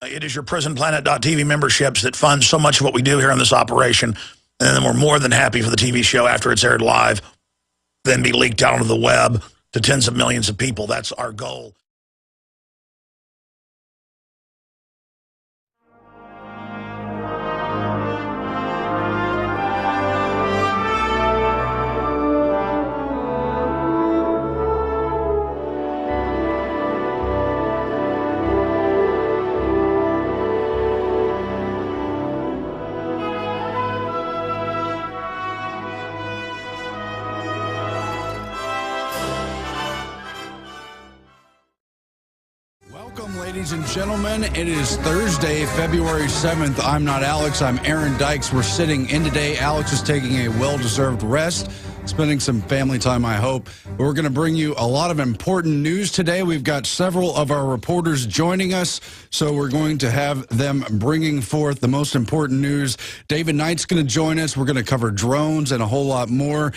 It is your PrisonPlanet.tv memberships that fund so much of what we do here in this operation. And then we're more than happy for the TV show after it's aired live, then be leaked out onto the web to tens of millions of people. That's our goal. Ladies and gentlemen, it is Thursday, February 7th. I'm not Alex. I'm Aaron Dykes. We're sitting in today. Alex is taking a well-deserved rest, spending some family time, I hope. We're going to bring you a lot of important news today. We've got several of our reporters joining us, so we're going to have them bringing forth the most important news. David Knight's going to join us. We're going to cover drones and a whole lot more.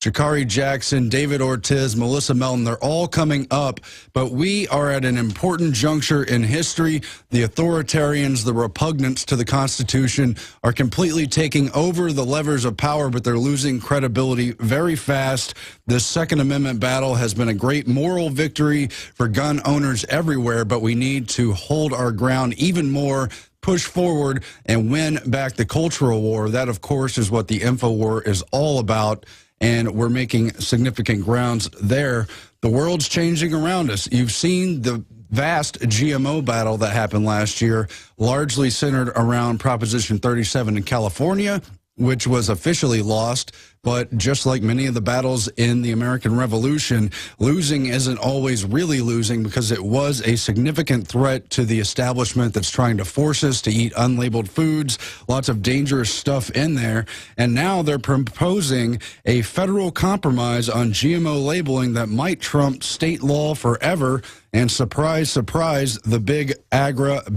Jakari Jackson, David Ortiz, Melissa Melton, they're all coming up, but we are at an important juncture in history. The authoritarians, the repugnants to the Constitution are completely taking over the levers of power, but they're losing credibility very fast. This Second Amendment battle has been a great moral victory for gun owners everywhere, but we need to hold our ground even more, push forward, and win back the cultural war. That, of course, is what the Infowars is all about. And we're making significant grounds there. The world's changing around us. You've seen the vast GMO battle that happened last year, largely centered around Proposition 37 in California, which was officially lost. But just like many of the battles in the American Revolution, losing isn't always really losing, because it was a significant threat to the establishment that's trying to force us to eat unlabeled foods, lots of dangerous stuff in there. And now they're proposing a federal compromise on GMO labeling that might trump state law forever. And surprise, surprise, the big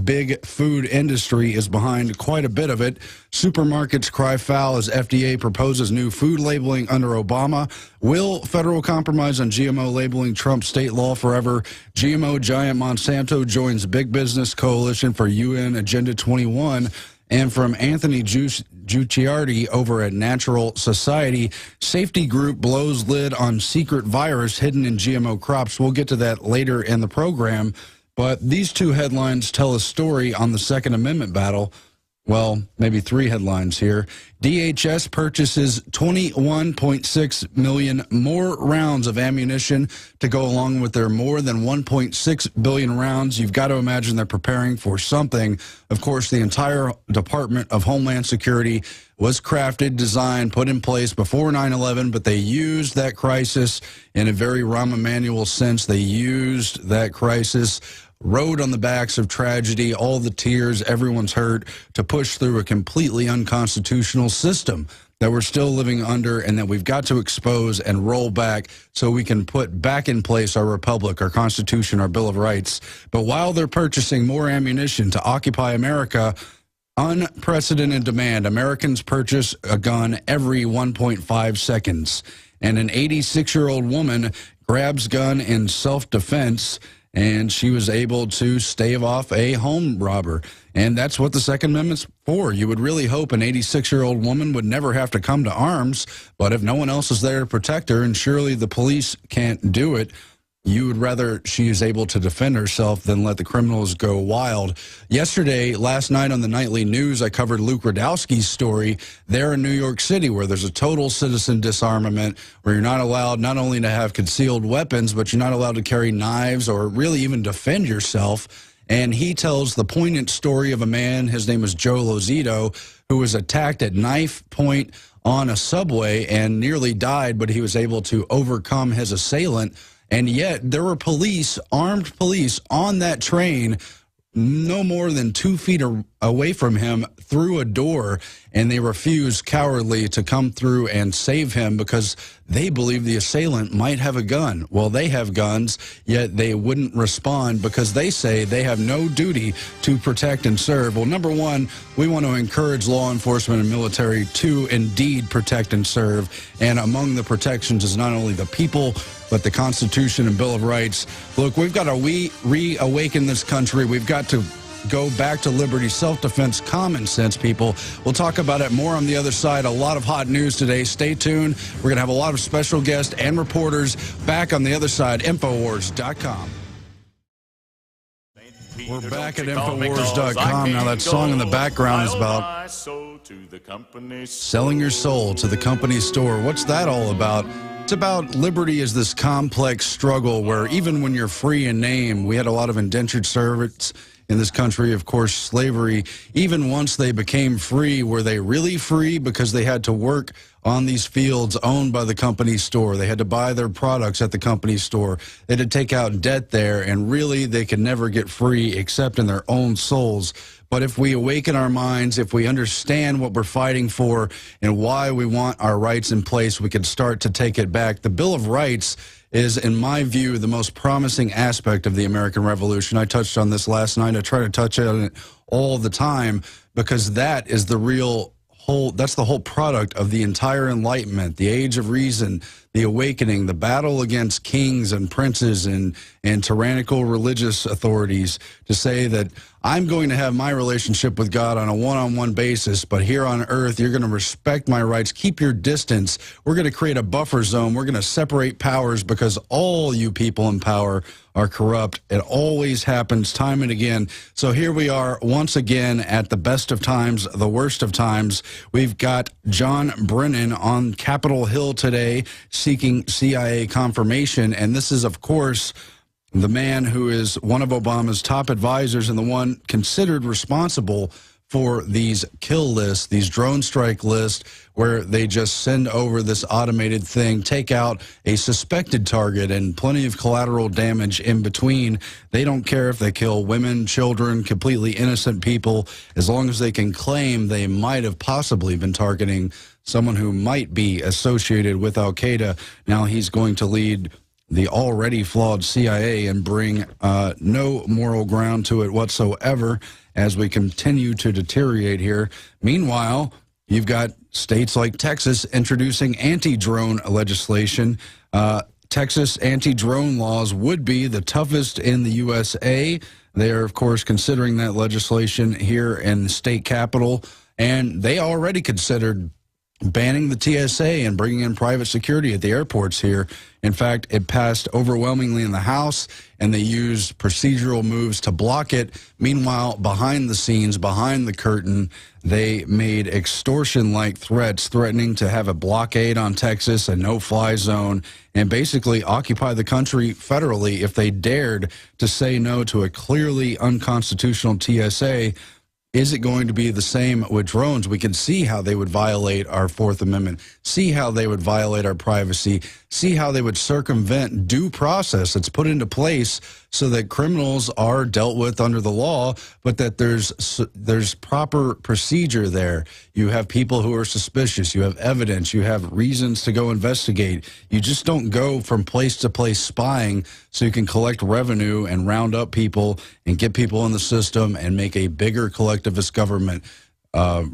big food industry is behind quite a bit of it. Supermarkets cry foul as FDA proposes new food labeling under Obama. Will federal compromise on GMO labeling trump state law forever? GMO giant Monsanto joins big business coalition for UN Agenda 21. And from Anthony Gucciardi over at Natural Society, safety group blows lid on secret virus hidden in GMO crops. We'll get to that later in the program. But these two headlines tell a story on the Second Amendment battle. Well, maybe three headlines here. DHS purchases 21.6 million more rounds of ammunition to go along with their more than 1.6 billion rounds. You've got to imagine they're preparing for something. Of course, the entire Department of Homeland Security was crafted, designed, put in place before 9/11, but they used that crisis in a very Rahm Emanuel sense. They used that crisis, rode on the backs of tragedy, all the tears, everyone's hurt, to push through a completely unconstitutional system that we're still living under and that we've got to expose and roll back so we can put back in place our republic, our Constitution, our Bill of Rights. But while they're purchasing more ammunition to occupy America, unprecedented demand. Americans purchase a gun every 1.5 seconds. And an 86-year-old woman grabs gun in self-defense, and she was able to stave off a home robber. And that's what the Second Amendment's for. You would really hope an 86-year-old woman would never have to come to arms, but if no one else is there to protect her, and surely the police can't do it, you would rather she is able to defend herself than let the criminals go wild. Yesterday, last night on the Nightly News, I covered Luke Radowski's story there in New York City, where there's a total citizen disarmament, where you're not allowed not only to have concealed weapons, but you're not allowed to carry knives or really even defend yourself. And he tells the poignant story of a man, his name is Joe Lozito, who was attacked at knife point on a subway and nearly died, but he was able to overcome his assailant. And yet there were police, armed police, on that train no more than 2 feet away from him through a door, and they refused cowardly to come through and save him because they believe the assailant might have a gun. Well, they have guns, yet they wouldn't respond because they say they have no duty to protect and serve. Well, number one, we want to encourage law enforcement and military to indeed protect and serve. And among the protections is not only the people, but the Constitution and Bill of Rights. Look, we've got to reawaken this country. We've got to go back to liberty, self-defense, common sense, people. We'll talk about it more on the other side. A lot of hot news today. Stay tuned. We're going to have a lot of special guests and reporters back on the other side. Infowars.com. We're back at Infowars.com. Now, that song in the background is about selling your soul to the company store. What's that all about? It's about liberty as this complex struggle where even when you're free in name, we had a lot of indentured servants in this country, of course, slavery. Even once they became free, were they really free? Because they had to work on these fields owned by the company store. They had to buy their products at the company store. They had to take out debt there, and really they could never get free except in their own souls. But if we awaken our minds, if we understand what we're fighting for and why we want our rights in place, we can start to take it back. The Bill of Rights is, in my view, the most promising aspect of the American Revolution. I touched on this last night. I try to touch on it all the time because that is the that's the whole product of the entire Enlightenment, the Age of Reason, the Awakening, the battle against kings and princes and tyrannical religious authorities to say that I'm going to have my relationship with God on a one-on-one basis, but here on earth, you're going to respect my rights, keep your distance. We're going to create a buffer zone. We're going to separate powers because all you people in power are corrupt. It always happens time and again. So here we are once again at the best of times, the worst of times. We've got John Brennan on Capitol Hill today seeking CIA confirmation. And this is, of course, the man who is one of Obama's top advisors and the one considered responsible for these kill lists, these drone strike lists, where they just send over this automated thing, take out a suspected target and plenty of collateral damage in between. They don't care if they kill women, children, completely innocent people, as long as they can claim they might have possibly been targeting someone who might be associated with Al-Qaeda. Now he's going to lead the already flawed CIA and bring no moral ground to it whatsoever as we continue to deteriorate here. Meanwhile, you've got states like Texas introducing anti-drone legislation. Texas anti-drone laws would be the toughest in the USA. They are, of course, considering that legislation here in the state capitol, and they already considered banning the TSA and bringing in private security at the airports here. In fact, it passed overwhelmingly in the House, and they used procedural moves to block it. Meanwhile, behind the scenes, behind the curtain, they made extortion-like threats, threatening to have a blockade on Texas, a no-fly zone, and basically occupy the country federally if they dared to say no to a clearly unconstitutional TSA. Is it going to be the same with drones? We can see how they would violate our Fourth Amendment, see how they would violate our privacy, see how they would circumvent due process that's put into place so that criminals are dealt with under the law, but that there's proper procedure there. You have people who are suspicious. You have evidence. You have reasons to go investigate. You just don't go from place to place spying so you can collect revenue and round up people and get people in the system and make a bigger collectivist government,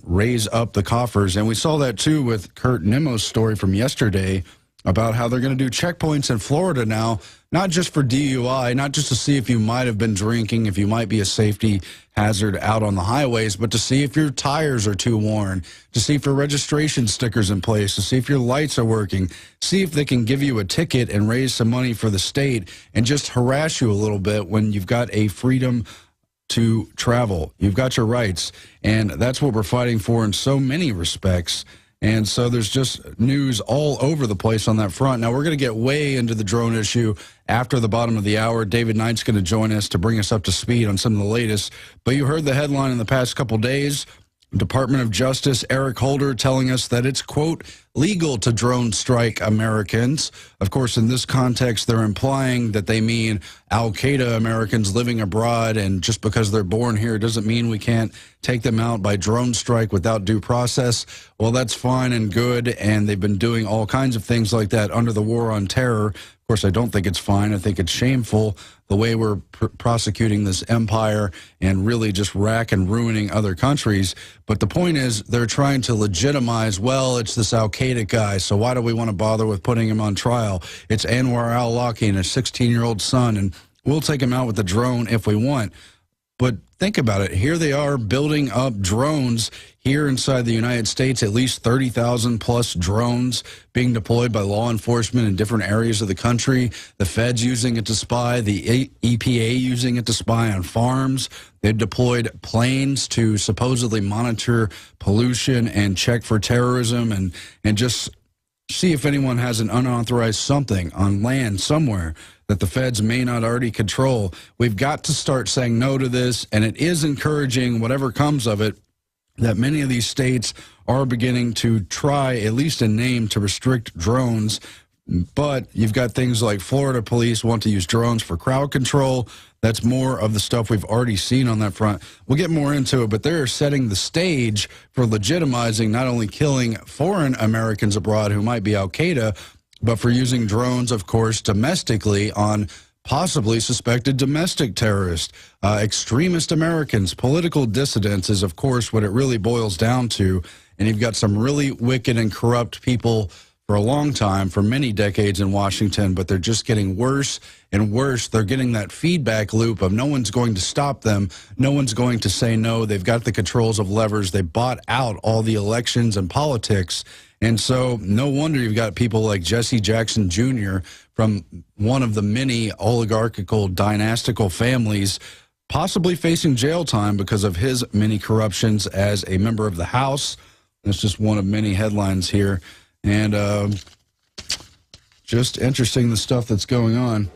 raise up the coffers. And we saw that too with Kurt Nimmo's story from yesterday about how they're going to do checkpoints in Florida now, not just for DUI, not just to see if you might have been drinking, if you might be a safety hazard out on the highways, but to see if your tires are too worn, to see if your registration sticker's in place, to see if your lights are working, see if they can give you a ticket and raise some money for the state and just harass you a little bit when you've got a freedom to travel. You've got your rights, and that's what we're fighting for in so many respects. And so there's just news all over the place on that front. Now, we're going to get way into the drone issue after the bottom of the hour. David Knight's going to join us to bring us up to speed on some of the latest. But you heard the headline in the past couple days. Department of Justice Eric Holder telling us that it's, quote, legal to drone strike Americans. Of course, in this context, they're implying that they mean Al-Qaeda Americans living abroad, and just because they're born here doesn't mean we can't take them out by drone strike without due process. Well, that's fine and good, and they've been doing all kinds of things like that under the war on terror. Of course, I don't think it's fine. I think it's shameful the way we're prosecuting this empire and really just rack and ruining other countries. But the point is, they're trying to legitimize, well, it's this Al-Qaeda guy, so why do we want to bother with putting him on trial? It's Anwar al-Awlaki and his 16-year-old son, and we'll take him out with a drone if we want. But think about it. Here they are building up drones here inside the United States, at least 30,000 plus drones being deployed by law enforcement in different areas of the country. The feds using it to spy, the EPA using it to spy on farms. They've deployed planes to supposedly monitor pollution and check for terrorism and just see if anyone has an unauthorized something on land somewhere that the feds may not already control. We've got to start saying no to this, and it is encouraging, whatever comes of it, that many of these states are beginning to try, at least in name, to restrict drones. But you've got things like Florida police want to use drones for crowd control. That's more of the stuff we've already seen on that front. We'll get more into it, but they're setting the stage for legitimizing not only killing foreign Americans abroad who might be Al-Qaeda, but for using drones, of course, domestically on possibly suspected domestic terrorists, extremist Americans. Political dissidents is, of course, what it really boils down to. And you've got some really wicked and corrupt people for a long time, for many decades in Washington, but they're just getting worse and worse. They're getting that feedback loop of no one's going to stop them. No one's going to say no. They've got the controls of levers. They bought out all the elections and politics. And so no wonder you've got people like Jesse Jackson Jr. from one of the many oligarchical dynastical families possibly facing jail time because of his many corruptions as a member of the House. That's just one of many headlines here. And just interesting, the stuff that's going on.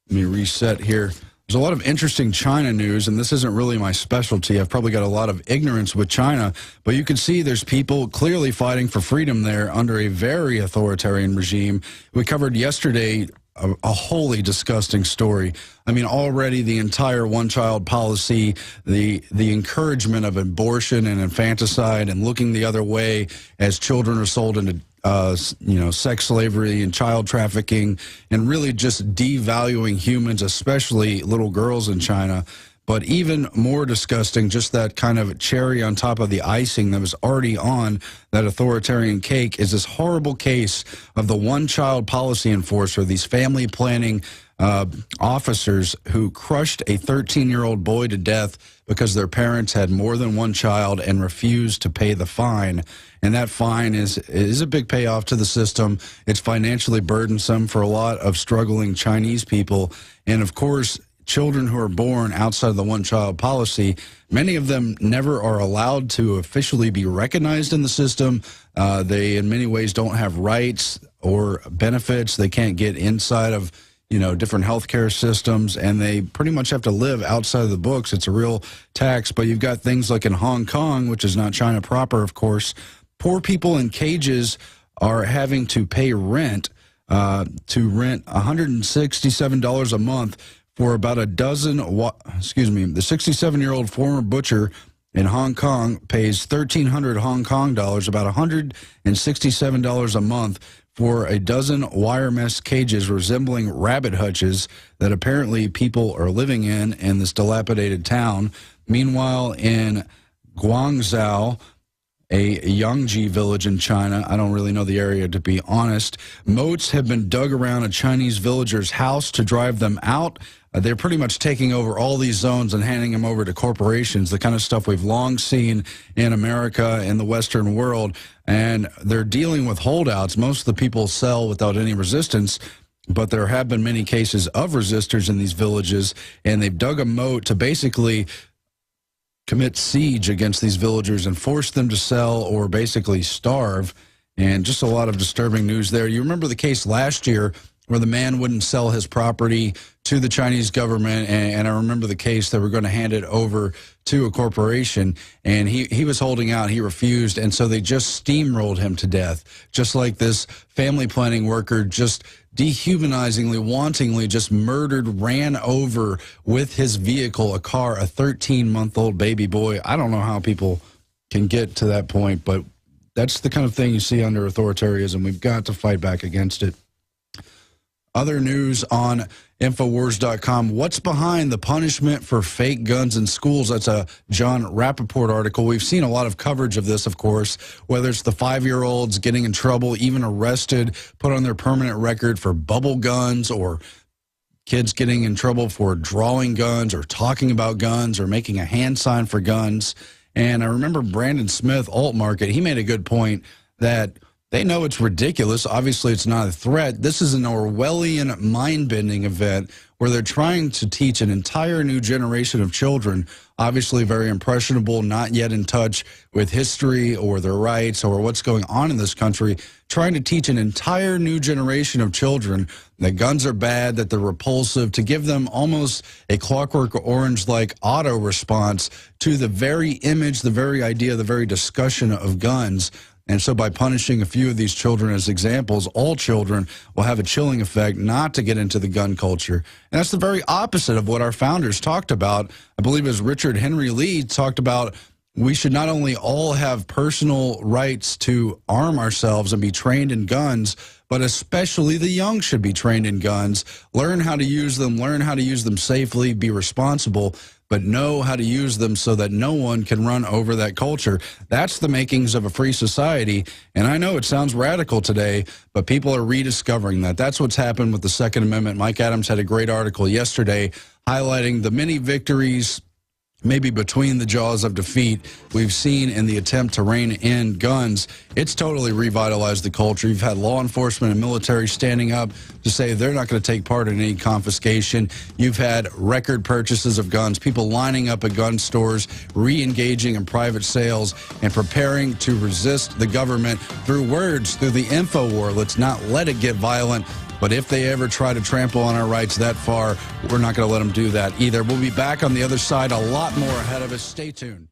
Let me reset here. There's a lot of interesting China news, and this isn't really my specialty. I've probably got a lot of ignorance with China, but you can see there's people clearly fighting for freedom there under a very authoritarian regime. We covered yesterday a wholly disgusting story. I mean, already the entire one-child policy, the encouragement of abortion and infanticide and looking the other way as children are sold into sex slavery and child trafficking, and really just devaluing humans, especially little girls in China. But even more disgusting, just that kind of cherry on top of the icing that was already on that authoritarian cake, is this horrible case of the one-child policy enforcer, these family planning officers who crushed a 13-year-old boy to death because their parents had more than one child and refused to pay the fine. And that fine is a big payoff to the system. It's financially burdensome for a lot of struggling Chinese people. And, of course, children who are born outside of the one-child policy, many of them never are allowed to officially be recognized in the system. They, in many ways, don't have rights or benefits. They can't get inside of different healthcare systems, and they pretty much have to live outside of the books. It's a real tax. But you've got things like in Hong Kong, which is not China proper, of course, poor people in cages are having to pay rent, to rent $167 a month for about a dozen, the 67-year-old former butcher in Hong Kong pays 1,300 Hong Kong dollars, about $167 a month, for a dozen wire mesh cages resembling rabbit hutches that apparently people are living in this dilapidated town. Meanwhile, in Guangzhou, a Yangji village in China, I don't really know the area, to be honest, moats have been dug around a Chinese villager's house to drive them out. They're pretty much taking over all these zones and handing them over to corporations, the kind of stuff we've long seen in America and the Western world. And they're dealing with holdouts. Most of the people sell without any resistance, but there have been many cases of resistors in these villages, and they've dug a moat to basically commit siege against these villagers and force them to sell or basically starve. And just a lot of disturbing news there. You remember the case last year where the man wouldn't sell his property to the Chinese government, and I remember the case, they were going to hand it over to a corporation, and he was holding out, he refused, and so they just steamrolled him to death, just like this family planning worker just dehumanizingly, wantingly just murdered, ran over with his vehicle, a car, a 13-month-old baby boy. I don't know how people can get to that point, but that's the kind of thing you see under authoritarianism. We've got to fight back against it. Other news on Infowars.com. What's behind the punishment for fake guns in schools? That's a John Rappaport article. We've seen a lot of coverage of this, of course, whether it's the 5-year-olds getting in trouble, even arrested, put on their permanent record for bubble guns or kids getting in trouble for drawing guns or talking about guns or making a hand sign for guns. And I remember Brandon Smith, Alt Market, he made a good point that they know it's ridiculous. Obviously, it's not a threat. This is an Orwellian mind-bending event where they're trying to teach an entire new generation of children, obviously very impressionable, not yet in touch with history or their rights or what's going on in this country, trying to teach an entire new generation of children that guns are bad, that they're repulsive, to give them almost a Clockwork Orange-like auto response to the very image, the very idea, the very discussion of guns. And so by punishing a few of these children as examples, all children will have a chilling effect not to get into the gun culture. And that's the very opposite of what our founders talked about. I believe as Richard Henry Lee talked about, we should not only all have personal rights to arm ourselves and be trained in guns, but especially the young should be trained in guns, learn how to use them safely, be responsible, but know how to use them so that no one can run over that culture. That's the makings of a free society. And I know it sounds radical today, but people are rediscovering that. That's what's happened with the Second Amendment. Mike Adams had a great article yesterday highlighting the many victories, maybe between the jaws of defeat, we've seen in the attempt to rein in guns. It's totally revitalized the culture. You've had law enforcement and military standing up to say they're not going to take part in any confiscation. You've had record purchases of guns, people lining up at gun stores, re-engaging in private sales, and preparing to resist the government through words, through the info war. Let's not let it get violent. But if they ever try to trample on our rights that far, we're not going to let them do that either. We'll be back on the other side, a lot more ahead of us. Stay tuned.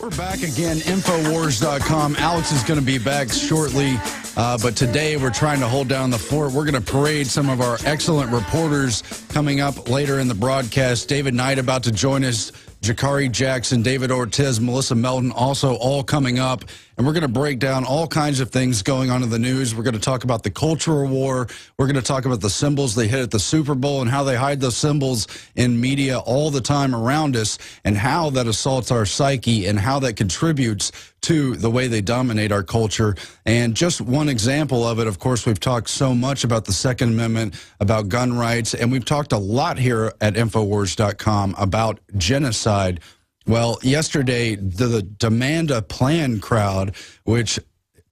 We're back again, Infowars.com. Alex is going to be back shortly, but today we're trying to hold down the fort. We're going to parade some of our excellent reporters coming up later in the broadcast. David Knight about to join us, Jakari Jackson, David Ortiz, Melissa Melton, also all coming up. And we're going to break down all kinds of things going on in the news. We're going to talk about the cultural war. We're going to talk about the symbols they hit at the Super Bowl and how they hide those symbols in media all the time around us, and how that assaults our psyche and how that contributes to the way they dominate our culture. And just one example of it, of course, we've talked so much about the Second Amendment, about gun rights, and we've talked a lot here at Infowars.com about genocide. Well, yesterday, the Demand a Plan crowd, which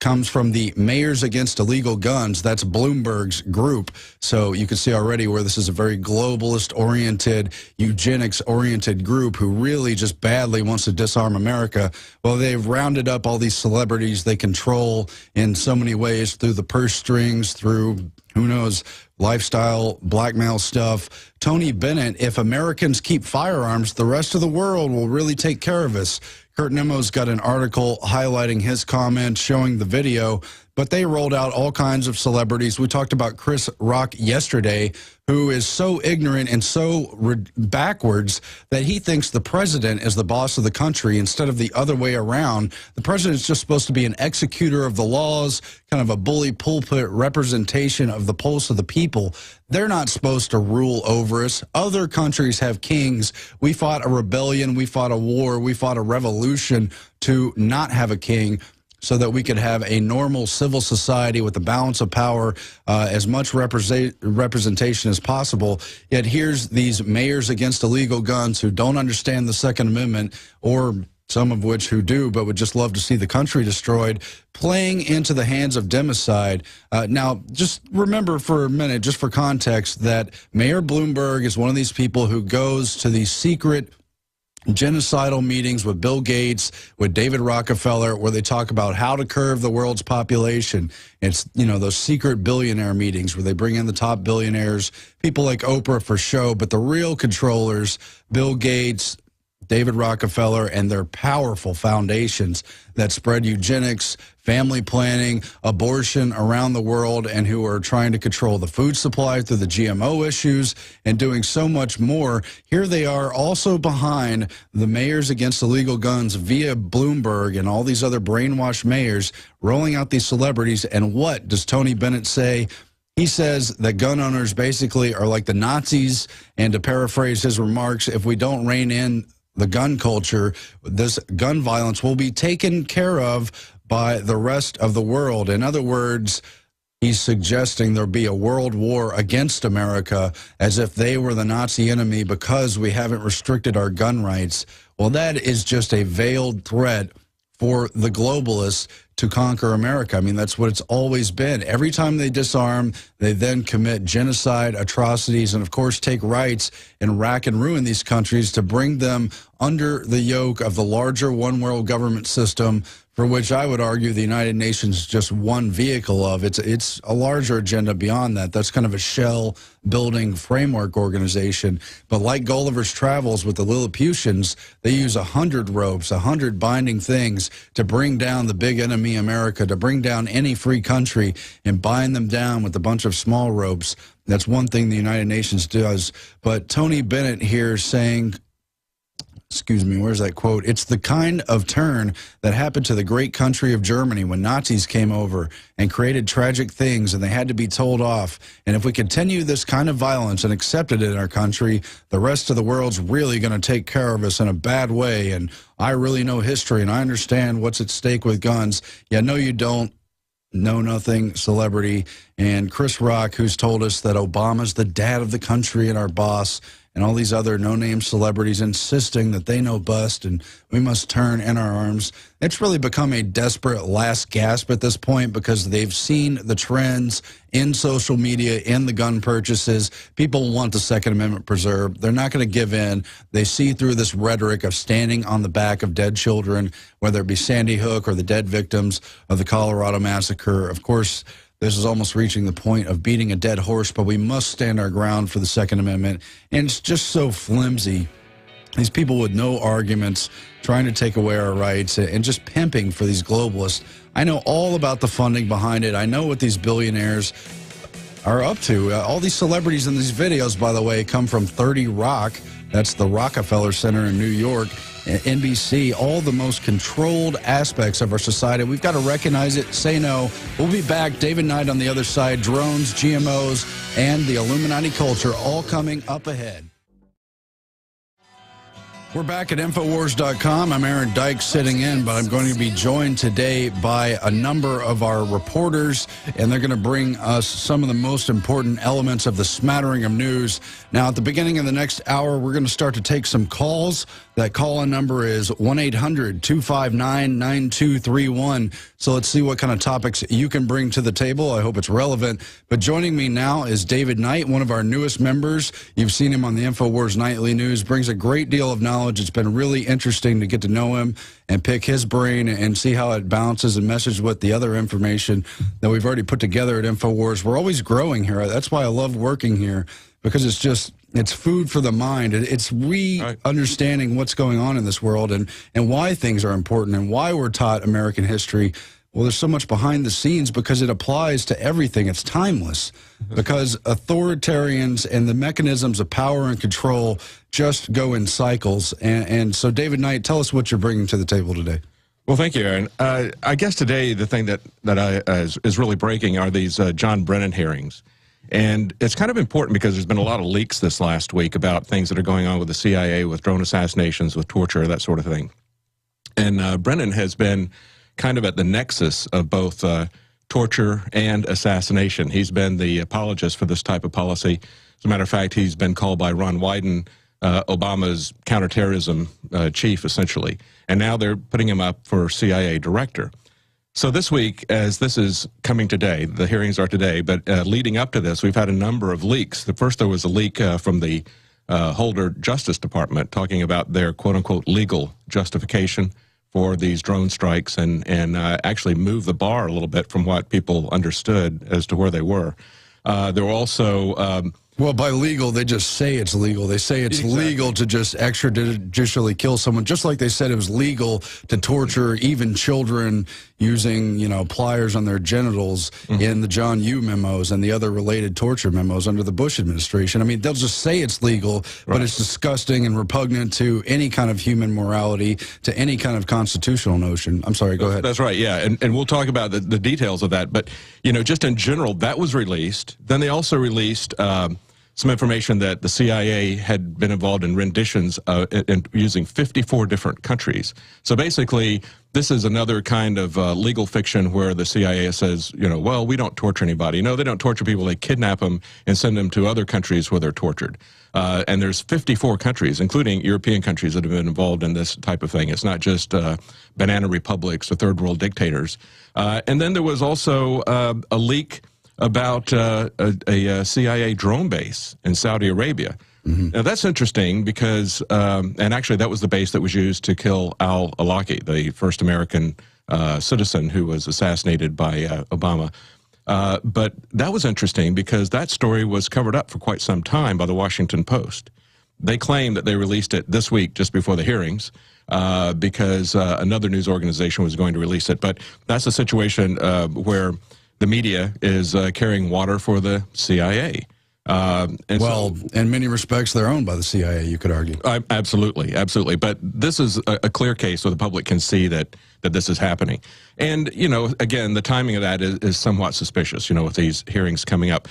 comes from the Mayors Against Illegal Guns, that's Bloomberg's group. So you can see already where this is a very globalist-oriented, eugenics-oriented group who really just badly wants to disarm America. Well, they've rounded up all these celebrities they control in so many ways, through the purse strings, through, who knows, lifestyle, blackmail stuff. Tony Bennett, if Americans keep firearms, the rest of the world will really take care of us. Kurt Nemo's got an article highlighting his comments, showing the video, but they rolled out all kinds of celebrities. We talked about Chris Rock yesterday, who is so ignorant and so backwards that he thinks the president is the boss of the country instead of the other way around. The president's just supposed to be an executor of the laws, kind of a bully pulpit representation of the pulse of the people. They're not supposed to rule over us. Other countries have kings. We fought a rebellion. We fought a war. We fought a revolution to not have a king, so that we could have a normal civil society with the balance of power, as much representation as possible. Yet here's these Mayors Against Illegal Guns who don't understand the Second Amendment, or some of which who do, but would just love to see the country destroyed, playing into the hands of democide. Now, just remember for a minute, just for context, that Mayor Bloomberg is one of these people who goes to these secret genocidal meetings with Bill Gates, with David Rockefeller, where they talk about how to curb the world's population. It's, you know, those secret billionaire meetings where they bring in the top billionaires, people like Oprah for show, but the real controllers, Bill Gates, David Rockefeller, and their powerful foundations that spread eugenics, family planning, abortion around the world, and who are trying to control the food supply through the GMO issues and doing so much more. Here they are also behind the Mayors Against Illegal Guns via Bloomberg and all these other brainwashed mayors rolling out these celebrities. And what does Tony Bennett say? He says that gun owners basically are like the Nazis, and to paraphrase his remarks, if we don't rein in the gun culture, this gun violence will be taken care of by the rest of the world. In other words, he's suggesting there'll be a world war against America as if they were the Nazi enemy because we haven't restricted our gun rights. Well, that is just a veiled threat for the globalists to conquer America. I mean, that's what it's always been. Every time they disarm, they then commit genocide, atrocities, and of course take rights and rack and ruin these countries to bring them under the yoke of the larger one world government system, for which I would argue the United Nations is just one vehicle of. It's a larger agenda beyond that. That's kind of a shell building framework organization. But like Gulliver's Travels with the Lilliputians, they use 100 ropes, 100 binding things to bring down the big enemy America, to bring down any free country and bind them down with a bunch of small ropes. That's one thing the United Nations does. But Tony Bennett here saying, excuse me, where's that quote? It's the kind of turn that happened to the great country of Germany when Nazis came over and created tragic things and they had to be told off. And if we continue this kind of violence and accept it in our country, the rest of the world's really going to take care of us in a bad way. And I really know history and I understand what's at stake with guns. Yeah, no, you don't. Know Nothing celebrity, and Chris Rock, who's told us that Obama's the dad of the country and our boss, and all these other no-name celebrities insisting that they know best and we must turn in our arms. It's really become a desperate last gasp at this point because they've seen the trends in social media, in the gun purchases. People want the Second Amendment preserved. They're not going to give in. They see through this rhetoric of standing on the back of dead children, whether it be Sandy Hook or the dead victims of the Colorado massacre. Of course, this is almost reaching the point of beating a dead horse, but we must stand our ground for the Second Amendment. And it's just so flimsy. These people with no arguments trying to take away our rights and just pimping for these globalists. I know all about the funding behind it. I know what these billionaires are up to. All these celebrities in these videos, by the way, come from 30 Rock. That's the Rockefeller Center in New York. NBC, all the most controlled aspects of our society. We've got to recognize it, say no. We'll be back. David Knight on the other side. Drones, GMOs, and the Illuminati culture all coming up ahead. We're back at Infowars.com. I'm Aaron Dykes sitting in, but I'm going to be joined today by a number of our reporters, and they're going to bring us some of the most important elements of the smattering of news. Now, at the beginning of the next hour, we're going to start to take some calls. That call-in number is 1-800-259-9231. So let's see what kind of topics you can bring to the table. I hope it's relevant. But joining me now is David Knight, one of our newest members. You've seen him on the Infowars Nightly News. Brings a great deal of knowledge. It's been really interesting to get to know him and pick his brain and see how it balances and meshes with the other information that we've already put together at Infowars. We're always growing here. That's why I love working here, because it's food for the mind. It's re-understanding what's going on in this world and why things are important and why we're taught American history. Well, there's so much behind the scenes because it applies to everything. It's timeless because authoritarians and the mechanisms of power and control just go in cycles. And so, David Knight, tell us what you're bringing to the table today. Well, thank you, Aaron. I guess today the thing that is really breaking are these John Brennan hearings. And it's kind of important because there's been a lot of leaks this last week about things that are going on with the CIA, with drone assassinations, with torture, that sort of thing. And Brennan has been kind of at the nexus of both torture and assassination. He's been the apologist for this type of policy. As a matter of fact, he's been called by Ron Wyden Obama's counterterrorism chief, essentially. And now they're putting him up for CIA director. So this week, as this is coming today, the hearings are today, but leading up to this, we've had a number of leaks. The first, there was a leak from the Holder Justice Department talking about their quote-unquote legal justification for these drone strikes and actually move the bar a little bit from what people understood as to where they were. There were also... well, by legal, they just say it's legal. They say it's legal to just extrajudicially kill someone, just like they said it was legal to torture even children using, pliers on their genitals in the John Yoo memos and the other related torture memos under the Bush administration. I mean, they'll just say it's legal, but it's disgusting and repugnant to any kind of human morality, to any kind of constitutional notion. I'm sorry, go ahead. That's right, yeah, and we'll talk about the details of that. But, just in general, that was released. Then they also released some information that the CIA had been involved in renditions in using 54 different countries. So basically, this is another kind of legal fiction where the CIA says, well, we don't torture anybody. No, they don't torture people. They kidnap them and send them to other countries where they're tortured. And there's 54 countries, including European countries, that have been involved in this type of thing. It's not just banana republics or third world dictators. And then there was also a leak about a CIA drone base in Saudi Arabia. Now, that's interesting because, and actually that was the base that was used to kill al-Awlaki, the first American citizen who was assassinated by Obama. But that was interesting because that story was covered up for quite some time by the Washington Post. They claim that they released it this week just before the hearings because another news organization was going to release it. But that's a situation where the media is carrying water for the CIA. In many respects, they're owned by the CIA, you could argue. Absolutely, absolutely. But this is a clear case so the public can see that this is happening. And, again, the timing of that is somewhat suspicious, with these hearings coming up.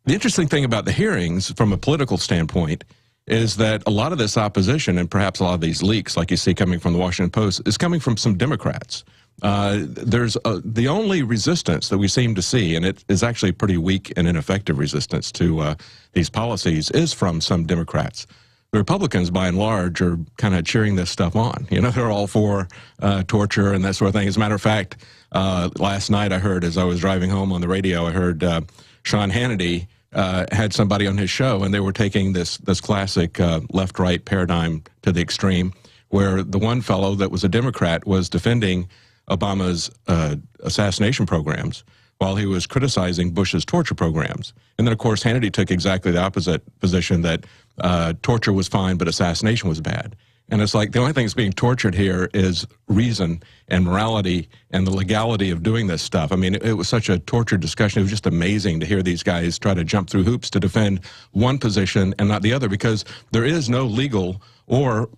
The interesting thing about the hearings, from a political standpoint, is that a lot of this opposition and perhaps a lot of these leaks, like you see coming from the Washington Post, is coming from some Democrats. There's the only resistance that we seem to see, and it is actually pretty weak and ineffective resistance to these policies, is from some Democrats. The Republicans, by and large, are kind of cheering this stuff on. They're all for torture and that sort of thing. As a matter of fact, last night I heard, as I was driving home on the radio, I heard Sean Hannity had somebody on his show, and they were taking this classic left-right paradigm to the extreme, where the one fellow that was a Democrat was defending Obama's assassination programs while he was criticizing Bush's torture programs. And then, of course, Hannity took exactly the opposite position, that torture was fine, but assassination was bad. And it's like the only thing that's being tortured here is reason and morality and the legality of doing this stuff. I mean, it was such a tortured discussion. It was just amazing to hear these guys try to jump through hoops to defend one position and not the other, because there is no legal or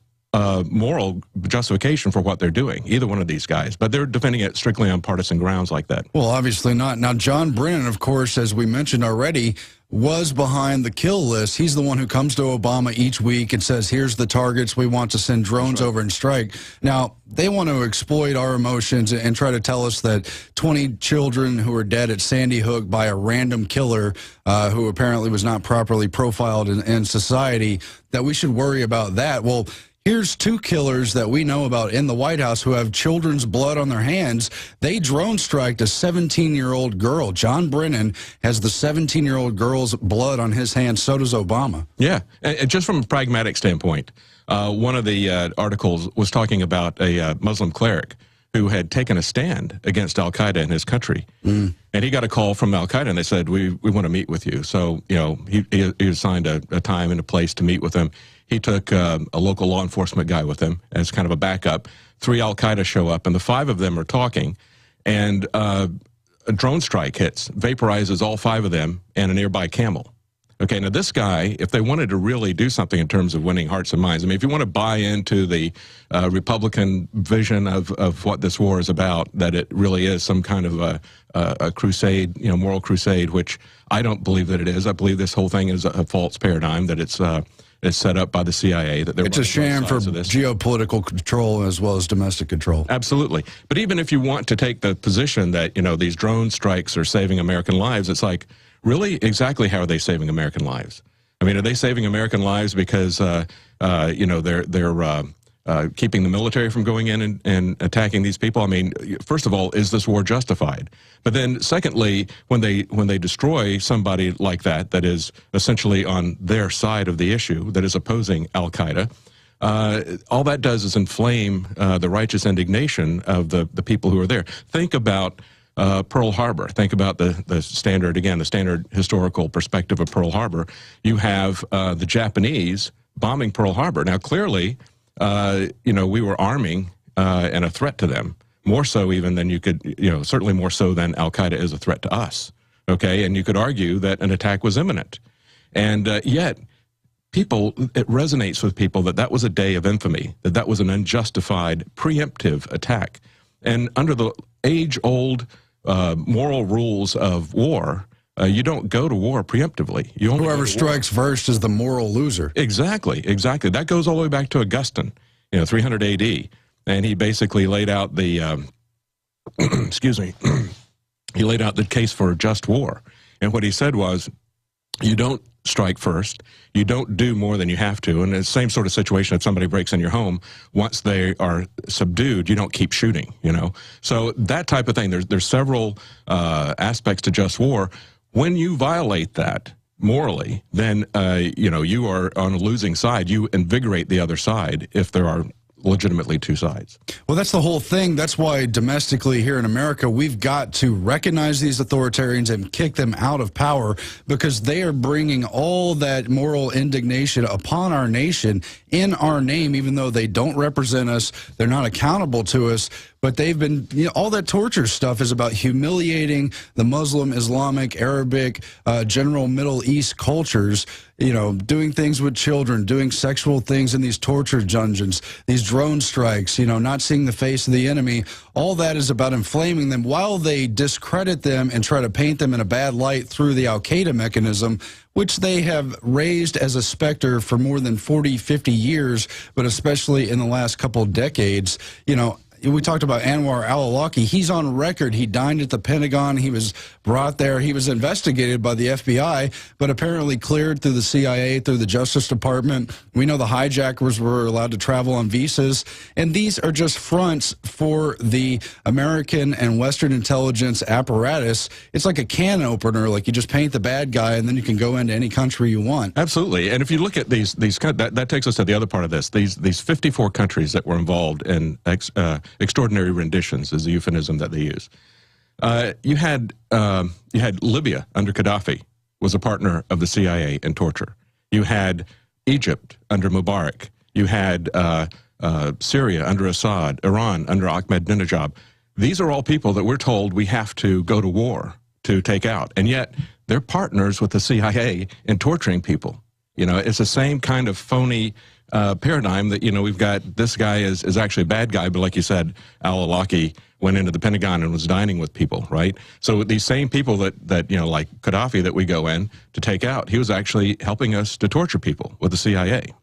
moral justification for what they're doing, either one of these guys, but they're defending it strictly on partisan grounds like that. Well, obviously not. Now, John Brennan, of course, as we mentioned already, was behind the kill list. He's the one who comes to Obama each week and says, here's the targets we want to send drones over and strike. Now, they want to exploit our emotions and try to tell us that 20 children who are dead at Sandy Hook by a random killer who apparently was not properly profiled in society, that we should worry about that. Well, here's two killers that we know about in the White House who have children's blood on their hands. They drone striked a 17-year-old girl. John Brennan has the 17-year-old girl's blood on his hands. So does Obama. Yeah, and just from a pragmatic standpoint, one of the articles was talking about a Muslim cleric who had taken a stand against al-Qaeda in his country. And he got a call from al-Qaeda, and they said, we want to meet with you. So, he assigned a time and a place to meet with them. He took a local law enforcement guy with him as kind of a backup. 3 al-Qaeda show up, and the 5 of them are talking, and a drone strike hits, vaporizes all 5 of them and a nearby camel. Okay, now this guy, if they wanted to really do something in terms of winning hearts and minds, I mean, if you want to buy into the Republican vision of what this war is about, that it really is some kind of a crusade, moral crusade, which I don't believe that it is. I believe this whole thing is a false paradigm, that it's set up by the CIA. That it's a sham for geopolitical control as well as domestic control. Absolutely. But even if you want to take the position that, these drone strikes are saving American lives, it's like, really, exactly how are they saving American lives? I mean, are they saving American lives because, they're keeping the military from going in and attacking these people? I mean, first of all, is this war justified? But then secondly, when they destroy somebody like that is essentially on their side of the issue, that is opposing al-Qaeda, all that does is inflame the righteous indignation of the people who are there. Think about Pearl Harbor. Think about the standard historical perspective of Pearl Harbor. You have the Japanese bombing Pearl Harbor. Now, clearly, we were arming and a threat to them, more so even than you could, certainly more so than al-Qaeda is a threat to us. Okay, and you could argue that an attack was imminent. And yet, it resonates with people that was a day of infamy, that was an unjustified, preemptive attack. And under the age-old moral rules of war, you don't go to war preemptively. You only Whoever strikes first is the moral loser. Exactly. That goes all the way back to Augustine, 300 AD. And he basically laid out the, excuse me, he laid out the case for a just war. And what he said was, you don't strike first, you don't do more than you have to. And it's the same sort of situation if somebody breaks in your home. Once they are subdued, you don't keep shooting, So that type of thing, there's several aspects to just war. When you violate that morally, then, you are on a losing side. You invigorate the other side if there are legitimately two sides. Well, that's the whole thing. That's why domestically here in America, we've got to recognize these authoritarians and kick them out of power, because they are bringing all that moral indignation upon our nation in our name, even though they don't represent us. They're not accountable to us. But they've been, all that torture stuff is about humiliating the Muslim, Islamic, Arabic, general Middle East cultures, doing things with children, doing sexual things in these torture dungeons, these drone strikes, not seeing the face of the enemy. All that is about inflaming them while they discredit them and try to paint them in a bad light through the Al-Qaeda mechanism, which they have raised as a specter for more than 40, 50 years, but especially in the last couple of decades. We talked about Anwar al-Awlaki. He's on record. He dined at the Pentagon. He was brought there. He was investigated by the FBI, but apparently cleared through the CIA, through the Justice Department. We know the hijackers were allowed to travel on visas. And these are just fronts for the American and Western intelligence apparatus. It's like a can opener. Like, you just paint the bad guy, and then you can go into any country you want. Absolutely. And if you look at these that takes us to the other part of this. These 54 countries that were involved in extraordinary renditions is the euphemism that they use. You had Libya under Gaddafi, was a partner of the CIA in torture. You had Egypt under Mubarak. You had Syria under Assad, Iran under Ahmadinejad. These are all people that we're told we have to go to war to take out, and yet they're partners with the CIA in torturing people. It's the same kind of phony paradigm that, we've got this guy is actually a bad guy, but like you said, al-Awlaki went into the Pentagon and was dining with people, right? So these same people that like Gaddafi that we go in to take out, he was actually helping us to torture people with the CIA.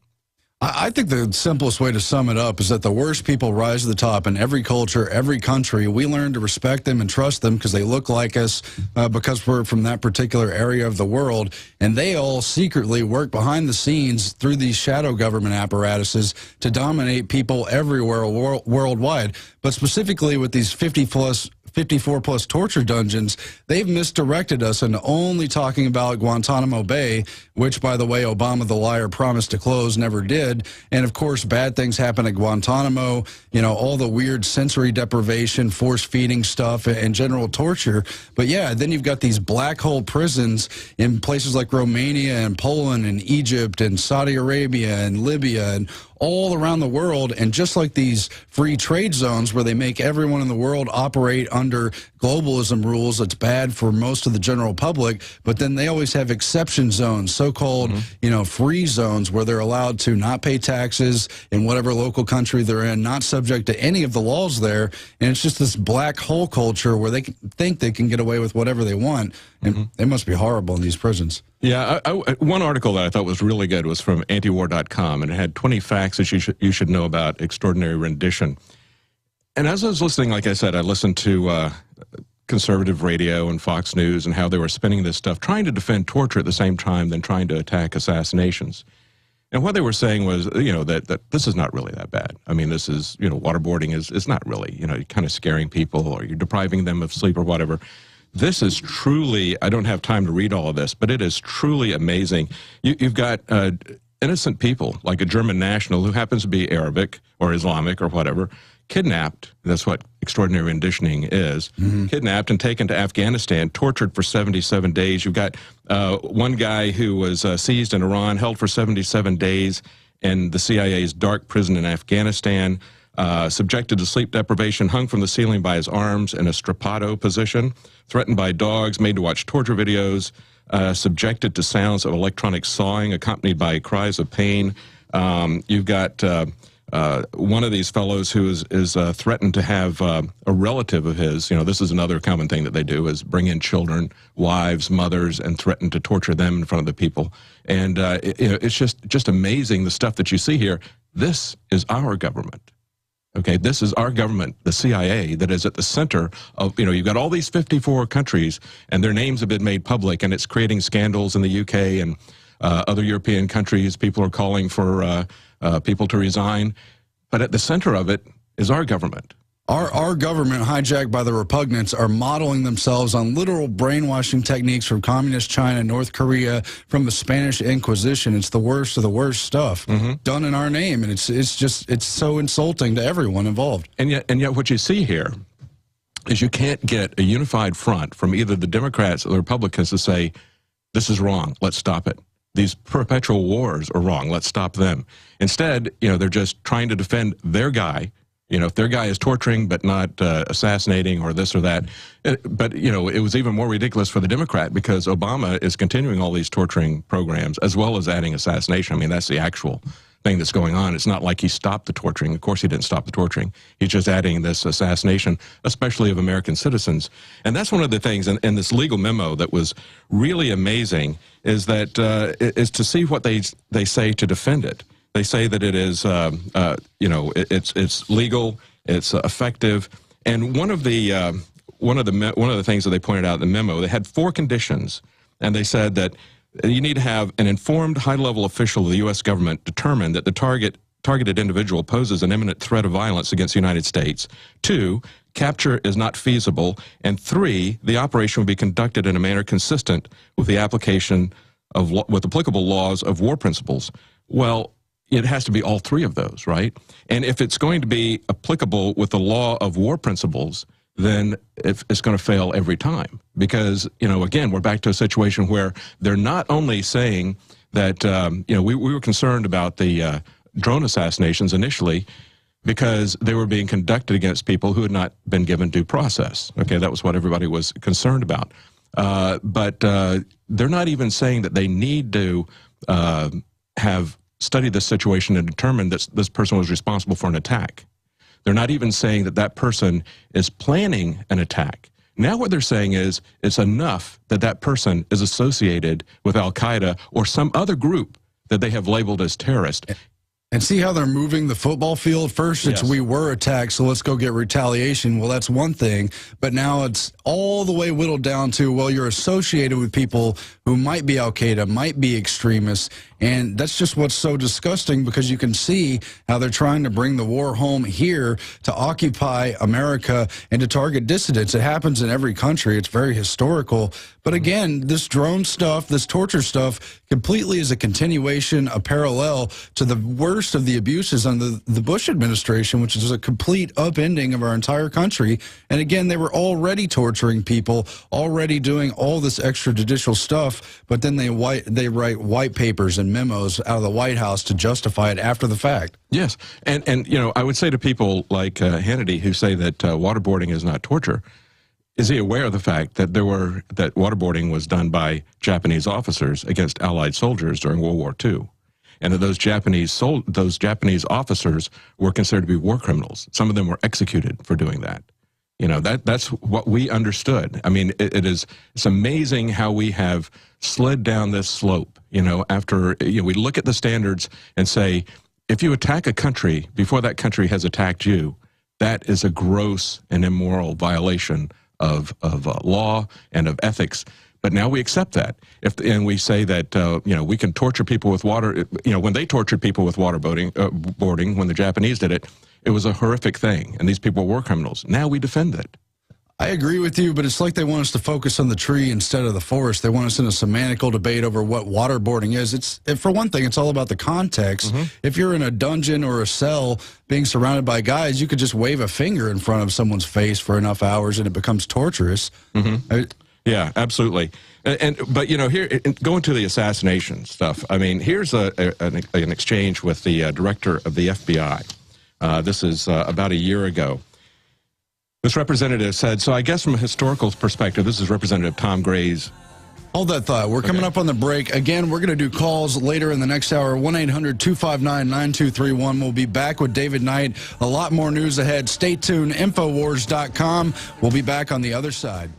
I think the simplest way to sum it up is that the worst people rise to the top in every culture, every country. We learn to respect them and trust them because they look like us, because we're from that particular area of the world. And they all secretly work behind the scenes through these shadow government apparatuses to dominate people everywhere worldwide. But specifically with these 54-plus torture dungeons, they've misdirected us into only talking about Guantanamo Bay, which, by the way, Obama the liar promised to close, never did. And, of course, bad things happen at Guantanamo, all the weird sensory deprivation, force-feeding stuff, and general torture. But, yeah, then you've got these black hole prisons in places like Romania and Poland and Egypt and Saudi Arabia and Libya and all around the world. And just like these free trade zones where they make everyone in the world operate under globalism rules, that's bad for most of the general public, but then they always have exception zones, so-called, free zones, where they're allowed to not pay taxes in whatever local country they're in, not subject to any of the laws there. And it's just this black hole culture where they think they can get away with whatever they want. And they must be horrible in these prisons. Yeah, one article that I thought was really good was from antiwar.com, and it had 20 facts that you should know about extraordinary rendition. And as I was listening, like I said, I listened to conservative radio and Fox News and how they were spinning this stuff, trying to defend torture at the same time than trying to attack assassinations. And what they were saying was, that this is not really that bad. I mean, this is, waterboarding is not really, kind of scaring people, or you're depriving them of sleep or whatever. This is truly, I don't have time to read all of this, but it is truly amazing. You've got innocent people, like a German national who happens to be Arabic or Islamic or whatever, kidnapped. That's what extraordinary renditioning is. Kidnapped and taken to Afghanistan, tortured for 77 days. You've got one guy who was seized in Iran, held for 77 days in the CIA's dark prison in Afghanistan, subjected to sleep deprivation, hung from the ceiling by his arms in a strappado position, threatened by dogs, made to watch torture videos, subjected to sounds of electronic sawing accompanied by cries of pain. You've got one of these fellows who is threatened to have a relative of his, this is another common thing that they do, is bring in children, wives, mothers, and threaten to torture them in front of the people. And it's just amazing the stuff that you see here. This is our government. Okay, this is our government, the CIA, that is at the center of, you've got all these 54 countries, and their names have been made public, and it's creating scandals in the UK and other European countries. People are calling for people to resign. But at the center of it is our government. Our government, hijacked by the repugnants, are modeling themselves on literal brainwashing techniques from communist China, North Korea, from the Spanish Inquisition. It's the worst of the worst stuff done in our name, and it's so insulting to everyone involved. And yet what you see here is you can't get a unified front from either the Democrats or the Republicans to say, this is wrong, let's stop it. These perpetual wars are wrong, let's stop them. Instead, they're just trying to defend their guy. If their guy is torturing but not assassinating or this or that. But, it was even more ridiculous for the Democrat because Obama is continuing all these torturing programs as well as adding assassination. I mean, that's the actual thing that's going on. It's not like he stopped the torturing. Of course he didn't stop the torturing. He's just adding this assassination, especially of American citizens. And that's one of the things in this legal memo that was really amazing is that is to see what they say to defend it. They say that it is, it's legal, it's effective, and one of the things that they pointed out in the memo, they had 4 conditions, and they said that you need to have an informed, high-level official of the U.S. government determine that the targeted individual poses an imminent threat of violence against the United States. 2, capture is not feasible, and 3, the operation will be conducted in a manner consistent with the application of with applicable laws of war principles. Well, it has to be all 3 of those, right? And if it's going to be applicable with the law of war principles, then it's going to fail every time. Because, again, we're back to a situation where they're not only saying that, we were concerned about the drone assassinations initially because they were being conducted against people who had not been given due process. Okay, that was what everybody was concerned about. But they're not even saying that they need to have studied this situation and determined that this person was responsible for an attack. They're not even saying that that person is planning an attack. Now what they're saying is it's enough that that person is associated with Al-Qaeda or some other group that they have labeled as terrorist. And see how they're moving the football field? First, it's we were attacked, so let's go get retaliation. Well, that's one thing. But now it's all the way whittled down to, well, you're associated with people who might be Al-Qaeda, might be extremists. And that's just what's so disgusting because you can see how they're trying to bring the war home here to occupy America and to target dissidents. It happens in every country. It's very historical. But again, this drone stuff, this torture stuff, completely is a continuation, a parallel to the worst of the abuses under the Bush administration, which is a complete upending of our entire country. And again, they were already torturing people, already doing all this extrajudicial stuff, but then they write white papers and memos out of the White House to justify it after the fact. Yes, and I would say to people like Hannity who say that waterboarding is not torture, is he aware of the fact that that waterboarding was done by Japanese officers against Allied soldiers during World War II, and that those Japanese officers were considered to be war criminals? Some of them were executed for doing that. That's what we understood. I mean, it's amazing how we have slid down this slope. After we look at the standards and say, if you attack a country before that country has attacked you, that is a gross and immoral violation of law and of ethics. But now we accept that. And we say that, we can torture people with water. When they tortured people with waterboarding, when the Japanese did it, it was a horrific thing. And these people were criminals. Now we defend it. I agree with you, but it's like they want us to focus on the tree instead of the forest. They want us in a semantical debate over what waterboarding is. For one thing, it's all about the context. If you're in a dungeon or a cell being surrounded by guys, you could just wave a finger in front of someone's face for enough hours and it becomes torturous. Yeah, absolutely. But here, going to the assassination stuff, I mean, here's an exchange with the director of the FBI. This is about a year ago. This representative said, so I guess from a historical perspective, this is Representative Tom Gray's Hold that thought. We're coming up on the break. Again, we're going to do calls later in the next hour. 1-800-259-9231. We'll be back with David Knight. A lot more news ahead. Stay tuned. Infowars.com. We'll be back on the other side.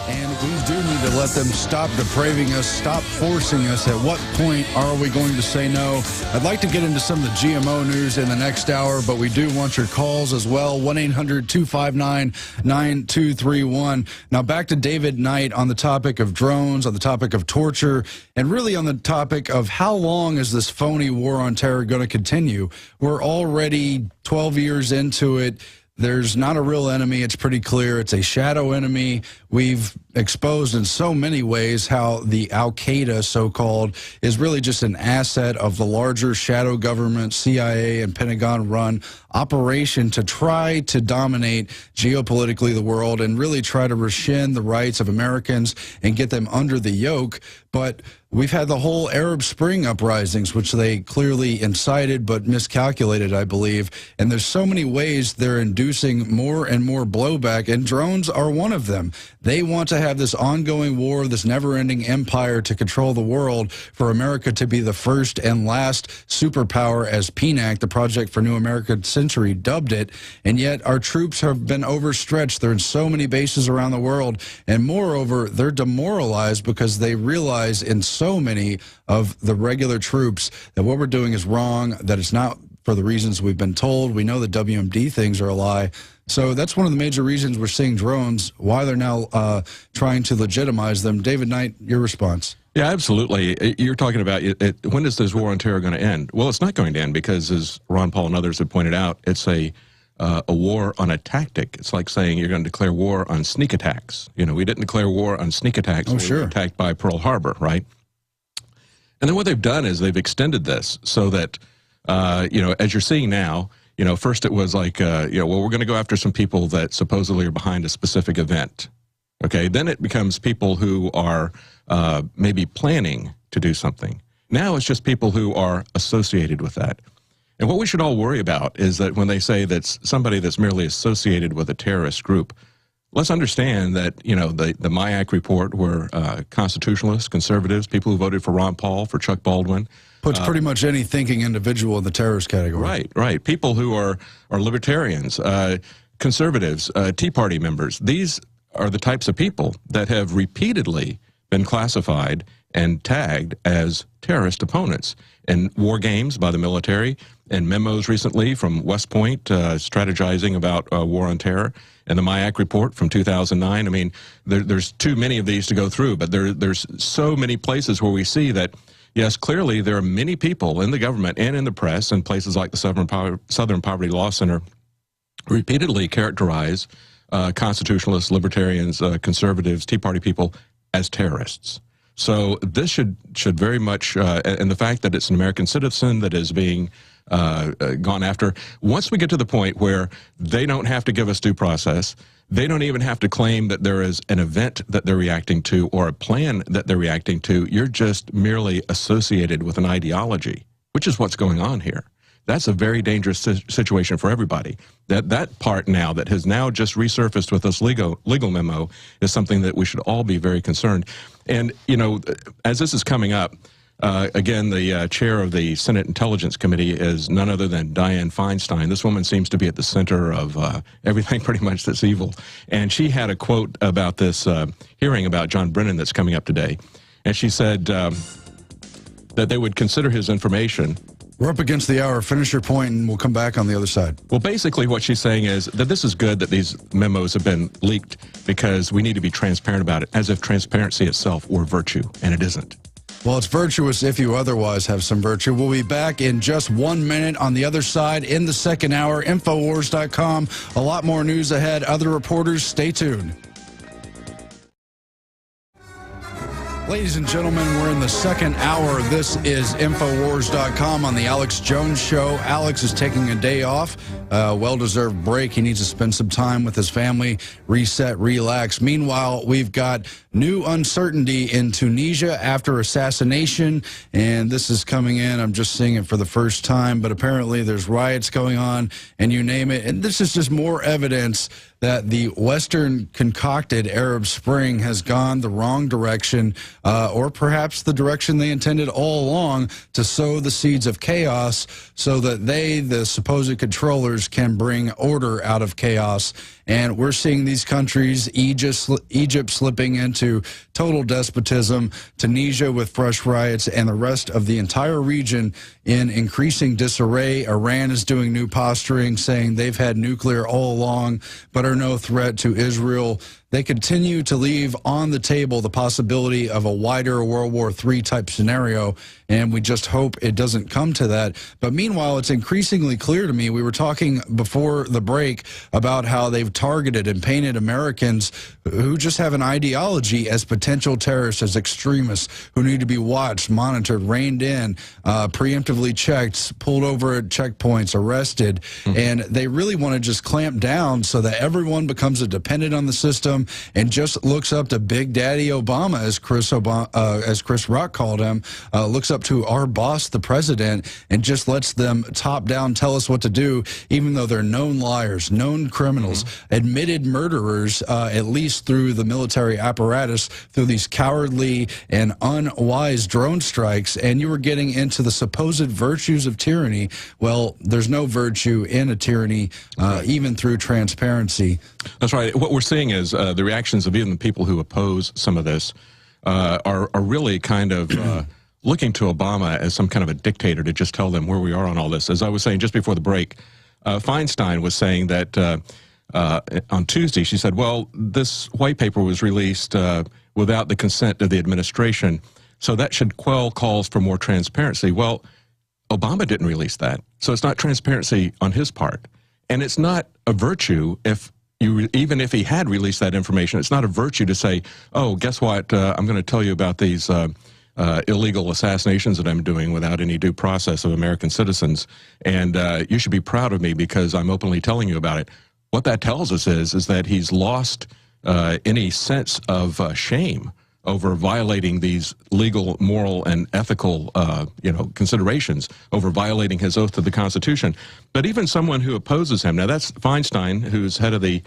And we do need to let them stop depraving us, stop forcing us. At what point are we going to say no? I'd like to get into some of the GMO news in the next hour, but we do want your calls as well. 1-800-259-9231. Now back to David Knight on the topic of drones, on the topic of torture, and really on the topic of how long is this phony war on terror going to continue? We're already 12 years into it. There's not a real enemy. It's pretty clear. It's a shadow enemy. We've exposed in so many ways how the Al-Qaeda, so-called, is really just an asset of the larger shadow government, CIA and Pentagon-run operation to try to dominate geopolitically the world and really try to rescind the rights of Americans and get them under the yoke. But we've had the whole Arab Spring uprisings, which they clearly incited but miscalculated, I believe. And there's so many ways they're inducing more and more blowback, and drones are one of them. They want to have this ongoing war, this never-ending empire to control the world, for America to be the first and last superpower, as PNAC, the Project for New American Century, dubbed it. And yet our troops have been overstretched. They're in so many bases around the world. And moreover, they're demoralized because they realize in so many of the regular troops that what we're doing is wrong, that it's not for the reasons we've been told. We know the WMD things are a lie. So that's one of the major reasons we're seeing drones, why they're now trying to legitimize them. David Knight, your response. Yeah, absolutely. You're talking about when is this war on terror going to end? Well, it's not going to end because, as Ron Paul and others have pointed out, it's a war on a tactic. It's like saying you're going to declare war on sneak attacks. You know, we didn't declare war on sneak attacks. Oh, sure. We were attacked by Pearl Harbor, right? And then what they've done is they've extended this so that, you know, as you're seeing now, you know, first it was like, you know, well, we're going to go after some people that supposedly are behind a specific event. Okay, then it becomes people who are maybe planning to do something. Now it's just people who are associated with that. And what we should all worry about is that when they say that's somebody that's merely associated with a terrorist group, let's understand that, you know, the MIAC report were constitutionalists, conservatives, people who voted for Ron Paul, for Chuck Baldwin. Puts pretty much any thinking individual in the terrorist category. Right, right. People who are libertarians, conservatives, Tea Party members. These are the types of people that have repeatedly been classified and tagged as terrorist opponents in war games by the military and memos recently from West Point strategizing about war on terror, and the MIAC report from 2009. I mean, there's too many of these to go through, but there's so many places where we see that, yes, clearly there are many people in the government and in the press and places like the Southern Poverty Law Center repeatedly characterize constitutionalists, libertarians, conservatives, Tea Party people as terrorists. So this should very much, and the fact that it's an American citizen that is being gone after, once we get to the point where they don't have to give us due process, they don't even have to claim that there is an event that they're reacting to or a plan that they're reacting to, you're just merely associated with an ideology, which is what's going on here. That's a very dangerous situation for everybody. That part now that has now just resurfaced with this legal memo is something that we should all be very concerned. And, you know, as this is coming up, again, the chair of the Senate Intelligence Committee is none other than Dianne Feinstein. This woman seems to be at the center of everything pretty much that's evil. And she had a quote about this hearing about John Brennan that's coming up today. And she said that they would consider his information. We're up against the hour. Finish your point, and we'll come back on the other side. Well, basically what she's saying is that this is good that these memos have been leaked because we need to be transparent about it, as if transparency itself were virtue, and it isn't. Well, it's virtuous if you otherwise have some virtue. We'll be back in just 1 minute on the other side in the second hour. Infowars.com. A lot more news ahead. Other reporters, stay tuned. Ladies and gentlemen, we're in the second hour. This is Infowars.com on the Alex Jones Show. Alex is taking a day off, well-deserved break. He needs to spend some time with his family, reset, relax. Meanwhile, we've got new uncertainty in Tunisia after assassination, and this is coming in. I'm just seeing it for the first time, but apparently there's riots going on, and you name it. And this is just more evidence that the Western concocted Arab Spring has gone the wrong direction, or perhaps the direction they intended all along, to sow the seeds of chaos so that they, the supposed controllers, can bring order out of chaos. And we're seeing these countries, Egypt slipping into total despotism, Tunisia with fresh riots, and the rest of the entire region in increasing disarray. Iran is doing new posturing, saying they've had nuclear all along, but are no threat to Israel. They continue to leave on the table the possibility of a wider World War III type scenario, and we just hope it doesn't come to that. But meanwhile, it's increasingly clear to me, we were talking before the break about how they've targeted and painted Americans who just have an ideology as potential terrorists, as extremists, who need to be watched, monitored, reined in, preemptively checked, pulled over at checkpoints, arrested. And they really want to just clamp down so that everyone becomes a dependent on the system and just looks up to Big Daddy Obama, as Chris Rock called him, looks up to our boss, the president, and just lets them top down tell us what to do, even though they're known liars, known criminals, admitted murderers, at least through the military apparatus, through these cowardly and unwise drone strikes. And you were getting into the supposed virtues of tyranny. Well, there's no virtue in a tyranny, even through transparency. That's right. What we're seeing is the reactions of even the people who oppose some of this are really kind of looking to Obama as some kind of a dictator to just tell them where we are on all this. As I was saying just before the break, Feinstein was saying that on Tuesday, she said, well, this white paper was released without the consent of the administration, so that should quell calls for more transparency. Well, Obama didn't release that, so it's not transparency on his part. And it's not a virtue if even if he had released that information, it's not a virtue to say, oh, guess what, I'm going to tell you about these illegal assassinations that I'm doing without any due process of American citizens, and you should be proud of me because I'm openly telling you about it. What that tells us is that he's lost any sense of shame over violating these legal, moral, and ethical, considerations, over violating his oath to the Constitution. But even someone who opposes him, now that's Feinstein, who's head of the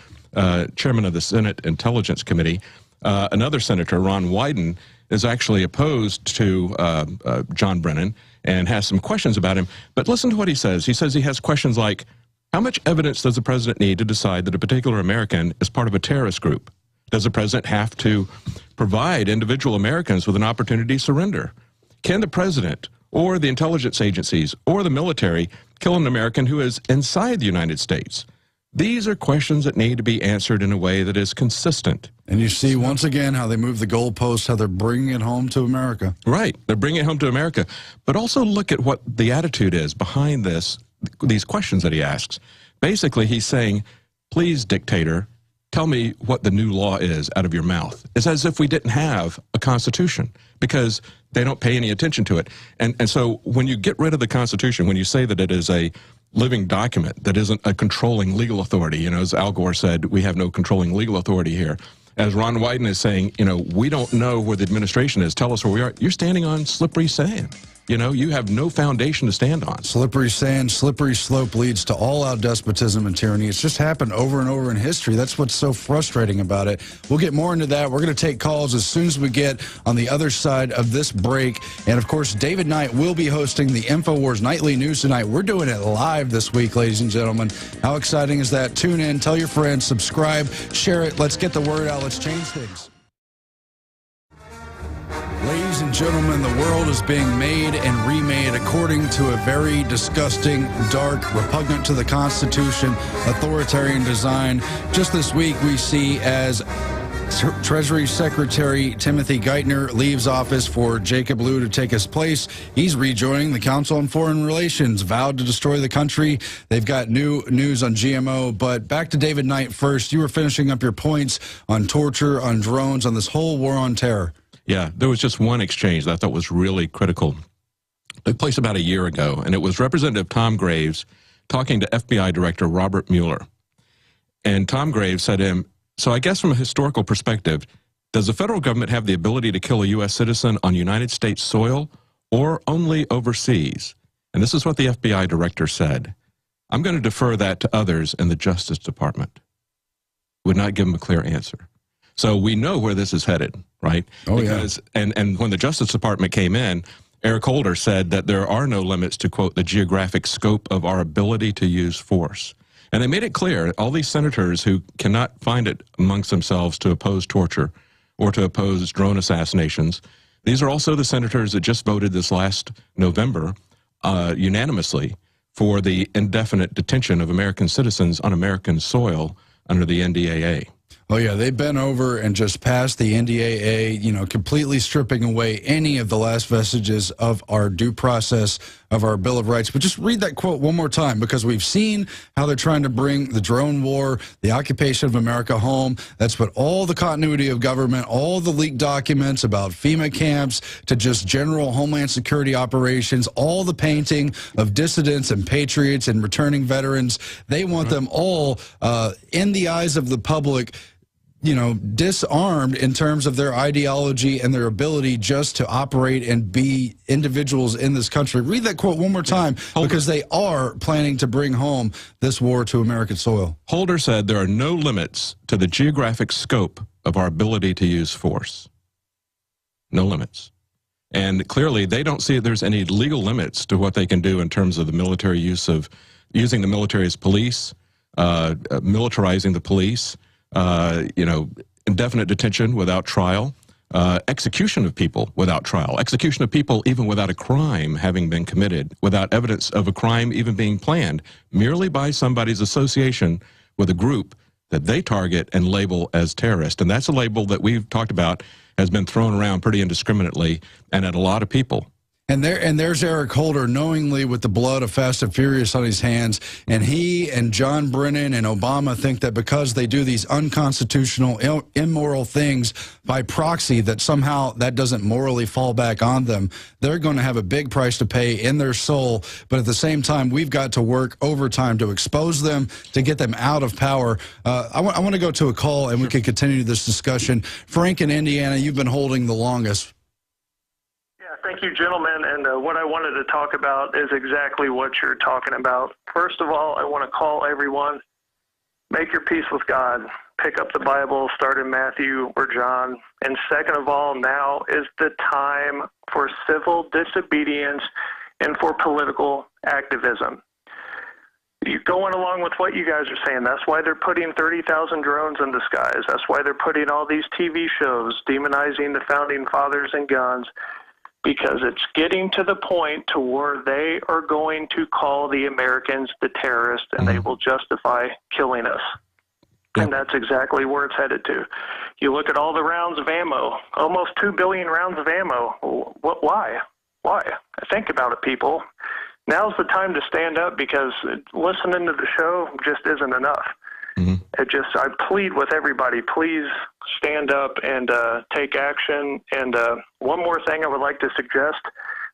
chairman of the Senate Intelligence Committee. Another senator, Ron Wyden, is actually opposed to John Brennan and has some questions about him. But listen to what he says. He says he has questions like, how much evidence does the president need to decide that a particular American is part of a terrorist group? Does the president have to provide individual Americans with an opportunity to surrender? Can the president or the intelligence agencies or the military kill an American who is inside the United States? These are questions that need to be answered in a way that is consistent. And you see, once again, how they move the goalposts, how they're bringing it home to America. Right. They're bringing it home to America. But also look at what the attitude is behind these questions that he asks. Basically, he's saying, please, dictator, tell me what the new law is out of your mouth. It's as if we didn't have a constitution because they don't pay any attention to it. And so when you get rid of the Constitution, when you say that it is a living document that isn't a controlling legal authority, as Al Gore said, we have no controlling legal authority here. As Ron Wyden is saying, we don't know where the administration is. Tell us where we are. You're standing on slippery sand. You have no foundation to stand on. Slippery sand, slippery slope leads to all-out despotism and tyranny. It's just happened over and over in history. That's what's so frustrating about it. We'll get more into that. We're going to take calls as soon as we get on the other side of this break. And, of course, David Knight will be hosting the Infowars Nightly News tonight. We're doing it live this week, ladies and gentlemen. How exciting is that? Tune in, tell your friends, subscribe, share it. Let's get the word out. Let's change things. Ladies and gentlemen, the world is being made and remade according to a very disgusting, dark, repugnant to the Constitution, authoritarian design. Just this week, we see as Treasury Secretary Timothy Geithner leaves office for Jacob Lew to take his place. He's rejoining the Council on Foreign Relations, vowed to destroy the country. They've got new news on GMO. But back to David Knight first. You were finishing up your points on torture, on drones, on this whole war on terror. Yeah, there was just one exchange that I thought was really critical. It took place about a year ago, and it was Representative Tom Graves talking to FBI Director Robert Mueller. And Tom Graves said to him, so I guess from a historical perspective, does the federal government have the ability to kill a U.S. citizen on United States soil or only overseas? And this is what the FBI Director said. I'm going to defer that to others in the Justice Department. would not give them a clear answer. So we know where this is headed, right? Oh, because, yeah. And when the Justice Department came in, Eric Holder said that there are no limits to, quote, the geographic scope of our ability to use force. And they made it clear, all these senators who cannot find it amongst themselves to oppose torture or to oppose drone assassinations, these are also the senators that just voted this last November unanimously for the indefinite detention of American citizens on American soil under the NDAA. Oh, yeah, they bent over and just passed the NDAA, you know, completely stripping away any of the last vestiges of our due process, of our Bill of Rights. But just read that quote one more time, because we've seen how they're trying to bring the drone war, the occupation of America home. That's what all the continuity of government, all the leaked documents about FEMA camps to just general Homeland Security operations, all the painting of dissidents and patriots and returning veterans. They want them all in the eyes of the public, you know, disarmed in terms of their ideology and their ability just to operate and be individuals in this country. Read that quote one more time, because they are planning to bring home this war to American soil. Holder said there are no limits to the geographic scope of our ability to use force. No limits. And clearly they don't see there's any legal limits to what they can do in terms of the military use of using the military as police, militarizing the police, you know, indefinite detention without trial, execution of people without trial, execution of people even without a crime having been committed, without evidence of a crime even being planned, merely by somebody's association with a group that they target and label as terrorist. And that's a label that we've talked about has been thrown around pretty indiscriminately and at a lot of people. And there's Eric Holder, knowingly with the blood of Fast and Furious on his hands, and he and John Brennan and Obama think that because they do these unconstitutional, immoral things by proxy, that somehow that doesn't morally fall back on them. They're going to have a big price to pay in their soul, but at the same time, we've got to work overtime to expose them, to get them out of power. I want to go to a call, and we can continue this discussion. Frank in Indiana, you've been holding the longest. Thank you, gentlemen. And what I wanted to talk about is exactly what you're talking about. First of all, I want to call everyone, make your peace with God. Pick up the Bible, start in Matthew or John. And second of all, now is the time for civil disobedience and for political activism. You going along with what you guys are saying. That's why they're putting 30,000 drones in the skies. That's why they're putting all these TV shows demonizing the founding fathers and guns. Because it's getting to the point to where they are going to call the Americans the terrorists, and they will justify killing us. Yep. And that's exactly where it's headed to. You look at all the rounds of ammo, almost 2 billion rounds of ammo. Why? Why? Think about it, people. Now's the time to stand up, because listening to the show just isn't enough. I plead with everybody, please stand up and take action. And one more thing I would like to suggest.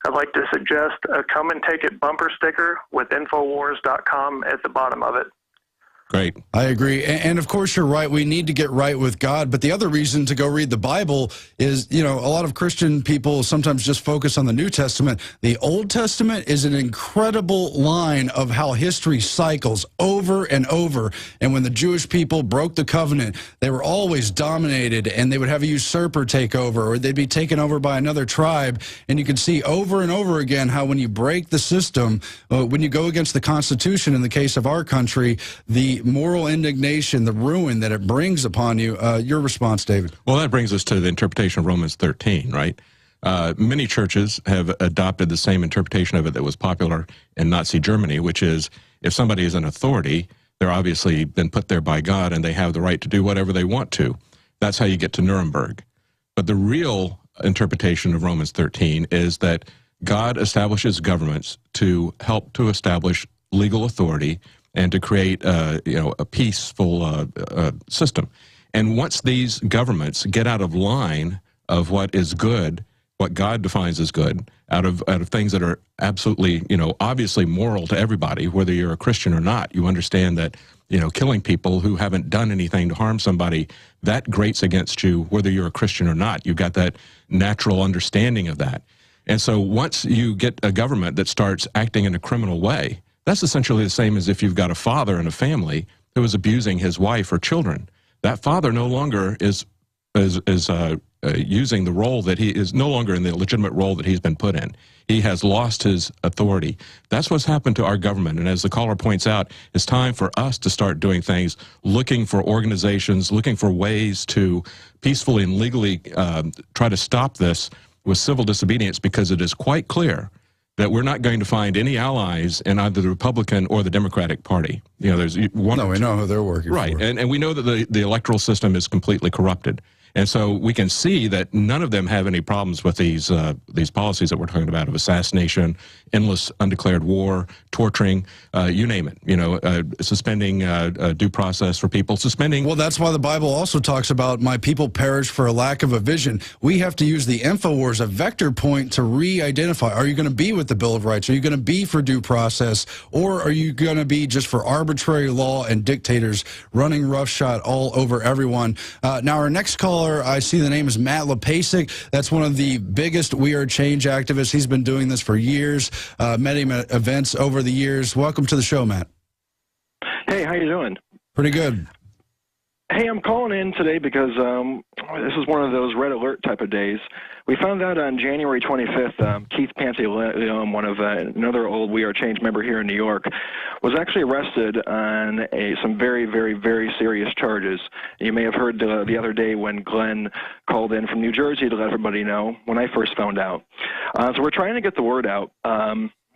I'd like to suggest a come and take it bumper sticker with Infowars.com at the bottom of it. Great. I agree. And of course, you're right. We need to get right with God. But the other reason to go read the Bible is, you know, a lot of Christian people sometimes just focus on the New Testament. The Old Testament is an incredible line of how history cycles over and over. And when the Jewish people broke the covenant, they were always dominated, and they would have a usurper take over, or they'd be taken over by another tribe. And you can see over and over again how when you break the system, when you go against the Constitution, in the case of our country, the moral indignation, the ruin that it brings upon you. Your response, David? Well, that brings us to the interpretation of Romans 13, right? Many churches have adopted the same interpretation of it that was popular in Nazi Germany, which is if somebody is an authority, they're obviously been put there by God, and they have the right to do whatever they want to. That's how you get to Nuremberg. But the real interpretation of Romans 13 is that God establishes governments to help to establish legal authority and to create, a peaceful system. And once these governments get out of line of what is good, what God defines as good, out of things that are absolutely, obviously moral to everybody, whether you're a Christian or not, you understand that, killing people who haven't done anything to harm somebody, that grates against you, whether you're a Christian or not. You've got that natural understanding of that. And so once you get a government that starts acting in a criminal way, that's essentially the same as if you've got a father in a family who is abusing his wife or children. that father no longer is using the role that he is no longer in the legitimate role that he's been put in. He has lost his authority. That's what's happened to our government. And as the caller points out, it's time for us to start doing things, looking for organizations, looking for ways to peacefully and legally try to stop this with civil disobedience, because it is quite clear that we're not going to find any allies in either the Republican or the Democratic Party. You know, there's one. No, we know who they're working for. Right, and we know that the electoral system is completely corrupted. And so we can see that none of them have any problems with these policies that we're talking about, of assassination, endless undeclared war, torturing, you name it. You know, suspending due process for people, suspending. Well, that's why the Bible also talks about my people perish for a lack of a vision. We have to use the Infowars, a vector point, to re-identify. Are you going to be with the Bill of Rights? Are you going to be for due process? Or are you going to be just for arbitrary law and dictators running roughshod all over everyone? Now, our next caller, I see the name is Matt Lepasic. That's one of the biggest We Are Change activists. He's been doing this for years, met him at events over the years. Welcome to the show, Matt. Hey, how you doing? Pretty good. Hey, I'm calling in today because this is one of those red alert type of days. We found out on January 25th, Keith Pantaleon, one of another old We Are Change member here in New York, was actually arrested on some very, very, very serious charges. You may have heard the other day when Glenn called in from New Jersey to let everybody know when I first found out. So we're trying to get the word out.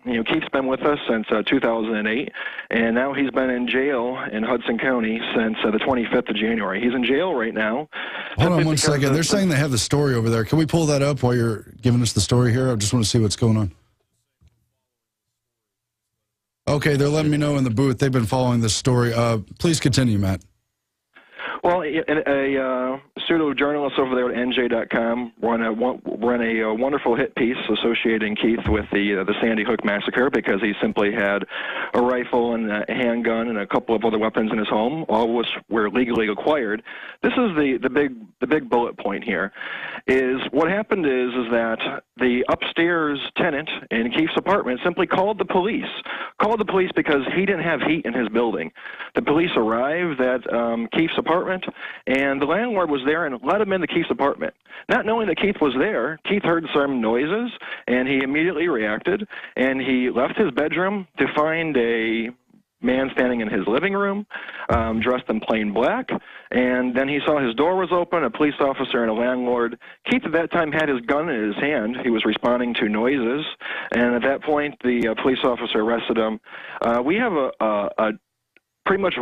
You know, Keith's been with us since 2008, and now he's been in jail in Hudson County since the 25th of January. He's in jail right now. Hold on one second. They're saying they have the story over there. Can we pull that up while you're giving us the story here? I just want to see what's going on. Okay, they're letting me know in the booth. They've been following this story. Please continue, Matt. Well, a pseudo journalist over there at NJ.com ran a wonderful hit piece associating Keith with the Sandy Hook massacre, because he simply had a rifle and a handgun and a couple of other weapons in his home, all of which were legally acquired. This is the big bullet point here. Is what happened is that the upstairs tenant in Keith's apartment simply called the police because he didn't have heat in his building. The police arrived at Keith's apartment, and the landlord was there and let him into Keith's apartment. Not knowing that Keith was there, Keith heard some noises, and he immediately reacted, and he left his bedroom to find a man standing in his living room, dressed in plain black, and then he saw his door was open, a police officer and a landlord. Keith at that time had his gun in his hand. He was responding to noises, and at that point, the police officer arrested him. We have a pretty much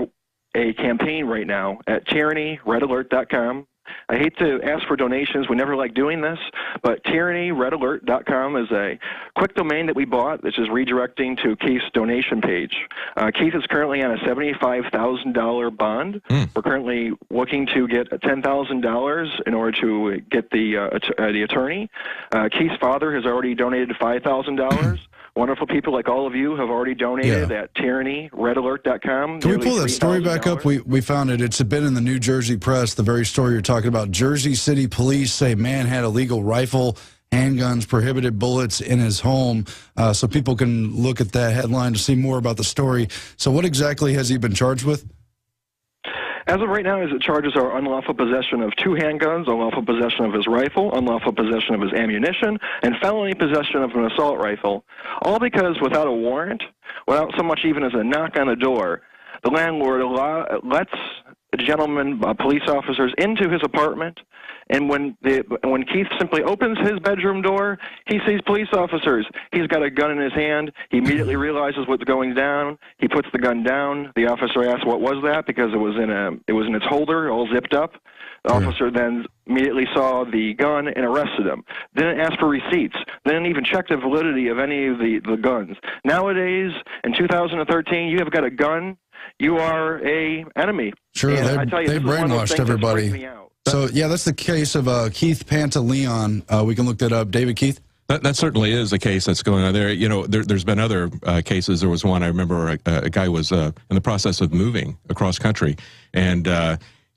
a campaign right now at tyrannyredalert.com. I hate to ask for donations. We never like doing this, but tyrannyredalert.com is a quick domain that we bought, which is redirecting to Keith's donation page. Keith is currently on a $75,000 bond. We're currently looking to get $10,000 in order to get the attorney. Keith's father has already donated $5,000. Wonderful people like all of you have already donated at tyrannyredalert.com. Can we pull that story back up? We found it. It's been in the New Jersey press, the very story you're talking about. Jersey City police say man had a legal rifle, handguns, prohibited bullets in his home. So people can look at that headline to see more about the story. So what exactly has he been charged with? As of right now, his charges are unlawful possession of 2 handguns, unlawful possession of his rifle, unlawful possession of his ammunition, and felony possession of an assault rifle. All because without a warrant, without so much even as a knock on the door, the landlord lets gentlemen, police officers, into his apartment. And when Keith simply opens his bedroom door, he sees police officers. He's got a gun in his hand. He immediately realizes what's going down. He puts the gun down. The officer asks, "What was that?" Because it was in its holder, all zipped up. The officer then immediately saw the gun and arrested him. Didn't ask for receipts. Didn't even check the validity of any of the guns. Nowadays, in 2013, you have got a gun, you are a enemy. Sure, they brainwashed everybody. So, yeah, that's the case of Keith Pantaleon. We can look that up. David Keith? That certainly is a case that's going on there. You know, there's been other cases. There was one, I remember a guy was in the process of moving across country, and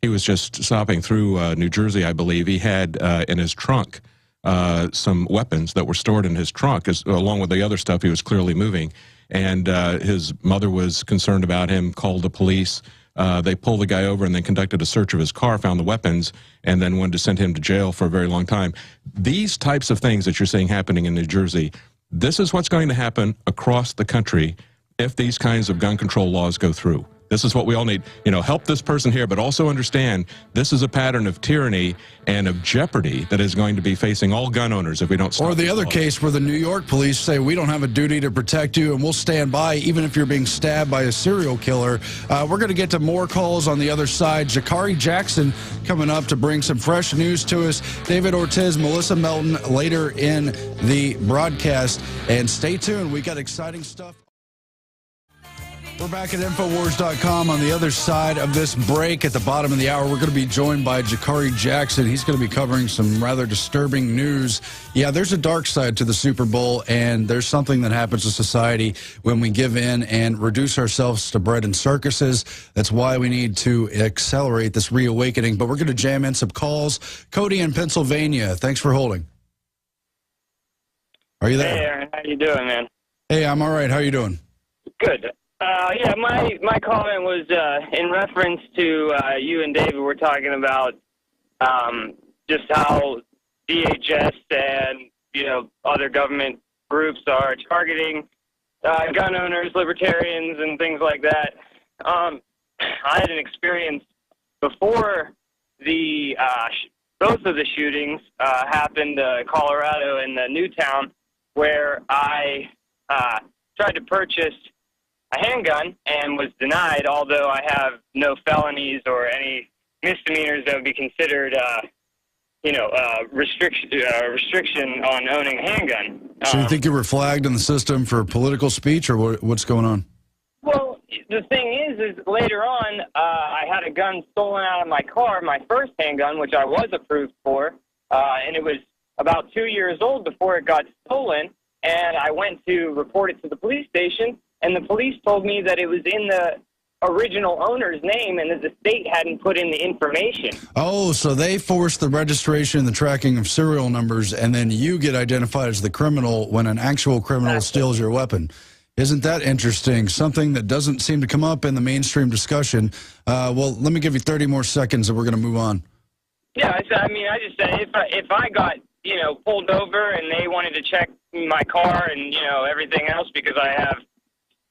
he was just stopping through New Jersey, I believe. He had in his trunk some weapons that were stored in his trunk, along with the other stuff. He was clearly moving, and his mother was concerned about him, called the police. They pulled the guy over and then conducted a search of his car, found the weapons, and then wanted to send him to jail for a very long time. These types of things that you're seeing happening in New Jersey, this is what's going to happen across the country if these kinds of gun control laws go through. This is what we all need. You know, help this person here, but also understand this is a pattern of tyranny and of jeopardy that is going to be facing all gun owners if we don't stop. Or the other case where the New York police say, we don't have a duty to protect you and we'll stand by even if you're being stabbed by a serial killer. We're going to get to more calls on the other side. Jakari Jackson coming up to bring some fresh news to us. David Ortiz, Melissa Melton later in the broadcast. And stay tuned. We got exciting stuff. We're back at Infowars.com on the other side of this break. At the bottom of the hour, we're going to be joined by Jakari Jackson. He's going to be covering some rather disturbing news. Yeah, there's a dark side to the Super Bowl, and there's something that happens to society when we give in and reduce ourselves to bread and circuses. That's why we need to accelerate this reawakening. But we're going to jam in some calls. Cody in Pennsylvania, thanks for holding. Are you there? Hey, Aaron, how you doing, man? Hey, I'm all right. How are you doing? Good. Yeah, my comment was in reference to you and David were talking about just how DHS and, you know, other government groups are targeting gun owners, libertarians, and things like that. I had an experience before the both of the shootings happened in Colorado in Newtown, where I tried to purchase a handgun and was denied, although I have no felonies or any misdemeanors that would be considered, restriction on owning a handgun. So you think you were flagged in the system for political speech, or what's going on? Well, the thing is later on, I had a gun stolen out of my car, my first handgun, which I was approved for, and it was about 2 years old before it got stolen, and I went to report it to the police station, and the police told me that it was in the original owner's name and that the state hadn't put in the information. Oh, so they forced the registration and the tracking of serial numbers, and then you get identified as the criminal when an actual criminal steals your weapon. Isn't that interesting? Something that doesn't seem to come up in the mainstream discussion. Well, let me give you 30 more seconds and we're going to move on. Yeah, I mean, I just said if I got, you know, pulled over and they wanted to check my car and, you know, everything else because I have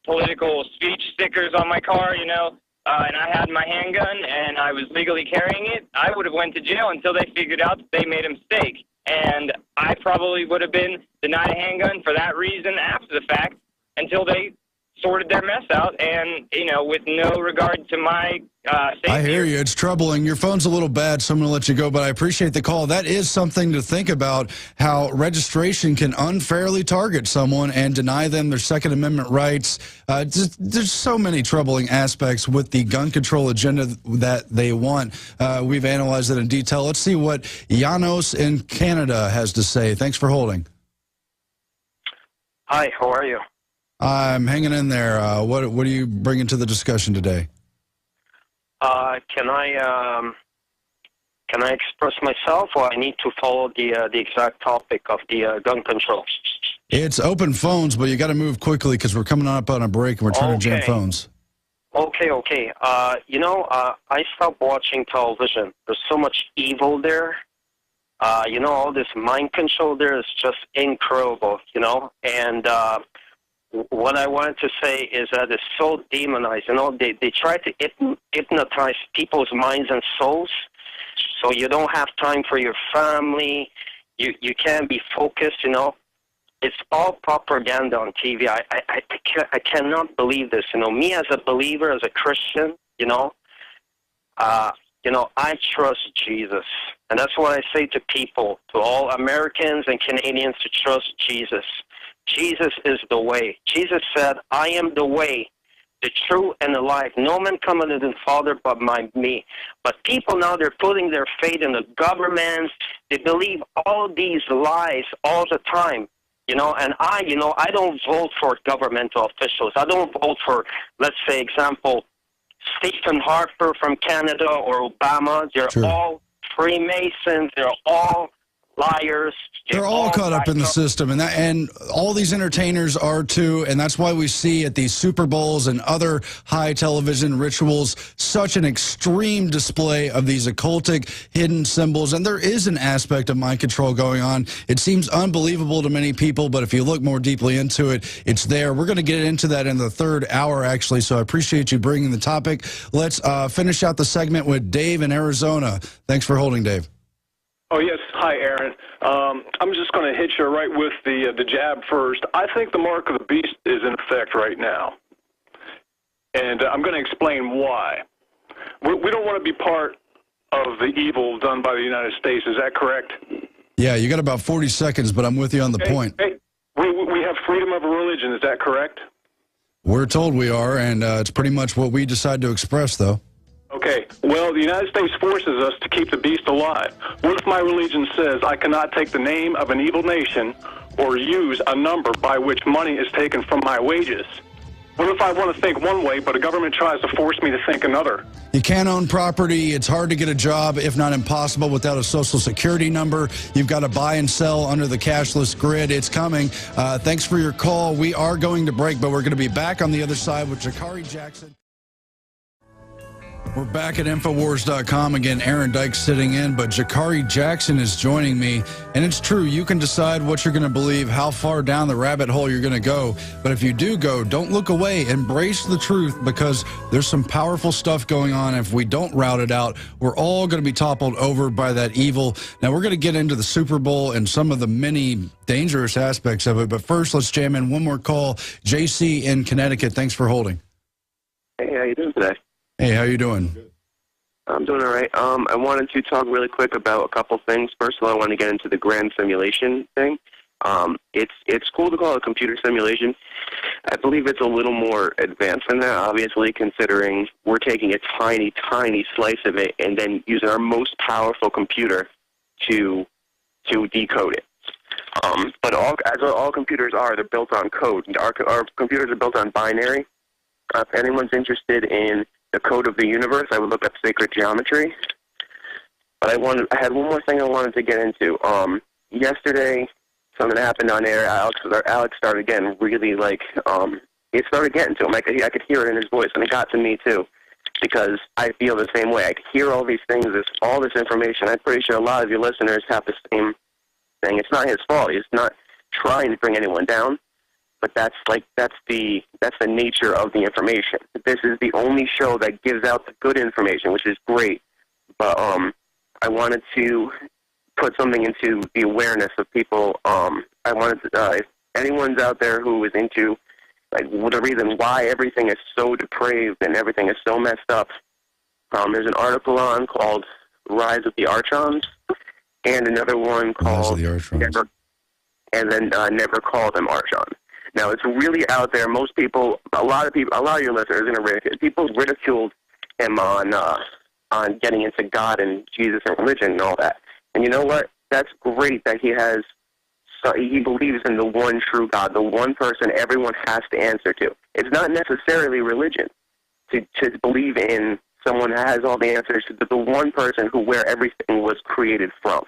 political speech stickers on my car, you know, and I had my handgun and I was legally carrying it, I would have went to jail until they figured out that they made a mistake. And I probably would have been denied a handgun for that reason after the fact until they sorted their mess out and, you know, with no regard to my safety. I hear you. It's troubling. Your phone's a little bad, so I'm going to let you go, but I appreciate the call. That is something to think about, how registration can unfairly target someone and deny them their Second Amendment rights. There's so many troubling aspects with the gun control agenda that they want. We've analyzed it in detail. Let's see what Janos in Canada has to say. Thanks for holding. Hi, how are you? I'm hanging in there. What are you bringing to the discussion today? Can I express myself, or I need to follow the exact topic of the gun control? It's open phones, but you got to move quickly because we're coming up on a break and we're trying to jam phones. Okay. You know, I stopped watching television. There's so much evil there. You know, all this mind control there is just incredible, you know, and what I wanted to say is that it's so demonized. You know, they try to hypnotize people's minds and souls, so you don't have time for your family. You can't be focused. You know, it's all propaganda on TV. I cannot believe this. You know, me as a believer, as a Christian, you know, I trust Jesus, and that's what I say to people, to all Americans and Canadians, to trust Jesus. Jesus is the way. Jesus said, I am the way, the truth, and the life. No man cometh to the Father but by me. But people now, they're putting their faith in the governments. They believe all these lies all the time. You know, and I don't vote for governmental officials. I don't vote for, let's say, example, Stephen Harper from Canada or Obama. They're all Freemasons. They're all liars. They're all caught up in the system, and all these entertainers are too, and that's why we see at these Super Bowls and other high television rituals such an extreme display of these occultic hidden symbols, and there is an aspect of mind control going on. It seems unbelievable to many people, but if you look more deeply into it, it's there. We're going to get into that in the third hour, actually, so I appreciate you bringing the topic. Let's finish out the segment with Dave in Arizona. Thanks for holding, Dave. Oh, yes. Hi, Aaron. I'm just going to hit you right with the jab first. I think the mark of the beast is in effect right now. And I'm going to explain why. We don't want to be part of the evil done by the United States. Is that correct? Yeah, you got about 40 seconds, but I'm with you on the point. Hey, we have freedom of religion. Is that correct? We're told we are, and it's pretty much what we decide to express, though. Okay, well, the United States forces us to keep the beast alive. What if my religion says I cannot take the name of an evil nation or use a number by which money is taken from my wages? What if I want to think one way, but a government tries to force me to think another? You can't own property. It's hard to get a job, if not impossible, without a social security number. You've got to buy and sell under the cashless grid. It's coming. Thanks for your call. We are going to break, but we're going to be back on the other side with Jakari Jackson. We're back at Infowars.com. Again, Aaron Dykes sitting in, but Jakari Jackson is joining me. And it's true, you can decide what you're going to believe, how far down the rabbit hole you're going to go. But if you do go, don't look away. Embrace the truth, because there's some powerful stuff going on. If we don't route it out, we're all going to be toppled over by that evil. Now, we're going to get into the Super Bowl and some of the many dangerous aspects of it. But first, let's jam in one more call. JC in Connecticut, thanks for holding. Hey, how you doing today? Hey, how you doing? I'm doing all right. I wanted to talk really quick about a couple things. First of all, I want to get into the grand simulation thing. It's cool to call it a computer simulation. I believe it's a little more advanced than that, obviously, considering we're taking a tiny, tiny slice of it and then using our most powerful computer to decode it. But all computers are, they're built on code. Our computers are built on binary. If anyone's interested in the code of the universe, I would look up sacred geometry. But I had one more thing I wanted to get into. Yesterday, something happened on air. Alex started getting really, it started getting to him. I could hear it in his voice, and it got to me, too, because I feel the same way. I could hear all these things, all this information. I'm pretty sure a lot of your listeners have the same thing. It's not his fault. He's not trying to bring anyone down. But that's the nature of the information. This is the only show that gives out the good information, which is great. But I wanted to put something into the awareness of people. I wanted to, if anyone's out there who is into the reason why everything is so depraved and everything is so messed up, there's an article on called "Rise of the Archons," and another one called "Never Call Them Archons." Now, it's really out there. Most people, a lot of your listeners are going to ridicule. People ridiculed him on getting into God and Jesus and religion and all that. And you know what? That's great that he believes in the one true God, the one person everyone has to answer to. It's not necessarily religion to believe in someone who has all the answers to the one person where everything was created from.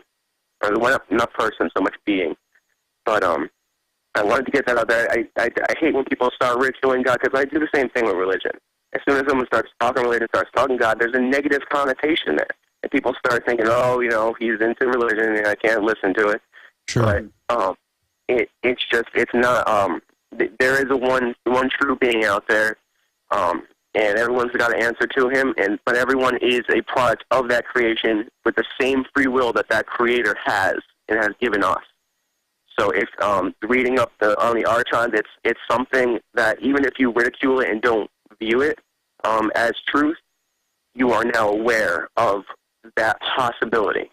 Or not person, so much being. But I wanted to get that out there. I hate when people start ridiculing God, because I do the same thing with religion. As soon as someone starts talking religion, starts talking God, there's a negative connotation there. And people start thinking, he's into religion and I can't listen to it. Sure. But it's not, there is a one true being out there, and everyone's got to answer to him, but everyone is a product of that creation with the same free will that creator has and has given us. So if reading up on the Archons, it's something that even if you ridicule it and don't view it as truth, you are now aware of that possibility.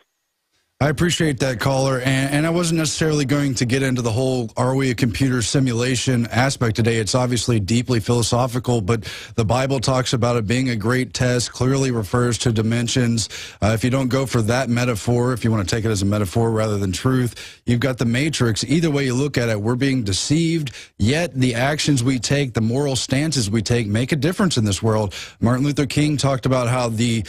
I appreciate that, caller, and I wasn't necessarily going to get into the whole are we a computer simulation aspect today. It's obviously deeply philosophical, but the Bible talks about it being a great test, clearly refers to dimensions. If you don't go for that metaphor, if you want to take it as a metaphor rather than truth, you've got the Matrix. Either way you look at it, we're being deceived, yet the actions we take, the moral stances we take make a difference in this world. Martin Luther King talked about how the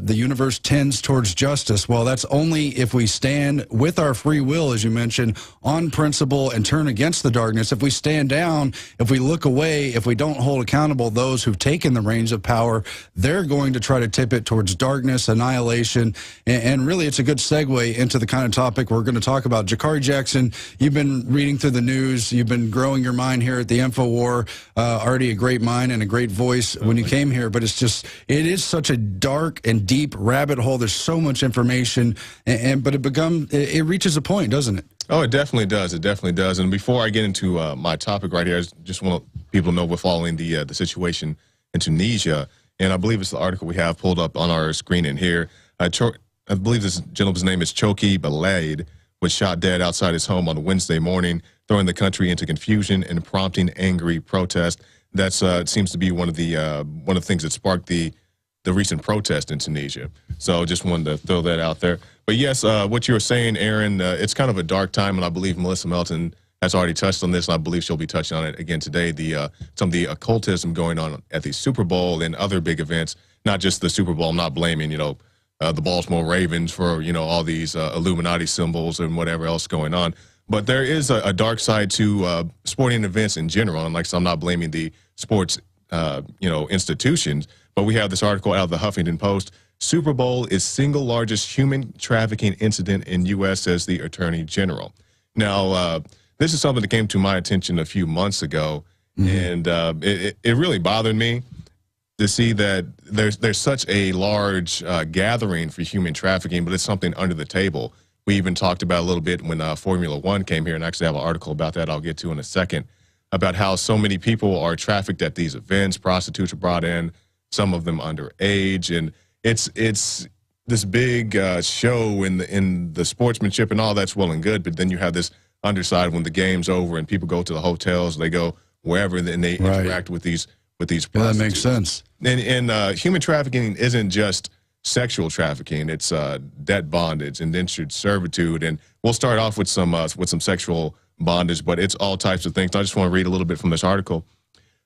universe tends towards justice. Well, that's only if we stand with our free will, as you mentioned, on principle and turn against the darkness, if we stand down, if we look away, if we don't hold accountable those who've taken the reins of power, they're going to try to tip it towards darkness, annihilation, and really it's a good segue into the kind of topic we're going to talk about. Jakari Jackson, you've been reading through the news, you've been growing your mind here at the Infowar, already a great mind and a great voice when you came here, but it is such a dark and deep rabbit hole. There's so much information, but it reaches a point, doesn't it? Oh, it definitely does. It definitely does. And before I get into my topic right here, I just want people to know we're following the situation in Tunisia, and I believe it's the article we have pulled up on our screen in here. I believe this gentleman's name is Choki Belaid, was shot dead outside his home on Wednesday morning, throwing the country into confusion and prompting angry protest. That's seems to be one of the things that sparked the recent protest in Tunisia. So just wanted to throw that out there. But yes, what you were saying, Aaron, it's kind of a dark time, and I believe Melissa Melton has already touched on this, and I believe she'll be touching on it again today. Some of the occultism going on at the Super Bowl and other big events, not just the Super Bowl. I'm not blaming, the Baltimore Ravens for, all these Illuminati symbols and whatever else going on. But there is a dark side to sporting events in general. And like I said, I'm not blaming the sports, institutions. But we have this article out of the Huffington Post. Super Bowl is single largest human trafficking incident in U.S., says the Attorney General. Now, this is something that came to my attention a few months ago, and it really bothered me to see that there's such a large gathering for human trafficking, but it's something under the table. We even talked about a little bit when Formula One came here, and I actually have an article about that I'll get to in a second, about how so many people are trafficked at these events. Prostitutes are brought in, some of them underage, and it's this big show in the sportsmanship and all that's well and good, but then you have this underside when the game's over and people go to the hotels, they go wherever, and they interact with these prostitutes. Yeah, that makes sense. And human trafficking isn't just sexual trafficking; it's debt bondage, indentured servitude, and we'll start off with some sexual bondage, but it's all types of things. I just want to read a little bit from this article.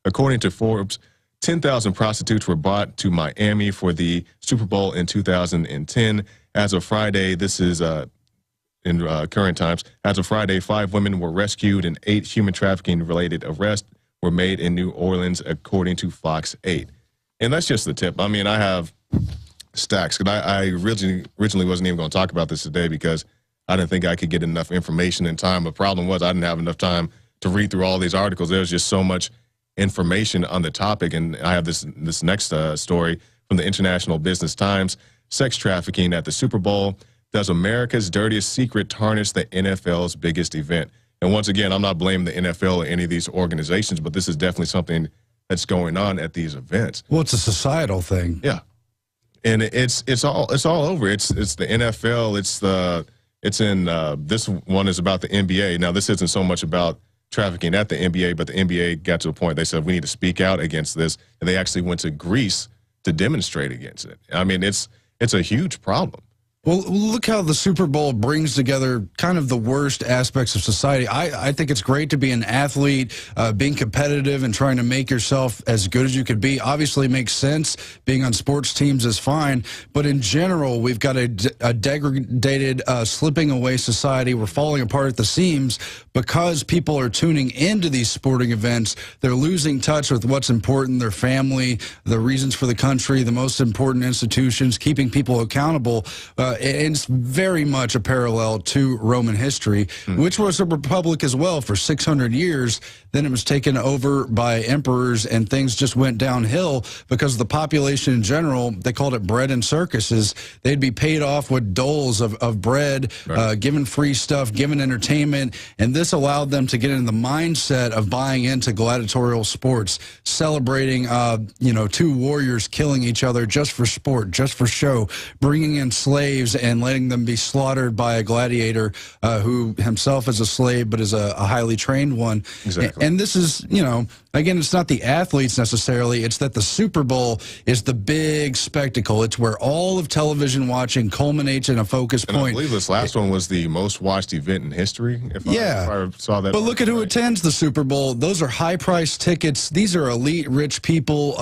According to Forbes, 10,000 prostitutes were brought to Miami for the Super Bowl in 2010. As of Friday, this is in current times. As of Friday, 5 women were rescued and 8 human trafficking-related arrests were made in New Orleans, according to Fox 8. And that's just the tip. I mean, I have stacks. I originally wasn't even going to talk about this today because I didn't think I could get enough information in time. The problem was I didn't have enough time to read through all these articles. There's just so much information on the topic. And I have this next story from the International Business Times. Sex trafficking at the Super Bowl. Does America's dirtiest secret tarnish the NFL's biggest event? And once again, I'm not blaming the NFL or any of these organizations, but this is definitely something that's going on at these events. Well, it's a societal thing. Yeah, and it's all over. It's the NFL. It's in this one is about the NBA. Now, this isn't so much about trafficking at the NBA, but the NBA got to a point they said we need to speak out against this, and they actually went to Greece to demonstrate against it. I mean, it's a huge problem. Well, look how the Super Bowl brings together kind of the worst aspects of society. I think it's great to be an athlete, being competitive and trying to make yourself as good as you could be. Obviously, it makes sense. Being on sports teams is fine. But in general, we've got a degraded, slipping away society. We're falling apart at the seams because people are tuning into these sporting events. They're losing touch with what's important, their family, the reasons for the country, the most important institutions, keeping people accountable. It's very much a parallel to Roman history, which was a republic as well for 600 years. Then it was taken over by emperors, and things just went downhill because the population in general, they called it bread and circuses. They'd be paid off with doles of bread, given free stuff, given entertainment, and this allowed them to get in the mindset of buying into gladiatorial sports, celebrating, 2 warriors killing each other just for sport, just for show, bringing in slaves and letting them be slaughtered by a gladiator who himself is a slave but is a highly trained one. Exactly. And this is, again, it's not the athletes necessarily. It's that the Super Bowl is the big spectacle. It's where all of television watching culminates in a focus point. I believe this last one was the most watched event in history, if I saw that. But look at who attends the Super Bowl. Those are high-priced tickets. These are elite, rich people.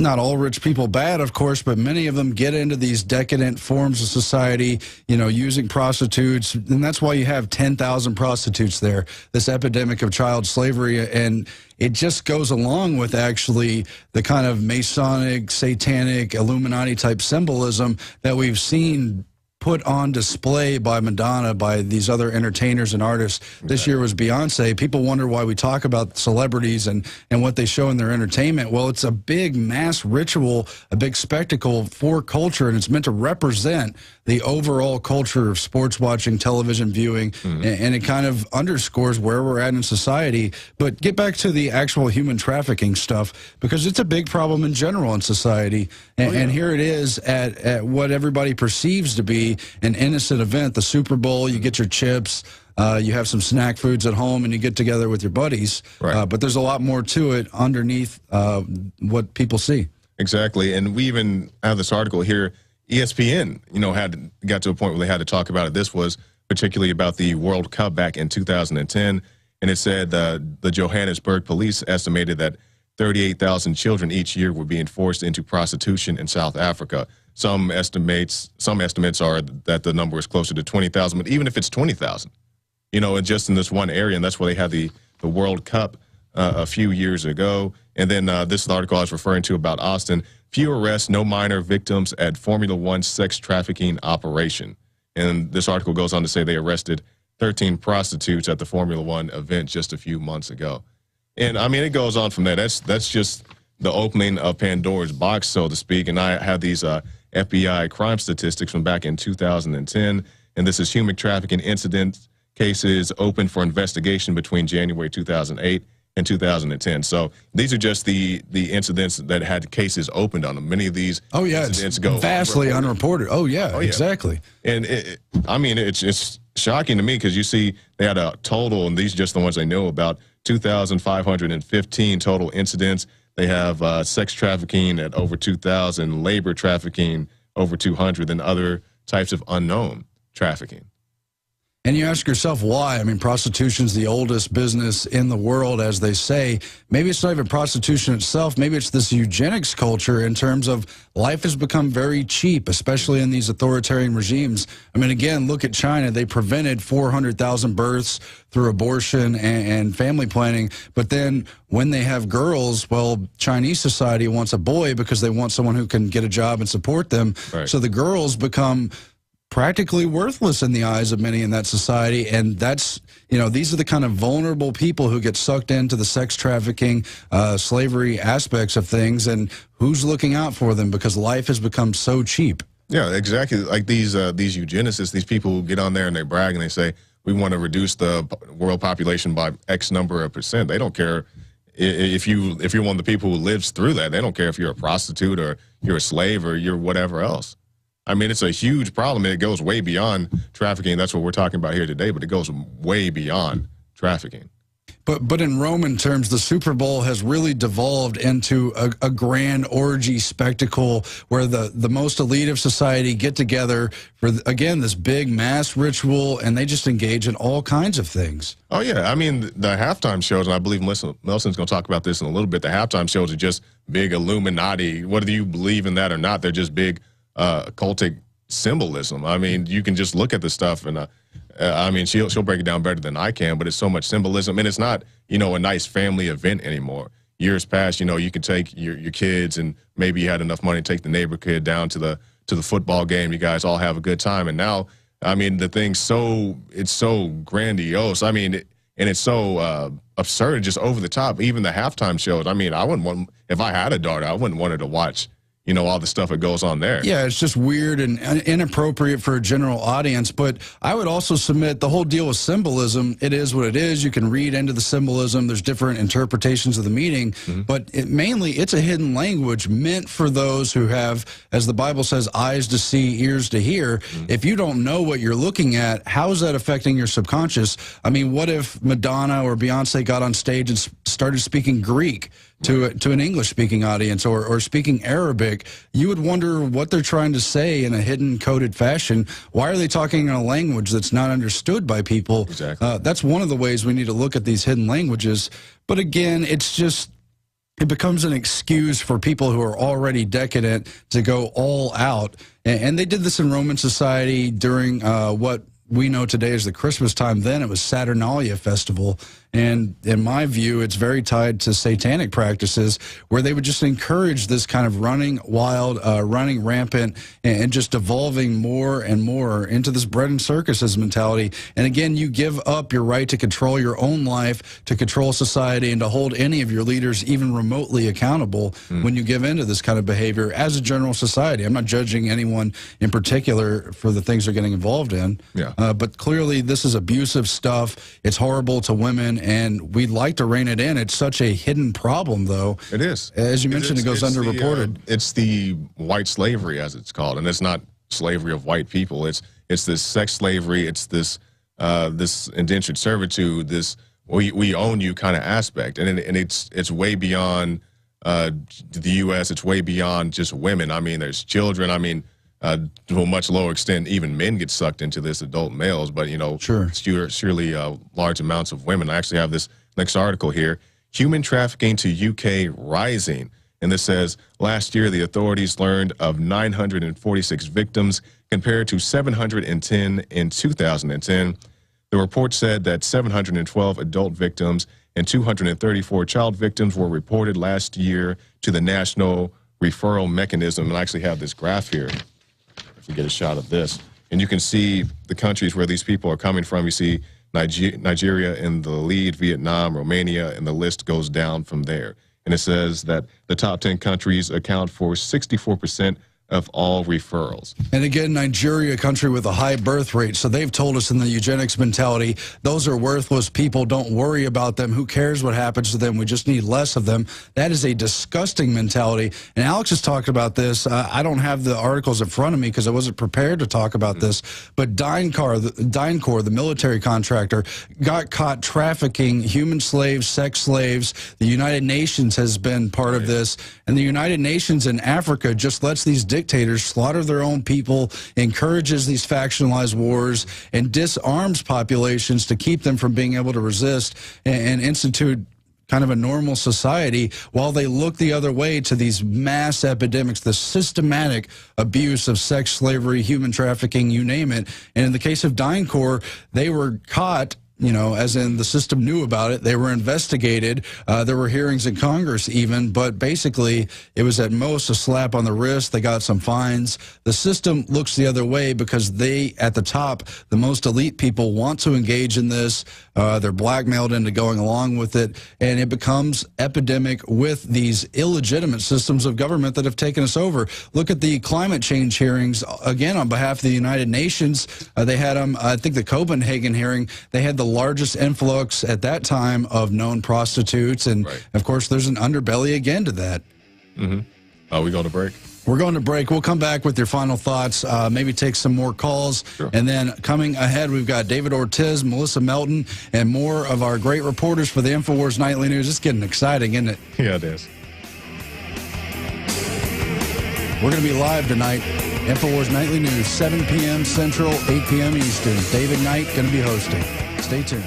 not all rich people bad, of course, but many of them get into these decadent forms of society, you know, using prostitutes. And that's why you have 10,000 prostitutes there, this epidemic of child slavery. And it just goes along with actually the kind of Masonic, satanic, Illuminati type symbolism that we've seen put on display by Madonna, by these other entertainers and artists. This year was Beyonce. People wonder why we talk about celebrities and what they show in their entertainment. Well, it's a big mass ritual, a big spectacle for culture, and it's meant to represent the overall culture of sports watching, television viewing, and it kind of underscores where we're at in society. But get back to the actual human trafficking stuff, because it's a big problem in general in society. And here it is at what everybody perceives to be an innocent event, the Super Bowl. You get your chips, you have some snack foods at home, and you get together with your buddies. Right. But there's a lot more to it underneath what people see. Exactly. And we even have this article here. ESPN, you know, got to a point where they had to talk about it. This was particularly about the World Cup back in 2010. And it said the Johannesburg police estimated that 38,000 children each year were being forced into prostitution in South Africa. Some estimates are that the number is closer to 20,000, but even if it's 20,000, you know, and just in this one area, and that's where they had the World Cup a few years ago. And then this article I was referring to about Austin, few arrests, no minor victims at Formula One sex trafficking operation. And this article goes on to say they arrested 13 prostitutes at the Formula One event just a few months ago. And I mean, it goes on from there. That's just the opening of Pandora's box, so to speak. And I have these FBI crime statistics from back in 2010, and this is human trafficking incident cases open for investigation between January 2008 and 2010. So these are just the incidents that had cases opened on them. Many of these incidents go vastly unreported. Oh yeah, exactly. And I mean, it's shocking to me because you see they had a total, and these are just the ones I know about, 2,515 total incidents. They have sex trafficking at over 2,000, labor trafficking over 200, and other types of unknown trafficking. And you ask yourself why. I mean, prostitution's the oldest business in the world, as they say. Maybe it's not even prostitution itself. Maybe it's this eugenics culture in terms of life has become very cheap, especially in these authoritarian regimes. I mean, again, look at China. They prevented 400,000 births through abortion and family planning. But then when they have girls, well, Chinese society wants a boy because they want someone who can get a job and support them. Right. So the girls become practically worthless in the eyes of many in that society. And that's, you know, these are the kind of vulnerable people who get sucked into the sex trafficking, slavery aspects of things. And who's looking out for them because life has become so cheap? Yeah, exactly. Like these eugenicists, these people who get on there and they brag and they say, we want to reduce the world population by X number of percent. They don't care if you're one of the people who lives through that. They don't care if you're a prostitute or you're a slave or you're whatever else. I mean, it's a huge problem. It goes way beyond trafficking. That's what we're talking about here today, but it goes way beyond trafficking. But in Roman terms, the Super Bowl has really devolved into a grand orgy spectacle where the most elite of society get together for, again, this big mass ritual, and they just engage in all kinds of things. Oh, yeah. I mean, the halftime shows, and I believe Nelson's going to talk about this in a little bit, the halftime shows are just big Illuminati. Whether you believe in that or not, they're just big cultic symbolism. I mean, you can just look at the stuff, and I mean, she'll break it down better than I can, but it's so much symbolism, and it's not, you know, a nice family event anymore. Years past, you know, you could take your kids, and maybe you had enough money to take the neighbor kid down to the football game. You guys all have a good time, and now, I mean, the thing's it's so grandiose. I mean, and it's so absurd, just over the top. Even the halftime shows. I mean, I wouldn't want, if I had a daughter, I wouldn't want her to watch, you know, all the stuff that goes on there. Yeah, it's just weird and inappropriate for a general audience. But I would also submit the whole deal with symbolism, it is what it is. You can read into the symbolism. There's different interpretations of the meaning. But mainly, it's a hidden language meant for those who have, as the Bible says, eyes to see, ears to hear. If you don't know what you're looking at, how is that affecting your subconscious? I mean, what if Madonna or Beyonce got on stage and started speaking Greek to an English-speaking audience or speaking Arabic? You would wonder what they're trying to say in a hidden, coded fashion. Why are they talking in a language that's not understood by people? Exactly. That's one of the ways we need to look at these hidden languages. But again, it's just, it becomes an excuse for people who are already decadent to go all out. And they did this in Roman society during what we know today as the Christmas time. Then it was Saturnalia festival. And in my view, it's very tied to satanic practices where they would just encourage this kind of running wild, running rampant, and just evolving more and more into this bread and circuses mentality. And again, you give up your right to control your own life, to control society, and to hold any of your leaders even remotely accountable when you give into this kind of behavior as a general society. I'm not judging anyone in particular for the things they're getting involved in. Yeah. But clearly, this is abusive stuff. It's horrible to women, and we'd like to rein it in. It's such a hidden problem, though. It is. As you mentioned, it goes underreported. It's the white slavery, as it's called, and it's not slavery of white people. It's this sex slavery. It's this this indentured servitude. This we own you kind of aspect, and it's way beyond the U.S. It's way beyond just women. I mean, there's children. I mean. To a much lower extent, even men get sucked into this, adult males, but, you know, surely large amounts of women. I actually have this next article here, Human Trafficking to UK Rising. And this says, last year, the authorities learned of 946 victims compared to 710 in 2010. The report said that 712 adult victims and 234 child victims were reported last year to the National Referral Mechanism. And I actually have this graph here. If we get a shot of this, and you can see the countries where these people are coming from. You see Nigeria in the lead, Vietnam, Romania, and the list goes down from there. And it says that the top 10 countries account for 64% of all referrals. And again, Nigeria, a country with a high birth rate, so they've told us in the eugenics mentality, those are worthless people, don't worry about them, who cares what happens to them, we just need less of them. That is a disgusting mentality. And Alex has talked about this. I don't have the articles in front of me because I wasn't prepared to talk about this, but DynCorp, the military contractor, got caught trafficking human slaves, sex slaves. The United Nations has been part of this, and the United Nations in Africa just lets these dictators slaughter their own people, encourages these factionalized wars, and disarms populations to keep them from being able to resist and institute kind of a normal society while they look the other way to these mass epidemics, the systematic abuse of sex, slavery, human trafficking, you name it. And in the case of DynCorp, they were caught, you know, as in the system knew about it. They were investigated. There were hearings in Congress even, but basically it was at most a slap on the wrist. They got some fines. The system looks the other way because they, at the top, the most elite people want to engage in this. They're blackmailed into going along with it, and it becomes epidemic with these illegitimate systems of government that have taken us over. Look at the climate change hearings, again, on behalf of the United Nations. They had them, I think the Copenhagen hearing, they had the largest influx at that time of known prostitutes, and of course there's an underbelly again to that. Are we going to break? We're going to break. We'll come back with your final thoughts, maybe take some more calls, and then coming ahead we've got David Ortiz, Melissa Melton, and more of our great reporters for the Infowars Nightly News. It's getting exciting, isn't it? Yeah, it is. We're going to be live tonight. Infowars Nightly News, 7 p.m. Central, 8 p.m. Eastern. David Knight going to be hosting. Stay tuned.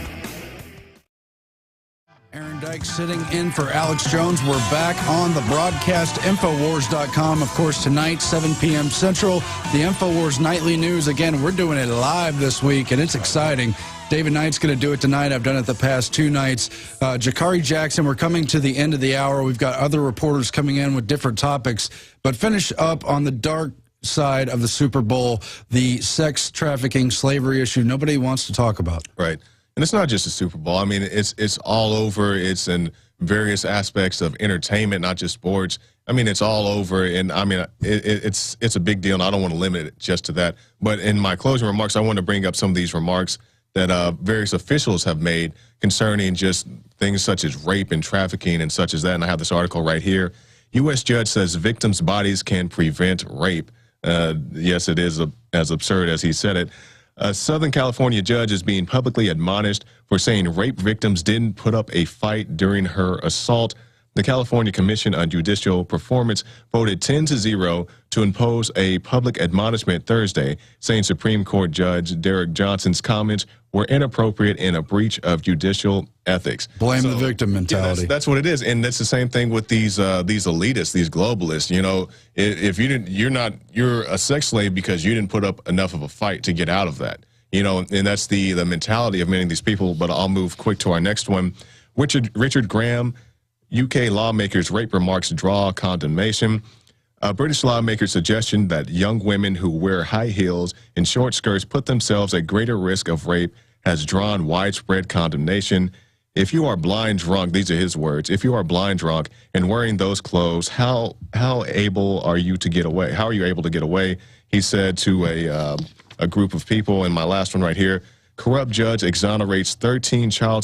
Aaron Dykes sitting in for Alex Jones. We're back on the broadcast, Infowars.com. Of course, tonight, 7 p.m. Central, the Infowars Nightly News. Again, we're doing it live this week, and it's exciting. David Knight's going to do it tonight. I've done it the past 2 nights. Jakari Jackson, we're coming to the end of the hour. We've got other reporters coming in with different topics, but finish up on the dark side of the Super Bowl, the sex trafficking, slavery issue nobody wants to talk about. Right. And it's not just the Super Bowl. I mean, it's all over. It's in various aspects of entertainment, not just sports. I mean, it's all over. And I mean, it's a big deal, and I don't want to limit it just to that. But in my closing remarks, I want to bring up some of these remarks that various officials have made concerning just things such as rape and trafficking and such as that. And I have this article right here. U.S. judge says victims' bodies can prevent rape. Yes, it is as absurd as he said it. A Southern California judge is being publicly admonished for saying rape victims didn't put up a fight during her assault The California Commission on Judicial Performance voted 10-0 to impose a public admonishment Thursday, saying Supreme Court Judge Derek Johnson's comments were inappropriate and a breach of judicial ethics. Blame the victim mentality. Yeah, that's what it is, and that's the same thing with these elitists, these globalists. You know, if you're a sex slave because you didn't put up enough of a fight to get out of that. You know, and that's the mentality of many of these people. But I'll move quick to our next one. Richard Graham. UK lawmakers' rape remarks draw condemnation. A British lawmaker's suggestion that young women who wear high heels and short skirts put themselves at greater risk of rape has drawn widespread condemnation. If you are blind drunk, these are his words, if you are blind drunk and wearing those clothes, how able are you to get away? How are you able to get away? He said to a group of people, and my last one right here, corrupt judge exonerates 13 child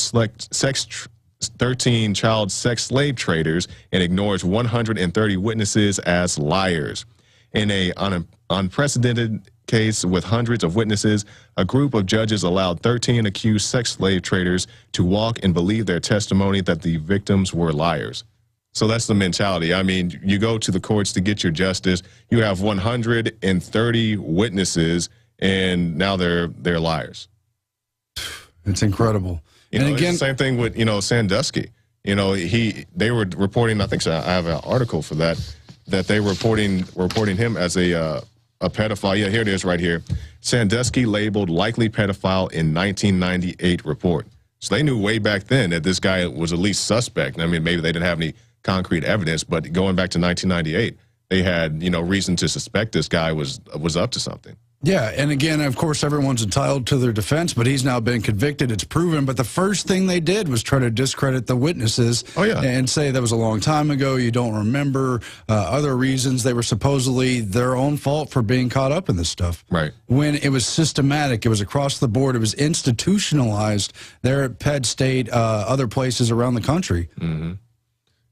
sex slave traders and ignores 130 witnesses as liars. In an unprecedented case with hundreds of witnesses, a group of judges allowed 13 accused sex slave traders to walk and believe their testimony that the victims were liars. So that's the mentality. I mean, you go to the courts to get your justice. You have 130 witnesses, and now they're liars. It's incredible. You know, and again, it's the same thing with, Sandusky. You know, they were reporting, I think I have an article for that they were reporting him as a pedophile. Yeah, here it is right here. Sandusky labeled likely pedophile in 1998 report. So they knew way back then that this guy was at least suspect. I mean, maybe they didn't have any concrete evidence, but going back to 1998, they had, reason to suspect this guy was up to something. Yeah, and again, of course, everyone's entitled to their defense, but he's now been convicted. It's proven. But the first thing they did was try to discredit the witnesses and say that was a long time ago. You don't remember other reasons. They were supposedly their own fault for being caught up in this stuff. Right. When it was systematic, it was across the board. It was institutionalized there at Penn State, other places around the country. Mm-hmm.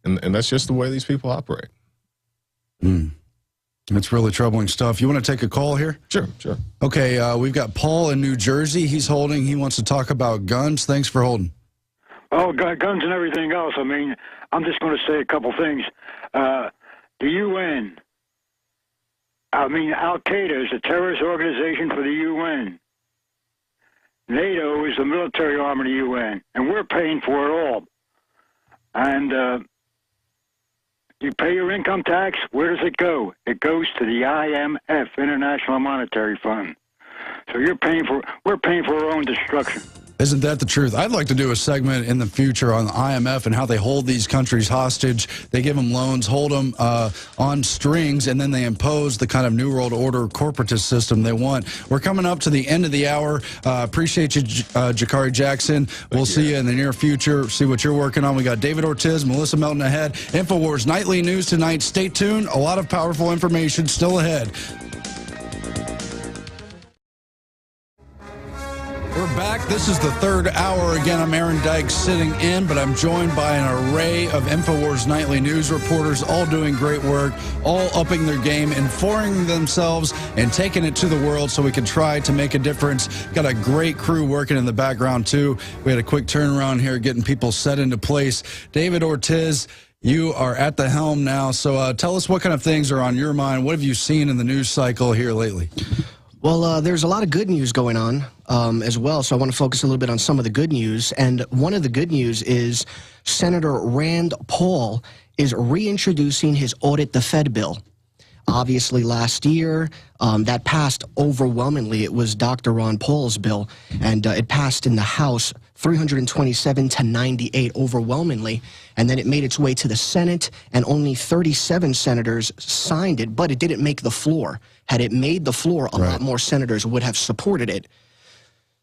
And that's just the way these people operate. Mm. It's really troubling stuff. You want to take a call here? Sure. Okay, we've got Paul in New Jersey. He wants to talk about guns. Thanks for holding. Oh, guns and everything else. I mean, I'm just going to say a couple things. The UN. I mean, Al-Qaeda is a terrorist organization for the UN. NATO is the military arm of the UN, and we're paying for it all. And you pay your income tax, where does it go? It goes to the IMF, International Monetary Fund. So we're paying for our own destruction. Isn't that the truth? I'd like to do a segment in the future on the IMF and how they hold these countries hostage. They give them loans, hold them on strings, and then they impose the kind of New World Order corporatist system they want. We're coming up to the end of the hour. Appreciate you, Jakari Jackson. We'll see you in the near future, see what you're working on. We got David Ortiz, Melissa Melton ahead. Infowars Nightly News tonight. Stay tuned. A lot of powerful information still ahead. We're back. This is the third hour. Again, I'm Aaron Dykes sitting in, but I'm joined by an array of Infowars Nightly news reporters, all doing great work, all upping their game, informing themselves, and taking it to the world so we can try to make a difference. Got a great crew working in the background, too. We had a quick turnaround here, getting people set into place. David Ortiz, you are at the helm now, so tell us what kind of things are on your mind. What have you seen in the news cycle here lately? Well, there's a lot of good news going on as well, so I want to focus a little bit on some of the good news. And one of the good news is Senator Rand Paul is reintroducing his Audit the Fed bill. Obviously, last year, that passed overwhelmingly. It was Dr. Ron Paul's bill, and it passed in the House 327 to 98 overwhelmingly, and then it made its way to the Senate, and only 37 senators signed it, but it didn't make the floor. Had it made the floor, a lot more senators would have supported it.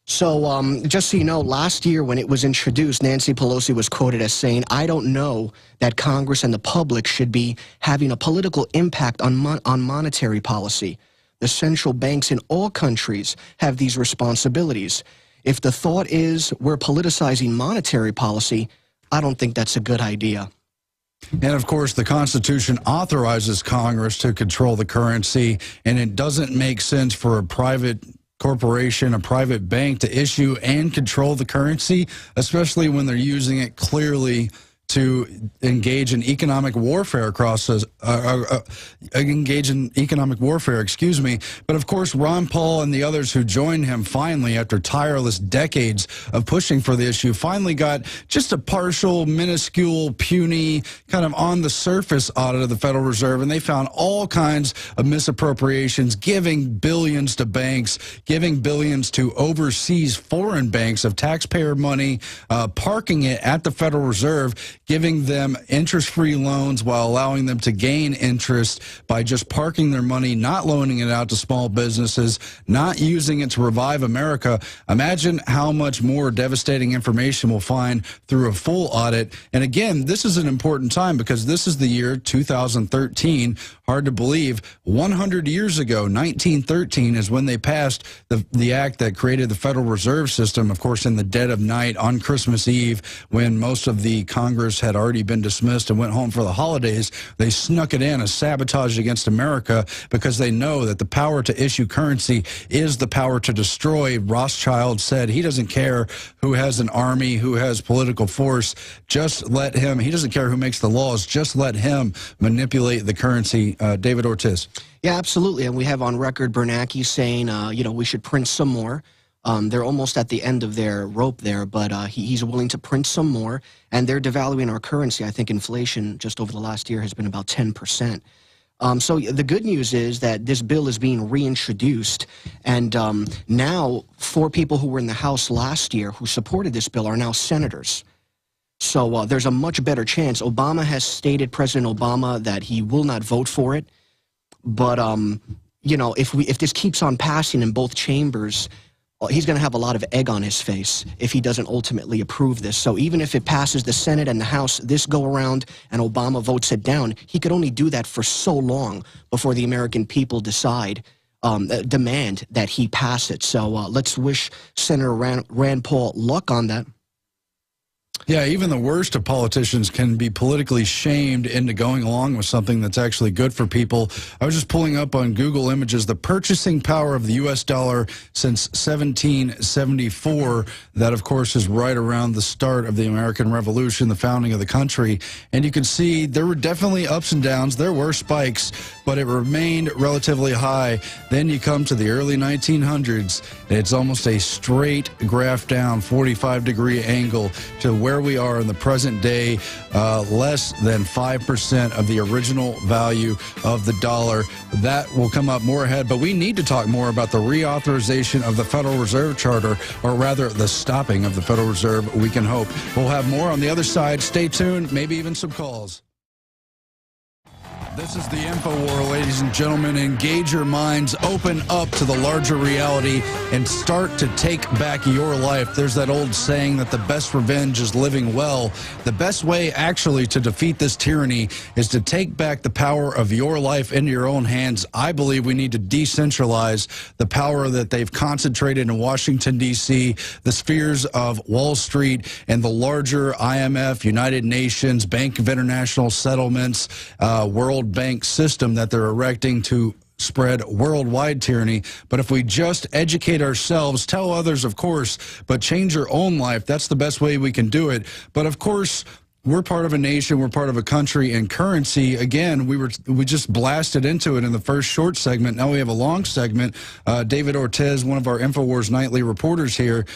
So just so you know, last year when it was introduced, Nancy Pelosi was quoted as saying, "I don't know that Congress and the public should be having a political impact on monetary policy. The central banks in all countries have these responsibilities. If the thought is we're politicizing monetary policy, I don't think that's a good idea." And, of course, the Constitution authorizes Congress to control the currency, and it doesn't make sense for a private corporation, a private bank to issue and control the currency, especially when they're using it clearly to engage in economic warfare excuse me. But of course, Ron Paul and the others who joined him finally, after tireless decades of pushing for the issue, finally got just a partial, minuscule, puny, kind of on the surface audit of the Federal Reserve, and they found all kinds of misappropriations, giving billions to banks, giving billions to overseas foreign banks of taxpayer money, parking it at the Federal Reserve, giving them interest-free loans while allowing them to gain interest by just parking their money, not loaning it out to small businesses, not using it to revive America. Imagine how much more devastating information we'll find through a full audit. And again, this is an important time because this is the year 2013. Hard to believe. 100 years ago, 1913, is when they passed the act that created the Federal Reserve System, of course, in the dead of night on Christmas Eve, when most of the Congress had already been dismissed and went home for the holidays. They snuck it in, a sabotage against America, because they know that the power to issue currency is the power to destroy. Rothschild said he doesn't care who has an army, who has political force. Just let him. He doesn't care who makes the laws. Just let him manipulate the currency. David Ortiz. Yeah, absolutely. And we have on record Bernanke saying, we should print some more. They're almost at the end of their rope there, but he's willing to print some more, and they're devaluing our currency. I think inflation just over the last year has been about 10%. So the good news is that this bill is being reintroduced, and now 4 people who were in the House last year who supported this bill are now senators. So there's a much better chance. Obama has stated, President Obama, that he will not vote for it. But, if this keeps on passing in both chambers, he's going to have a lot of egg on his face if he doesn't ultimately approve this. So even if it passes the Senate and the House this go around and Obama votes it down, he could only do that for so long before the American people demand that he pass it. So let's wish Senator Rand Paul luck on that. Yeah, even the worst of politicians can be politically shamed into going along with something that's actually good for people. I was just pulling up on Google Images the purchasing power of the U.S. dollar since 1774. That, of course, is right around the start of the American Revolution, the founding of the country. And you can see there were definitely ups and downs. There were spikes, but it remained relatively high. Then you come to the early 1900s, and it's almost a straight graph down, 45-degree angle to where we are in the present day, less than 5% of the original value of the dollar. That will come up more ahead, but we need to talk more about the reauthorization of the Federal Reserve Charter, or rather the stopping of the Federal Reserve, we can hope. We'll have more on the other side. Stay tuned, maybe even some calls. This is the InfoWar, ladies and gentlemen. Engage your minds, open up to the larger reality, and start to take back your life. There's that old saying that the best revenge is living well. The best way, actually, to defeat this tyranny is to take back the power of your life into your own hands. I believe we need to decentralize the power that they've concentrated in Washington, D.C., the spheres of Wall Street, and the larger IMF, United Nations, Bank of International Settlements, World Bank system that they're erecting to spread worldwide tyranny. But if we just educate ourselves, tell others, of course, but change your own life, that's the best way we can do it. But of course, we're part of a nation, we're part of a country, and currency, again, we just blasted into it in the first short segment. Now we have a long segment. David Ortiz, one of our Infowars Nightly reporters here,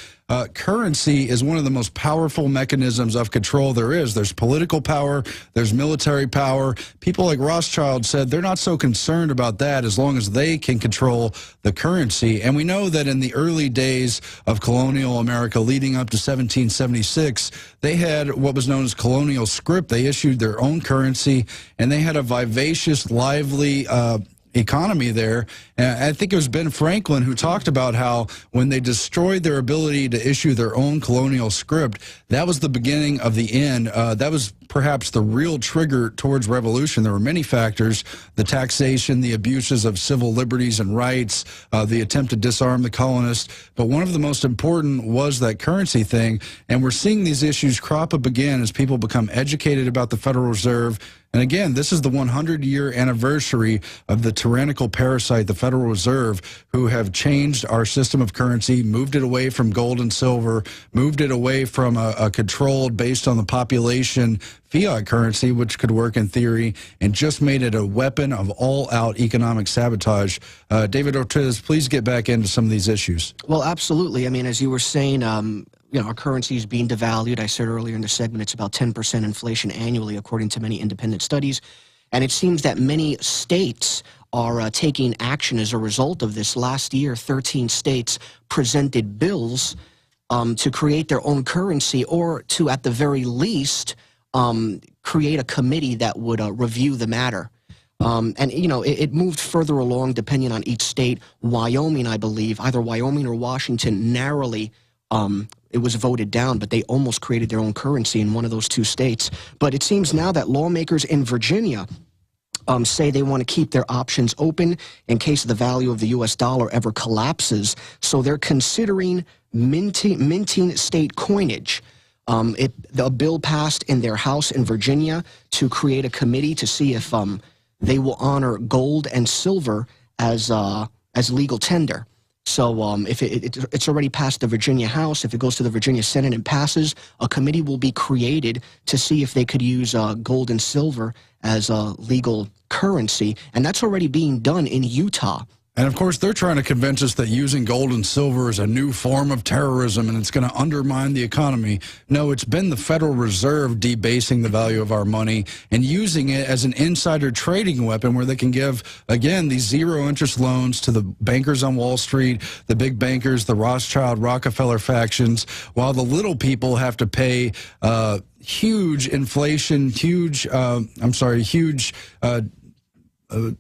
currency is one of the most powerful mechanisms of control there is. There's political power, there's military power. People like Rothschild said they're not so concerned about that as long as they can control the currency. And we know that in the early days of colonial America leading up to 1776, they had what was known as colonial script. They issued their own currency, and they had a vivacious, lively economy there. And I think it was Ben Franklin who talked about how when they destroyed their ability to issue their own colonial script, that was the beginning of the end. That was perhaps the real trigger towards revolution. There were many factors: the taxation, the abuses of civil liberties and rights, the attempt to disarm the colonists. But one of the most important was that currency thing. And we're seeing these issues crop up again as people become educated about the Federal Reserve, And again, this is the 100-year anniversary of the tyrannical parasite, the Federal Reserve, who have changed our system of currency, moved it away from gold and silver, moved it away from a controlled, based on the population, fiat currency, which could work in theory, and just made it a weapon of all-out economic sabotage. David Ortiz, please get back into some of these issues. Well, absolutely. I mean, as you were saying, you know, our currency is being devalued. I said earlier in the segment it's about 10% inflation annually, according to many independent studies. And it seems that many states are taking action as a result of this. Last year, 13 states presented bills to create their own currency, or to, at the very least, create a committee that would review the matter. And, you know, it moved further along depending on each state. Wyoming, I believe, either Wyoming or Washington, narrowly it was voted down, but they almost created their own currency in one of those two states. But it seems now that lawmakers in Virginia say they want to keep their options open in case the value of the U.S. dollar ever collapses. So they're considering minting state coinage. The bill passed in their House in Virginia to create a committee to see if they will honor gold and silver as legal tender. So if it's already passed the Virginia House, if it goes to the Virginia Senate and passes, a committee will be created to see if they could use gold and silver as a legal currency. And that's already being done in Utah. And, of course, they're trying to convince us that using gold and silver is a new form of terrorism and it's going to undermine the economy. No, it's been the Federal Reserve debasing the value of our money and using it as an insider trading weapon where they can give, again, these zero-interest loans to the bankers on Wall Street, the big bankers, the Rothschild, Rockefeller factions, while the little people have to pay huge inflation, huge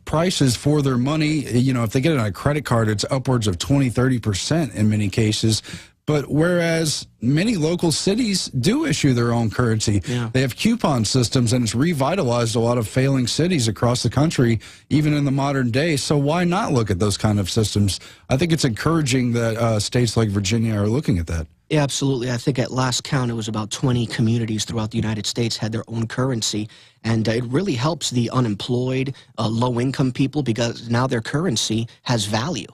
prices for their money. You know, if they get it on a credit card, it's upwards of 20–30% in many cases. But whereas many local cities do issue their own currency, they have coupon systems, and it's revitalized a lot of failing cities across the country, even in the modern day. So why not look at those kind of systems? I think it's encouraging that states like Virginia are looking at that. Yeah, absolutely. I think at last count, it was about 20 communities throughout the United States had their own currency. And it really helps the unemployed, low-income people, because now their currency has value,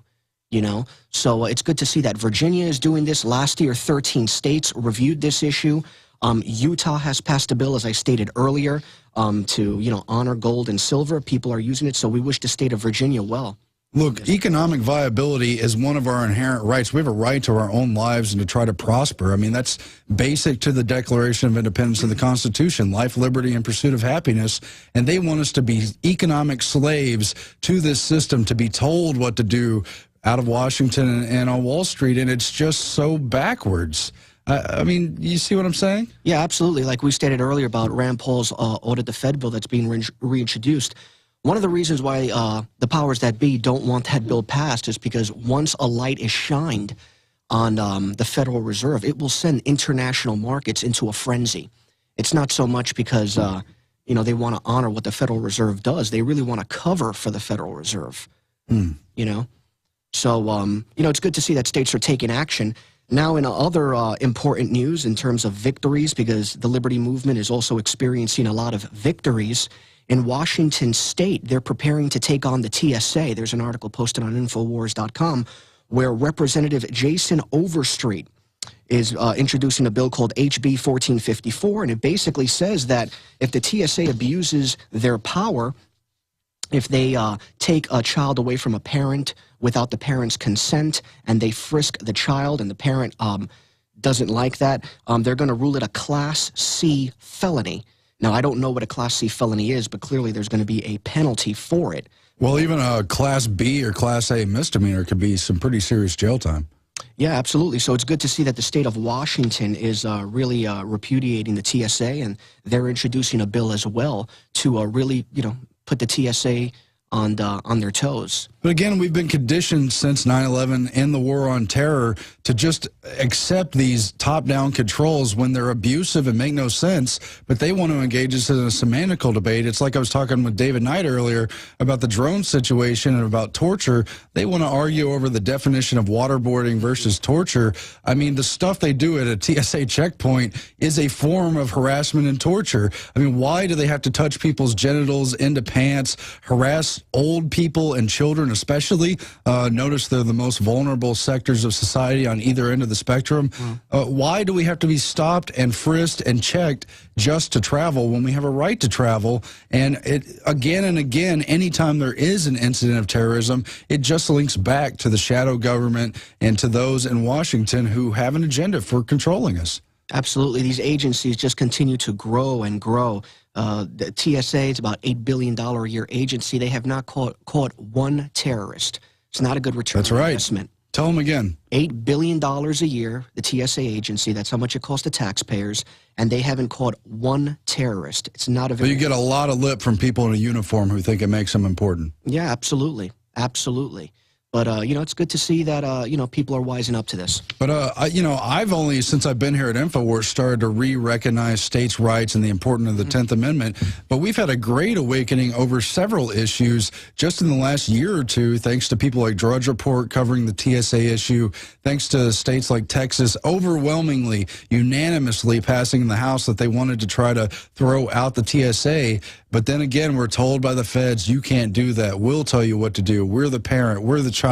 you know. So it's good to see that Virginia is doing this. Last year, 13 states reviewed this issue. Utah has passed a bill, as I stated earlier, to, you know, honor gold and silver. People are using it, so we wish the state of Virginia well. Look, economic viability is one of our inherent rights. We have a right to our own lives and to try to prosper. I mean, that's basic to the Declaration of Independence and the Constitution, life, liberty, and pursuit of happiness. And they want us to be economic slaves to this system, to be told what to do out of Washington and on Wall Street. And it's just so backwards. I mean, you see what I'm saying? Yeah, absolutely. Like we stated earlier about Rand Paul's audit the Fed bill that's being reintroduced. One of the reasons why the powers that be don't want that bill passed is because once a light is shined on the Federal Reserve, it will send international markets into a frenzy. It's not so much because, you know, they want to honor what the Federal Reserve does. They really want to cover for the Federal Reserve, you know. So, you know, it's good to see that states are taking action. Now, in other important news in terms of victories, because the Liberty Movement is also experiencing a lot of victories, in Washington State, they're preparing to take on the TSA. There's an article posted on Infowars.com where Representative Jason Overstreet is introducing a bill called HB 1454, and it basically says that if the TSA abuses their power, if they take a child away from a parent without the parent's consent and they frisk the child and the parent doesn't like that, they're going to rule it a Class C felony. Now, I don't know what a Class C felony is, but clearly there's going to be a penalty for it. Well, even a Class B or Class A misdemeanor could be some pretty serious jail time. Yeah, absolutely. So it's good to see that the state of Washington is really repudiating the TSA, and they're introducing a bill as well to really, you know, put the TSA on their toes. But again, we've been conditioned since 9/11 and the war on terror to just accept these top-down controls when they're abusive and make no sense, but they want to engage us in a semantical debate. It's like I was talking with David Knight earlier about the drone situation and about torture. They want to argue over the definition of waterboarding versus torture. I mean, the stuff they do at a TSA checkpoint is a form of harassment and torture. I mean, why do they have to touch people's genitals into pants, harass old people and children especially? Notice they're the most vulnerable sectors of society on either end of the spectrum. Why do we have to be stopped and frisked and checked just to travel when we have a right to travel? And it, again and again, anytime there is an incident of terrorism, it just links back to the shadow government and to those in Washington who have an agenda for controlling us. Absolutely. These agencies just continue to grow and grow. The TSA is about $8 billion a year agency. They have not caught one terrorist. It's not a good return on investment. Tell them again. $8 billion a year, the TSA agency. That's how much it costs the taxpayers. And they haven't caught one terrorist. It's not a very... But you get a lot of lip from people in a uniform who think it makes them important. Yeah, absolutely. Absolutely. But, you know, it's good to see that, you know, people are wising up to this. But, you know, I've only, since I've been here at Infowars, started to re-recognize states' rights and the importance of the 10th Amendment. But we've had a great awakening over several issues just in the last year or two, thanks to people like Drudge Report covering the TSA issue, thanks to states like Texas overwhelmingly, unanimously passing in the House that they wanted to try to throw out the TSA. But then again, we're told by the feds, you can't do that. We'll tell you what to do. We're the parent. We're the child.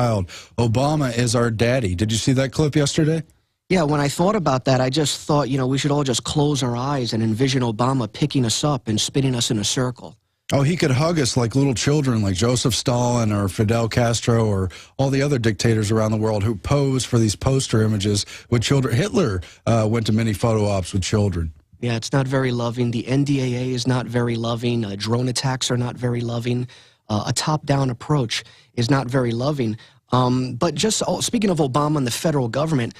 Obama is our daddy. Did you see that clip yesterday? Yeah, when I thought about that, I just thought, you know, we should all just close our eyes and envision Obama picking us up and spinning us in a circle. Oh, he could hug us like little children, like Joseph Stalin or Fidel Castro or all the other dictators around the world who pose for these poster images with children. Hitler went to many photo ops with children. Yeah, it's not very loving. The NDAA is not very loving. Drone attacks are not very loving. A top-down approach is not very loving. But just speaking of Obama and the federal government,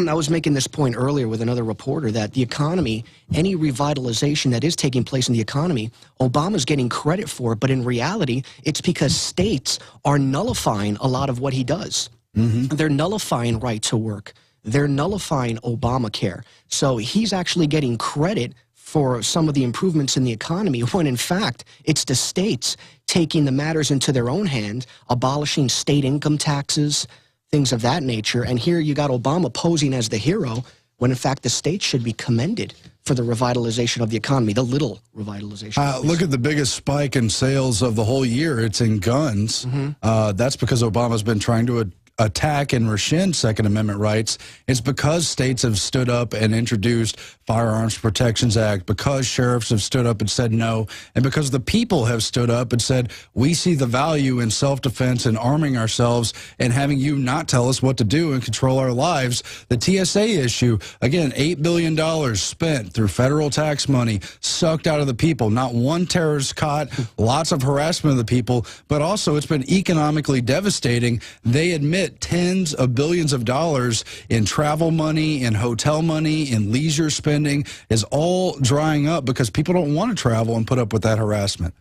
I was making this point earlier with another reporter that the economy, any revitalization that is taking place in the economy, Obama's getting credit for it, but in reality, it's because states are nullifying a lot of what he does. They're nullifying right to work. They're nullifying Obamacare. So he's actually getting credit for some of the improvements in the economy when, in fact, it's the states taking the matters into their own hand, abolishing state income taxes, things of that nature. And here you got Obama posing as the hero when, in fact, the states should be commended for the revitalization of the economy, the little revitalization. Look at the biggest spike in sales of the whole year. It's in guns. That's because Obama's been trying to attack and rescind Second Amendment rights. It's because states have stood up and introduced Firearms Protections Act, because sheriffs have stood up and said no, and because the people have stood up and said, we see the value in self-defense and arming ourselves and having you not tell us what to do and control our lives. The TSA issue, again, $8 billion spent through federal tax money, sucked out of the people. Not one terrorist caught, lots of harassment of the people, but also it's been economically devastating. They admit tens of billions of dollars in travel money, in hotel money, in leisure spending is all drying up because people don't want to travel and put up with that harassment.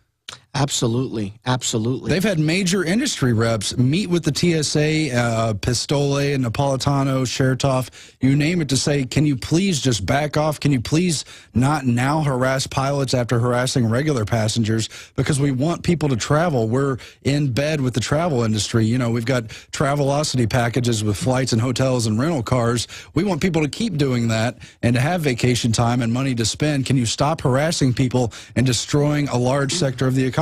Absolutely. Absolutely. They've had major industry reps meet with the TSA, Pistole and Napolitano, Chertoff, you name it, to say, can you please just back off? Can you please not now harass pilots after harassing regular passengers? Because we want people to travel. We're in bed with the travel industry. You know, we've got Travelocity packages with flights and hotels and rental cars. We want people to keep doing that and to have vacation time and money to spend. Can you stop harassing people and destroying a large sector of the economy?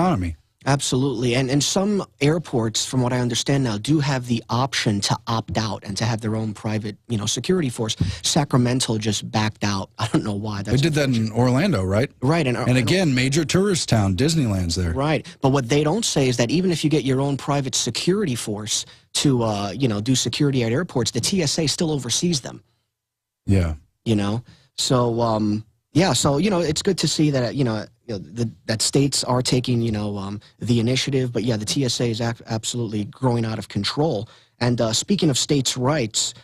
Absolutely. And some airports, from what I understand now, do have the option to opt out and to have their own private, you know, security force. Sacramento just backed out. I don't know why. They did that in Orlando, right? Right. And again, major tourist town, Disneyland's there. Right. But what they don't say is that even if you get your own private security force to, you know, do security at airports, the TSA still oversees them. Yeah. You know? So, yeah, so, you know, it's good to see that, you know, that states are taking, you know, the initiative. But, yeah, the TSA is absolutely growing out of control. And speaking of states' rights,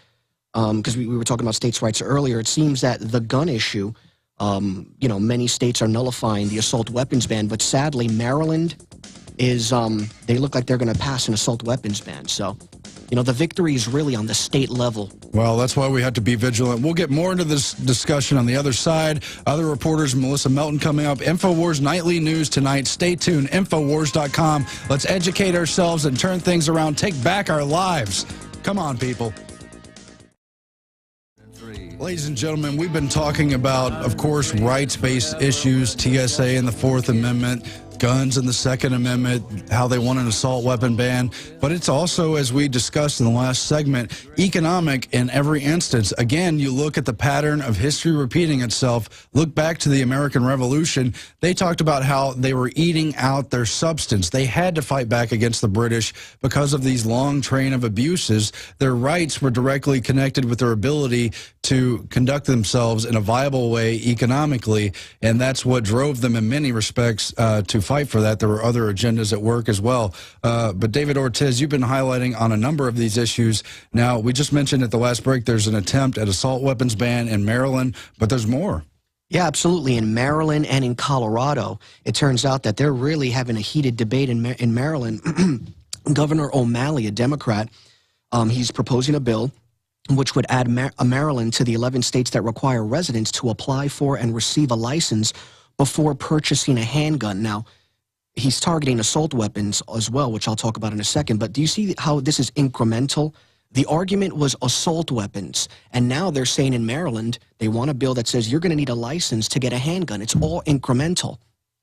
because we were talking about states' rights earlier, it seems that the gun issue, you know, many states are nullifying the assault weapons ban. But sadly, Maryland, is they look like they're going to pass an assault weapons ban. So, you know, the victory is really on the state level. Well, that's why we have to be vigilant. We'll get more into this discussion on the other side. Other reporters, Melissa Melton coming up. Infowars Nightly News tonight. Stay tuned. Infowars.com. Let's educate ourselves and turn things around. Take back our lives. Come on, people. Ladies and gentlemen, we've been talking about, of course, rights-based issues, TSA and the Fourth Amendment, guns and the Second Amendment, how they want an assault weapon ban. But it's also, as we discussed in the last segment, economic in every instance. Again, you look at the pattern of history repeating itself. Look back to the American Revolution. They talked about how they were eating out their substance. They had to fight back against the British because of these long train of abuses. Their rights were directly connected with their ability to conduct themselves in a viable way economically, and that's what drove them in many respects to fight for that. There were other agendas at work as well. But David Ortiz, you've been highlighting on a number of these issues. Now, we just mentioned at the last break there's an attempt at assault weapons ban in Maryland, but there's more. Yeah, absolutely. In Maryland and in Colorado, it turns out that they're really having a heated debate in Maryland. Governor O'Malley, a Democrat, he's proposing a bill which would add Maryland to the 11 states that require residents to apply for and receive a license before purchasing a handgun. Now, he's targeting assault weapons as well, which I'll talk about in a second. But do you see how this is incremental? The argument was assault weapons, and now they're saying in Maryland they want a bill that says you're going to need a license to get a handgun. It's all incremental.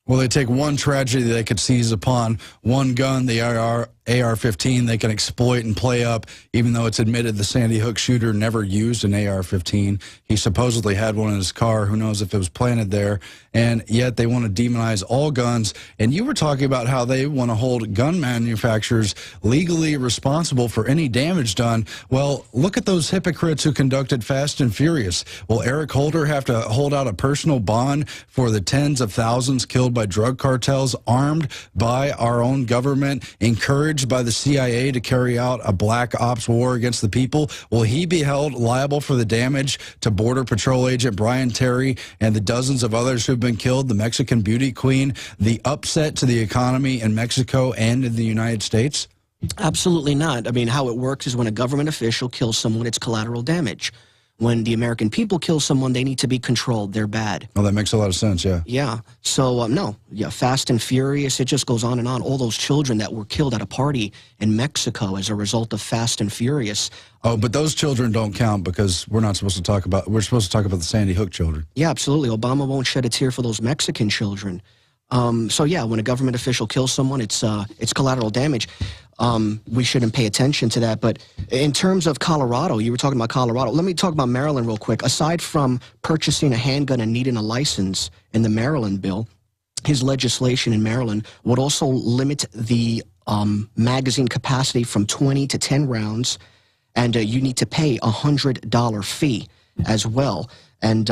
Well, they take one tragedy they could seize upon, one gun, the AR-15, they can exploit and play up, even though it's admitted the Sandy Hook shooter never used an AR-15. He supposedly had one in his car. Who knows if it was planted there? And yet they want to demonize all guns. And you were talking about how they want to hold gun manufacturers legally responsible for any damage done. Well, look at those hypocrites who conducted Fast and Furious. Will Eric Holder have to hold out a personal bond for the tens of thousands killed by drug cartels, armed by our own government, encouraged by the CIA to carry out a black ops war against the people? Will he be held liable for the damage to Border Patrol agent Brian Terry and the dozens of others who've been killed, the Mexican beauty queen, the upset to the economy in Mexico and in the United States? Absolutely not. I mean, how it works is when a government official kills someone, it's collateral damage. When the American people kill someone, they need to be controlled. They're bad. Oh, that makes a lot of sense, yeah. Yeah. So, no. Yeah, Fast and Furious, it just goes on and on. All those children that were killed at a party in Mexico as a result of Fast and Furious. Oh, but those children don't count because we're not supposed to talk about, we're supposed to talk about the Sandy Hook children. Yeah, absolutely. Obama won't shed a tear for those Mexican children. So, yeah, when a government official kills someone, it's collateral damage. We shouldn't pay attention to that. But in terms of Colorado, you were talking about Colorado. Let me talk about Maryland real quick. Aside from purchasing a handgun and needing a license in the Maryland bill, his legislation in Maryland would also limit the magazine capacity from 20 to 10 rounds, and you need to pay a $100 fee as well. And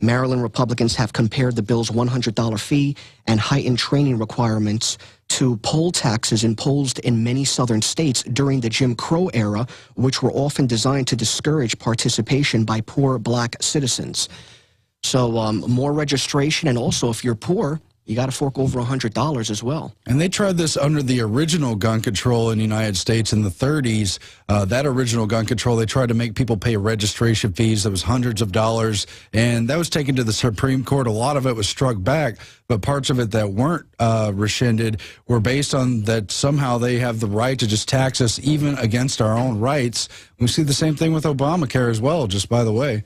Maryland Republicans have compared the bill's $100 fee and heightened training requirements to poll taxes imposed in many southern states during the Jim Crow era, which were often designed to discourage participation by poor black citizens. So more registration, and also if you're poor, you got to fork over $100 as well. And they tried this under the original gun control in the United States in the 30s. That original gun control, they tried to make people pay registration fees. That was hundreds of dollars, and that was taken to the Supreme Court. A lot of it was struck back, but parts of it that weren't rescinded were based on that somehow they have the right to just tax us even against our own rights. We see the same thing with Obamacare as well, just by the way.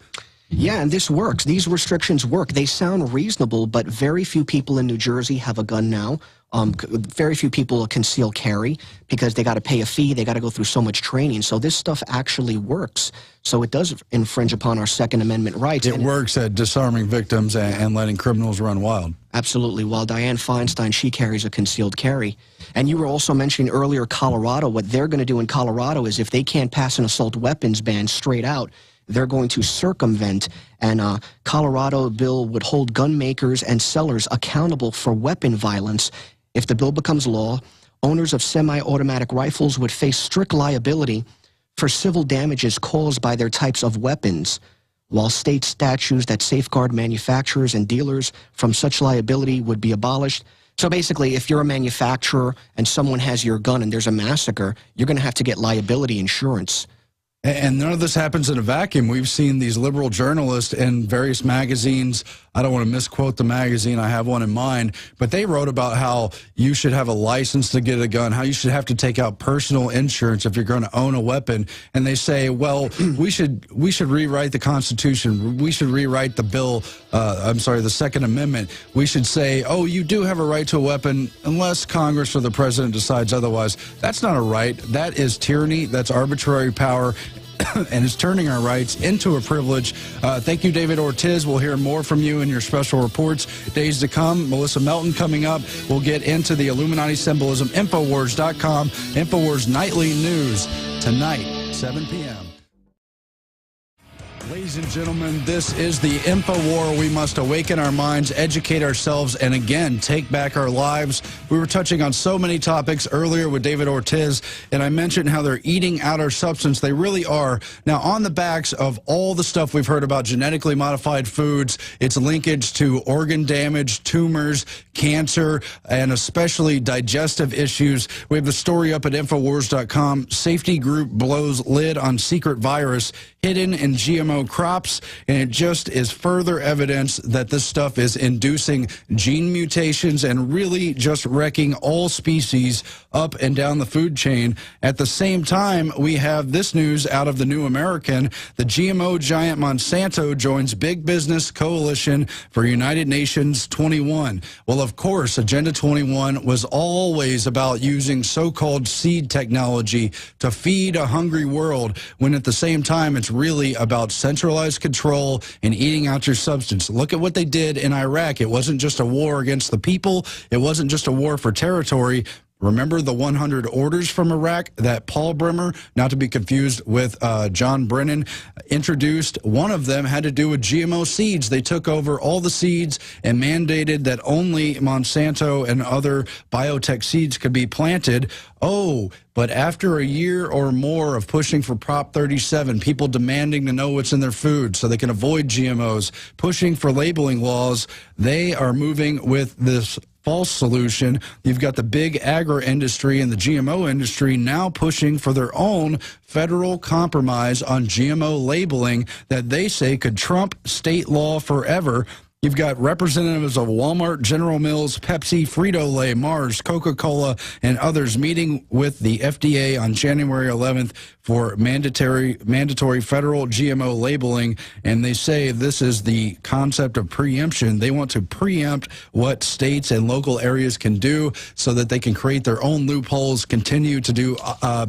Yeah, and this works. These restrictions work. They sound reasonable, but very few people in New Jersey have a gun now. Very few people conceal carry because they got to pay a fee. They got to go through so much training. So this stuff actually works. So it does infringe upon our Second Amendment rights. It works at disarming victims and letting criminals run wild. Absolutely. While Dianne Feinstein, she carries a concealed carry. And you were also mentioning earlier Colorado. What they're going to do in Colorado is if they can't pass an assault weapons ban straight out, they're going to circumvent, and Colorado bill would hold gun makers and sellers accountable for weapon violence. If the bill becomes law, owners of semi-automatic rifles would face strict liability for civil damages caused by their types of weapons, while state statutes that safeguard manufacturers and dealers from such liability would be abolished. So basically, if you're a manufacturer and someone has your gun and there's a massacre, you're going to have to get liability insurance. And none of this happens in a vacuum. We've seen these liberal journalists in various magazines. I don't want to misquote the magazine. I have one in mind. But they wrote about how you should have a license to get a gun, how you should have to take out personal insurance if you're going to own a weapon. And they say, well, we should rewrite the Constitution. We should rewrite the bill. The Second Amendment. We should say, oh, you do have a right to a weapon unless Congress or the president decides otherwise. That's not a right. That is tyranny. That's arbitrary power. And it's turning our rights into a privilege. Thank you, David Ortiz. We'll hear more from you in your special reports. Days to come. Melissa Melton coming up. We'll get into the Illuminati symbolism. Infowars.com. Infowars Nightly News tonight, 7 p.m. Ladies and gentlemen, this is the Infowar. We must awaken our minds, educate ourselves, and again, take back our lives. We were touching on so many topics earlier with David Ortiz, and I mentioned how they're eating out our substance. They really are. Now, on the backs of all the stuff we've heard about genetically modified foods, its linkage to organ damage, tumors, cancer, and especially digestive issues. We have the story up at Infowars.com. Safety group blows lid on secret virus hidden in GMO crops, and it just is further evidence that this stuff is inducing gene mutations and really just wrecking all species up and down the food chain. At the same time, we have this news out of the New American. The GMO giant Monsanto joins Big Business Coalition for United Nations 21. Well, of course, Agenda 21 was always about using so-called seed technology to feed a hungry world, when at the same time it's really about centralized control and eating out your substance. Look at what they did in Iraq. It wasn't just a war against the people. It wasn't just a war for territory. Remember the 100 orders from Iraq that Paul Bremer, not to be confused with John Brennan, introduced? One of them had to do with GMO seeds. They took over all the seeds and mandated that only Monsanto and other biotech seeds could be planted. Oh, but after a year or more of pushing for Prop 37, people demanding to know what's in their food so they can avoid GMOs, pushing for labeling laws, they are moving with this false solution. You've got the big agri industry and the GMO industry now pushing for their own federal compromise on GMO labeling that they say could trump state law forever. You've got representatives of Walmart, General Mills, Pepsi, Frito-Lay, Mars, Coca-Cola, and others meeting with the FDA on January 11th for mandatory federal GMO labeling. And they say this is the concept of preemption. They want to preempt what states and local areas can do so that they can create their own loopholes, continue to do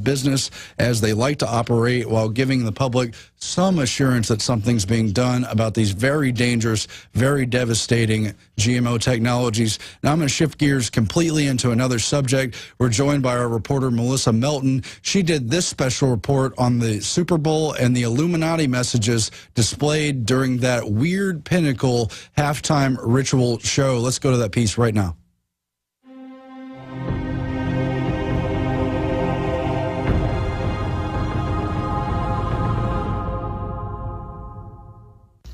business as they like to operate, while giving the public some assurance that something's being done about these very dangerous, very devastating GMO technologies. Now I'm going to shift gears completely into another subject. We're joined by our reporter, Melissa Melton. She did this special report on the Super Bowl and the Illuminati messages displayed during that weird Pinnacle halftime ritual show. Let's go to that piece right now.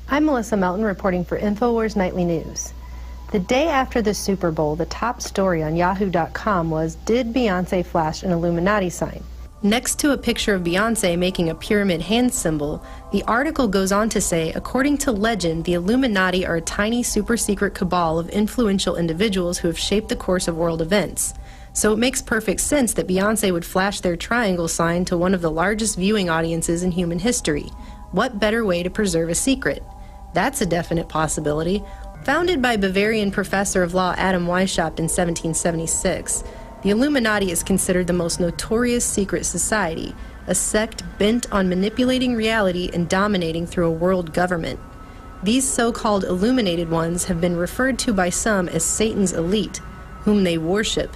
I'm Melissa Melton reporting for Infowars Nightly News. The day after the Super Bowl, the top story on Yahoo.com was, did Beyonce flash an Illuminati sign? Next to a picture of Beyonce making a pyramid hand symbol, the article goes on to say, according to legend, the Illuminati are a tiny super secret cabal of influential individuals who have shaped the course of world events. So it makes perfect sense that Beyonce would flash their triangle sign to one of the largest viewing audiences in human history. What better way to preserve a secret? That's a definite possibility. Founded by Bavarian professor of law Adam Weishaupt in 1776, the Illuminati is considered the most notorious secret society, a sect bent on manipulating reality and dominating through a world government. These so-called illuminated ones have been referred to by some as Satan's elite, whom they worship.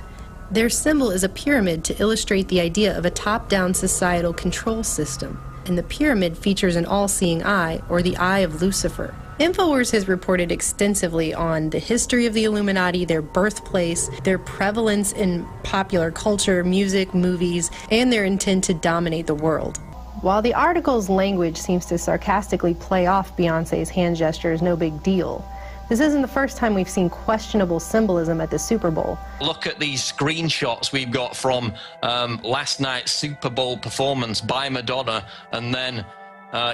Their symbol is a pyramid to illustrate the idea of a top-down societal control system, and the pyramid features an all-seeing eye, or the Eye of Lucifer. Infowars has reported extensively on the history of the Illuminati, their birthplace, their prevalence in popular culture, music, movies, and their intent to dominate the world. While the article's language seems to sarcastically play off Beyonce's hand gesture as no big deal, This isn't the first time we've seen questionable symbolism at the Super Bowl. Look at these screenshots we've got from last night's Super Bowl performance by Madonna, and then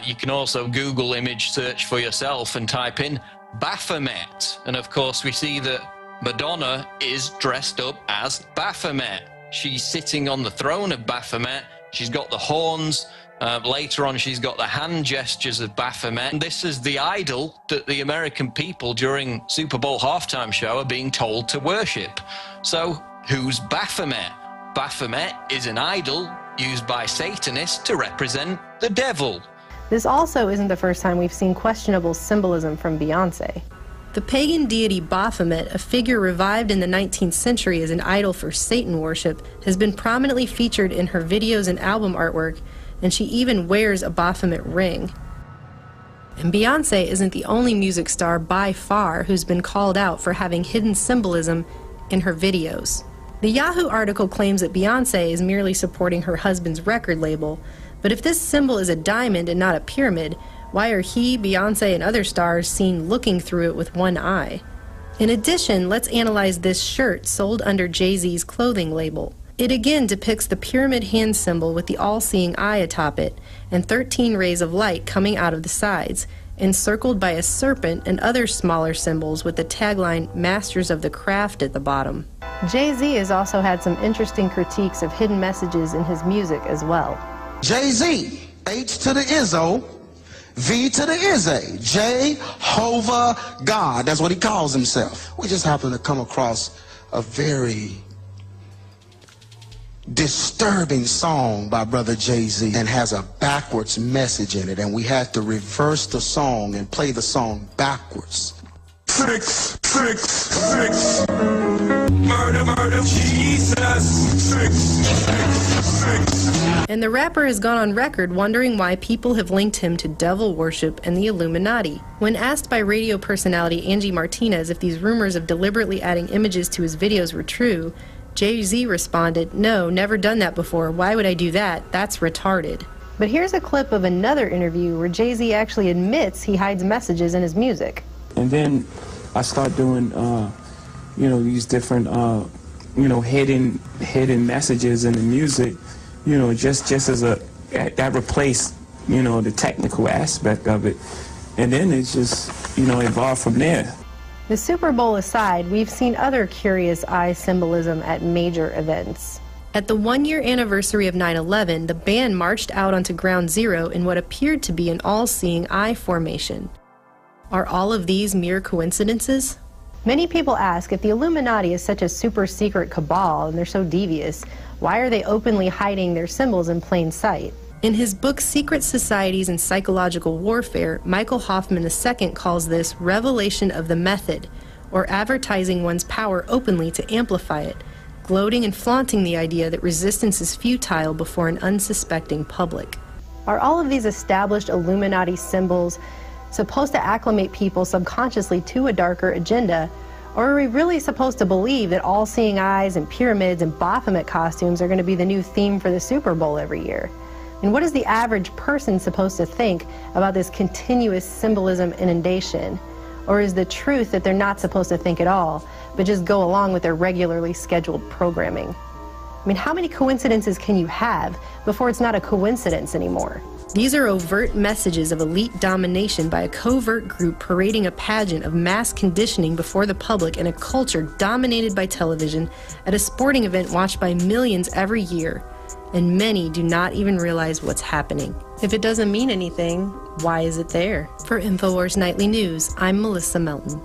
you can also Google image search for yourself and type in Baphomet. And of course we see that Madonna is dressed up as Baphomet. She's sitting on the throne of Baphomet. She's got the horns. Later on, she's got the hand gestures of Baphomet. And this is the idol that the American people during Super Bowl halftime show are being told to worship. So who's Baphomet? Baphomet is an idol used by Satanists to represent the devil. This also isn't the first time we've seen questionable symbolism from Beyonce. The pagan deity Baphomet, a figure revived in the 19th century as an idol for Satan worship, has been prominently featured in her videos and album artwork, and she even wears a Baphomet ring. And Beyonce isn't the only music star by far who's been called out for having hidden symbolism in her videos. The Yahoo article claims that Beyonce is merely supporting her husband's record label, but if this symbol is a diamond and not a pyramid, why are he, Beyonce, and other stars seen looking through it with one eye? In addition, let's analyze this shirt sold under Jay-Z's clothing label. It again depicts the pyramid hand symbol with the all-seeing eye atop it, and 13 rays of light coming out of the sides, encircled by a serpent and other smaller symbols with the tagline, Masters of the Craft, at the bottom. Jay-Z has also had some interesting critiques of hidden messages in his music as well. Jay-Z, H to the Izzo, V to the Izzy, Jehovah God. That's what he calls himself. We just happen to come across a very disturbing song by Brother Jay-Z and has a backwards message in it, and we had to reverse the song and play the song backwards. 666 murder, murder, Jesus. 666. And the rapper has gone on record wondering why people have linked him to devil worship and the Illuminati. When asked by radio personality Angie Martinez if these rumors of deliberately adding images to his videos were true, Jay-Z responded, "No, never done that before. Why would I do that? That's retarded." But here's a clip of another interview where Jay-Z actually admits he hides messages in his music. And then I start doing, these different, hidden messages in the music, just as that replaced, the technical aspect of it. And then it's just, evolved from there. The Super Bowl aside, we've seen other curious eye symbolism at major events. At the one-year anniversary of 9/11, the band marched out onto Ground Zero in what appeared to be an all-seeing eye formation. Are all of these mere coincidences? Many people ask, if the Illuminati is such a super-secret cabal and they're so devious, why are they openly hiding their symbols in plain sight? In his book Secret Societies and Psychological Warfare, Michael Hoffman II calls this revelation of the method, or advertising one's power openly to amplify it, gloating and flaunting the idea that resistance is futile before an unsuspecting public. Are all of these established Illuminati symbols supposed to acclimate people subconsciously to a darker agenda, or are we really supposed to believe that all-seeing eyes and pyramids and Baphomet costumes are going to be the new theme for the Super Bowl every year? And what is the average person supposed to think about this continuous symbolism inundation? Or is the truth that they're not supposed to think at all, but just go along with their regularly scheduled programming? I mean, how many coincidences can you have before it's not a coincidence anymore? These are overt messages of elite domination by a covert group parading a pageant of mass conditioning before the public in a culture dominated by television at a sporting event watched by millions every year. And many do not even realize what's happening. If it doesn't mean anything, why is it there? For Infowars Nightly News, I'm Melissa Melton.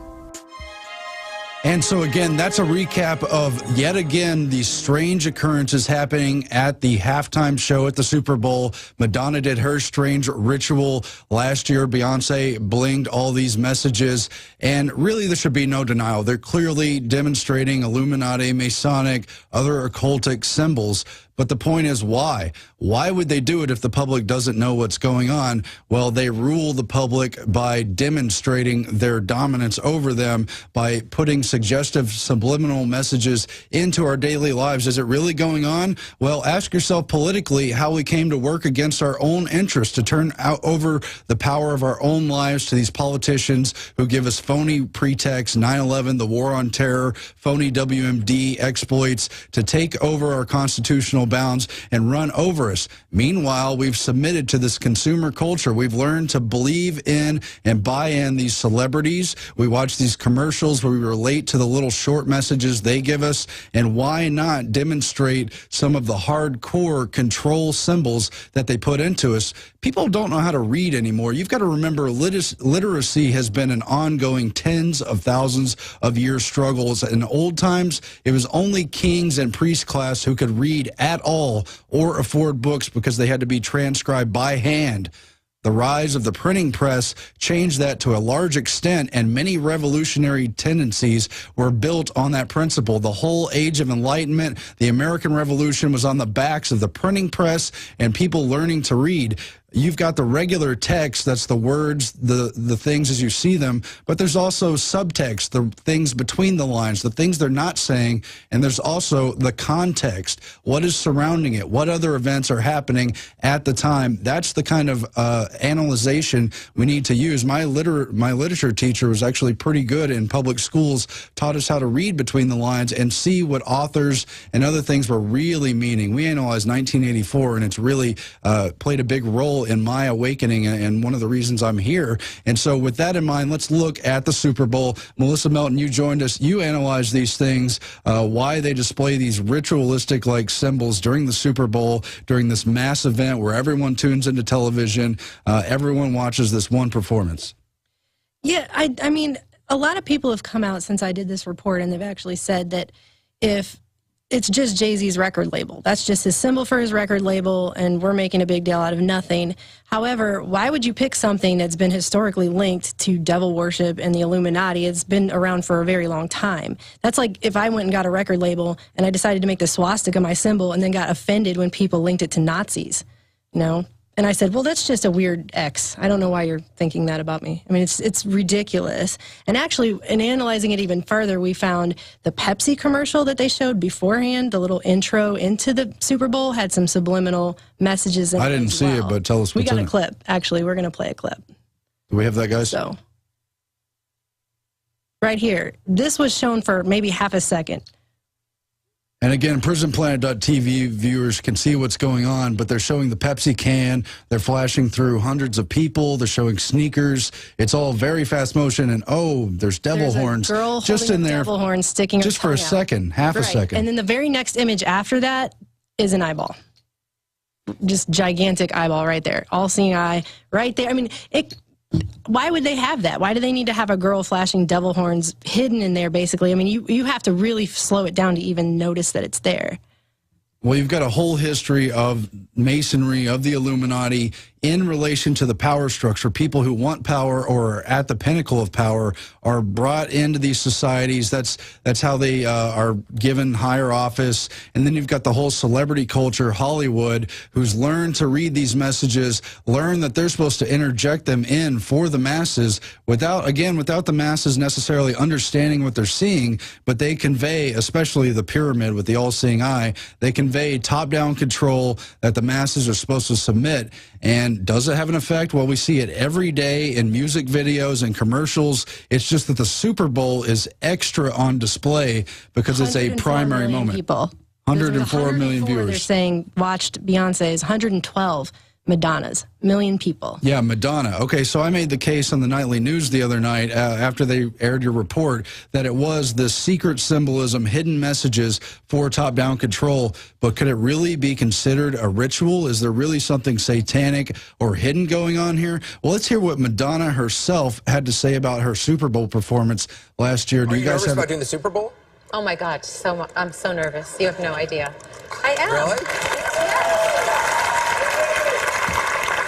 And so again, that's a recap of yet again these strange occurrences happening at the halftime show at the Super Bowl. Madonna did her strange ritual last year. Beyonce blinged all these messages. And really, there should be no denial. They're clearly demonstrating Illuminati, Masonic, other occultic symbols. But the point is, why? Why would they do it if the public doesn't know what's going on? Well, they rule the public by demonstrating their dominance over them, by putting suggestive subliminal messages into our daily lives. Is it really going on? Well, ask yourself politically how we came to work against our own interests, to turn out over the power of our own lives to these politicians who give us phony pretexts, 9/11, the war on terror, phony WMD exploits, to take over our constitutional bounds and run over us. Meanwhile, we've submitted to this consumer culture. We've learned to believe in and buy in these celebrities. We watch these commercials where we relate to the little short messages they give us. And why not demonstrate some of the hardcore control symbols that they put into us? People don't know how to read anymore. You've got to remember, literacy has been an ongoing tens of thousands of year struggles. In old times, it was only kings and priest class who could read at all or afford books because they had to be transcribed by hand. The rise of the printing press changed that to a large extent, and many revolutionary tendencies were built on that principle. The whole Age of Enlightenment, the American Revolution, was on the backs of the printing press and people learning to read. You've got the regular text, that's the words, the things as you see them, but there's also subtext, the things between the lines, the things they're not saying, and there's also the context. What is surrounding it? What other events are happening at the time? That's the kind of analyzation we need to use. My literature teacher was actually pretty good in public schools, taught us how to read between the lines and see what authors and other things were really meaning. We analyzed 1984, and it's really played a big role in my awakening and one of the reasons I'm here. And so with that in mind, let's look at the Super Bowl. Melissa Melton, you joined us. You analyzed these things, why they display these ritualistic like symbols during the Super Bowl, during this mass event where everyone tunes into television, everyone watches this one performance. Yeah, I mean, a lot of people have come out since I did this report, and they've actually said that if it's just Jay-Z's record label, that's just his symbol for his record label, and we're making a big deal out of nothing. However, why would you pick something that's been historically linked to devil worship and the Illuminati? It's been around for a very long time. That's like if I went and got a record label and I decided to make the swastika my symbol and then got offended when people linked it to Nazis, you know? And I said, well, that's just a weird X. I don't know why you're thinking that about me. I mean, it's ridiculous. And actually, in analyzing it even further, we found the Pepsi commercial that they showed beforehand, the little intro into the Super Bowl, had some subliminal messages in it. I didn't see it, but tell us what's in it. We got a clip. Actually, we're going to play a clip. Do we have that, guys? So, right here. This was shown for maybe half a second. And again, PrisonPlanet.tv viewers can see what's going on, but they're showing the Pepsi can. They're flashing through hundreds of people. They're showing sneakers. It's all very fast motion. And oh, there's devil horns Girl just in there, devil horns sticking just for a second, half a second. And then the very next image after that is an eyeball, just gigantic eyeball right there, all-seeing eye right there. I mean, why would they have that? Why do they need to have a girl flashing devil horns hidden in there, basically? I mean, you have to really slow it down to even notice that it's there. Well, you've got a whole history of masonry, of the Illuminati, in relation to the power structure. People who want power or are at the pinnacle of power are brought into these societies. That's how they are given higher office. And then you've got the whole celebrity culture, Hollywood, who's learned to read these messages, learn that they're supposed to interject them in for the masses without the masses necessarily understanding what they're seeing, but they convey, especially the pyramid with the all-seeing eye, they convey top-down control that the masses are supposed to submit. And does it have an effect? Well, we see it every day in music videos and commercials. It's just that the Super Bowl is extra on display because it's a primary moment. People. 104 million viewers. They're saying watched Beyonce's 112 Madonna's, million people. Yeah, Madonna. Okay, so I made the case on the nightly news the other night after they aired your report that it was the secret symbolism, hidden messages for top-down control. But could it really be considered a ritual? Is there really something satanic or hidden going on here? Well, let's hear what Madonna herself had to say about her Super Bowl performance last year. Are you nervous about doing the Super Bowl? Oh my God, I'm so nervous. You have no idea. I am. Really?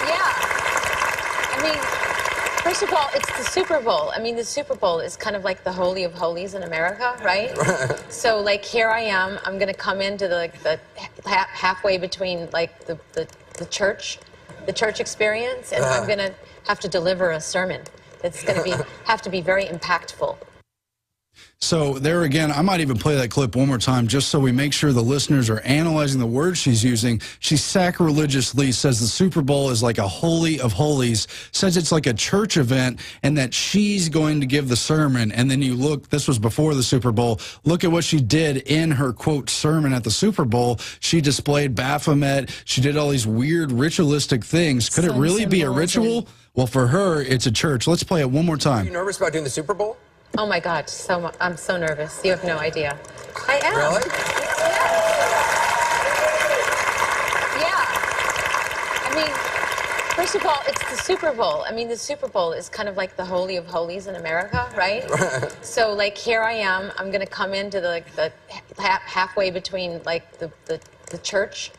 Yeah. I mean, First of all, it's the Super Bowl. I mean, the Super Bowl is kind of like the Holy of Holies in America, right? So, like, here I am. I'm going to come into the halfway between, like, the church experience, and I'm going to have to deliver a sermon that's going to have to be very impactful. So there again, I might even play that clip one more time just so we make sure the listeners are analyzing the words she's using. She sacrilegiously says the Super Bowl is like a holy of holies, says it's like a church event, and that she's going to give the sermon. And then you look, this was before the Super Bowl, look at what she did in her, quote, sermon at the Super Bowl. She displayed Baphomet. She did all these weird ritualistic things. Could it really be a ritual? Well, for her, it's a church. Let's play it one more time. Are you nervous about doing the Super Bowl? Oh my God, I'm so nervous. You have no idea. I am. Really? Yeah. I mean, first of all, it's the Super Bowl. I mean, the Super Bowl is kind of like the Holy of Holies in America, right? So, like, here I am. I'm going to come into the halfway between, like, the church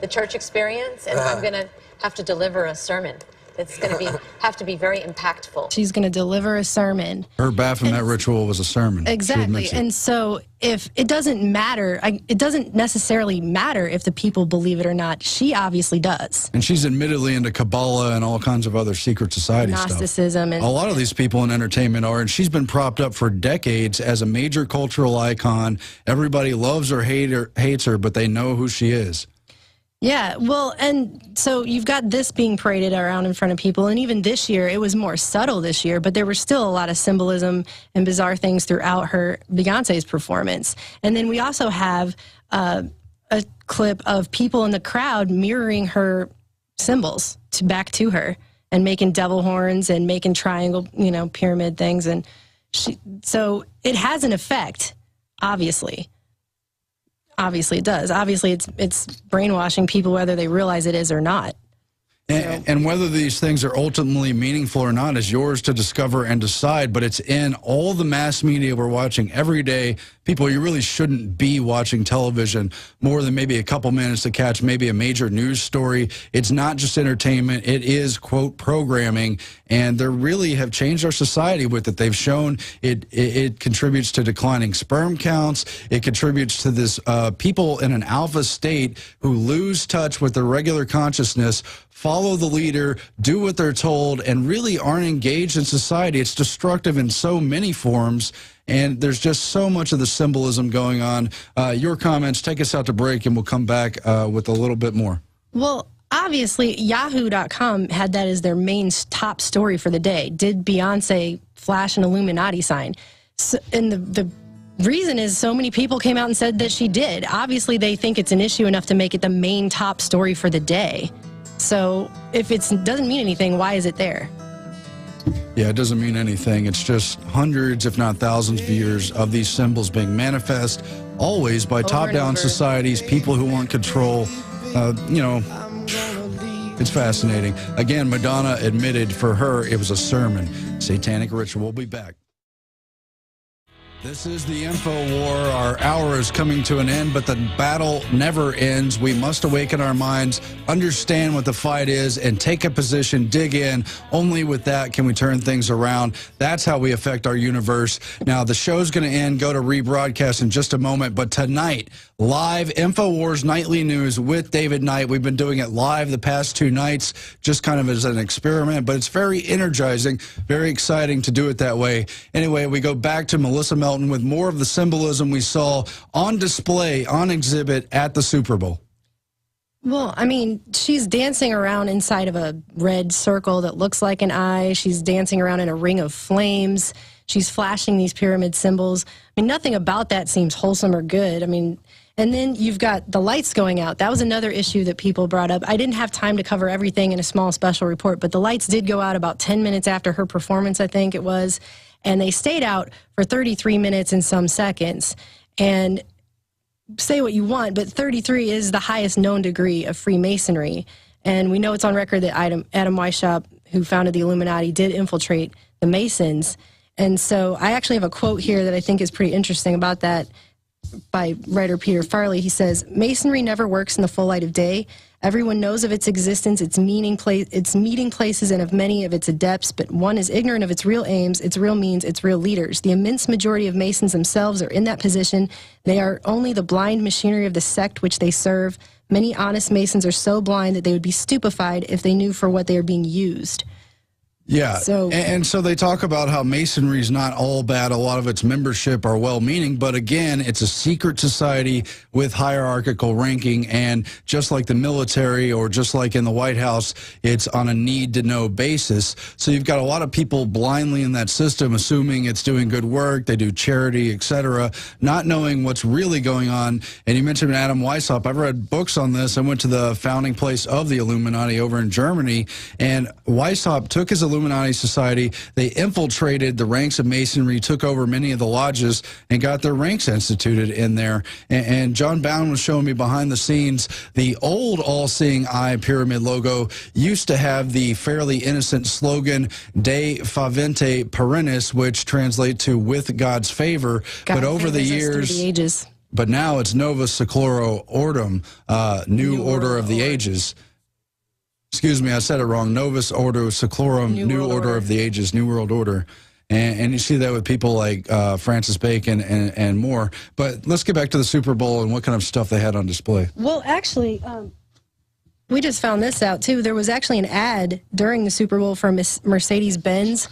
experience, and I'm going to have to deliver a sermon. It's going to have to be very impactful. She's going to deliver a sermon. Her Baphomet ritual was a sermon. Exactly. And so if it doesn't matter, it doesn't necessarily matter if the people believe it or not. She obviously does. And she's admittedly into Kabbalah and all kinds of other secret society Gnosticism. stuff. And a lot of these people in entertainment are, and she's been propped up for decades as a major cultural icon. Everybody loves or hates her, but they know who she is. Yeah, well, and so you've got this being paraded around in front of people, and even this year, it was more subtle this year, but there was still a lot of symbolism and bizarre things throughout Beyonce's performance. And then we also have a clip of people in the crowd mirroring her symbols back to her and making devil horns and making triangle, pyramid things. And so it has an effect, obviously. Obviously it does. Obviously it's brainwashing people whether they realize it is or not. And whether these things are ultimately meaningful or not is yours to discover and decide, but it's in all the mass media we're watching every day. People, you really shouldn't be watching television more than maybe a couple minutes to catch maybe a major news story. It's not just entertainment. It is, quote, programming, and they really have changed our society with it. They've shown it contributes to declining sperm counts. It contributes to this people in an alpha state who lose touch with their regular consciousness, follow the leader, do what they're told, and really aren't engaged in society. It's destructive in so many forms, and there's just so much of the symbolism going on. Your comments, take us out to break, and we'll come back with a little bit more. Well, obviously, Yahoo.com had that as their main top story for the day. Did Beyonce flash an Illuminati sign? So, and the reason is so many people came out and said that she did. Obviously, they think it's an issue enough to make it the main top story for the day. So if it doesn't mean anything, why is it there? Yeah, it doesn't mean anything. It's just hundreds, if not thousands of years of these symbols being manifest, always by top-down societies, people who want control. It's fascinating. Again, Madonna admitted for her it was a sermon. Satanic ritual. We'll be back. This is the Info War. Our hour is coming to an end, but the battle never ends. We must awaken our minds, understand what the fight is, and take a position, dig in. Only with that can we turn things around. That's how we affect our universe. Now, the show's going to end, go to rebroadcast in just a moment, but tonight, live Infowars Nightly News with David Knight. We've been doing it live the past 2 nights, just kind of as an experiment, but it's very energizing, very exciting to do it that way. Anyway, we go back to Melissa Melton with more of the symbolism we saw on display, on exhibit at the Super Bowl. Well, I mean, she's dancing around inside of a red circle that looks like an eye. She's dancing around in a ring of flames. She's flashing these pyramid symbols. I mean, nothing about that seems wholesome or good. I mean, and then you've got the lights going out. That was another issue that people brought up. I didn't have time to cover everything in a small special report, but the lights did go out about 10 minutes after her performance, I think it was. And they stayed out for 33 minutes and some seconds. And say what you want, but 33 is the highest known degree of Freemasonry. And we know it's on record that Adam Weishaupt, who founded the Illuminati, did infiltrate the Masons. And so I actually have a quote here that I think is pretty interesting about that. by writer Peter Farley. He says, Masonry never works in the full light of day. Everyone knows of its existence, its meeting places, and of many of its adepts, but one is ignorant of its real aims, its real means, its real leaders. The immense majority of Masons themselves are in that position. They are only the blind machinery of the sect which they serve. Many honest Masons are so blind that they would be stupefied if they knew for what they are being used. Yeah, and so they talk about how Masonry is not all bad. A lot of its membership are well-meaning, but again, it's a secret society with hierarchical ranking, and just like the military or just like in the White House, it's on a need-to-know basis. So you've got a lot of people blindly in that system, assuming it's doing good work, they do charity, etc., not knowing what's really going on. And you mentioned Adam Weishaupt. I've read books on this. I went to the founding place of the Illuminati over in Germany, and Weishaupt took his Illuminati Society. They infiltrated the ranks of Masonry, took over many of the lodges, and got their ranks instituted in there. And John Bound was showing me behind the scenes, the old all-seeing eye pyramid logo used to have the fairly innocent slogan, De Favente Perennis, which translates to with God's favor. But over the years, the ages. But now it's Novus Seclorum Ordum, New Order of the Ages. Excuse me, I said it wrong. Novus Ordo Seclorum, New Order of the Ages, New World Order. And you see that with people like Francis Bacon and more. But let's get back to the Super Bowl and what kind of stuff they had on display. Well, actually, we just found this out, too. There was actually an ad during the Super Bowl for Mercedes-Benz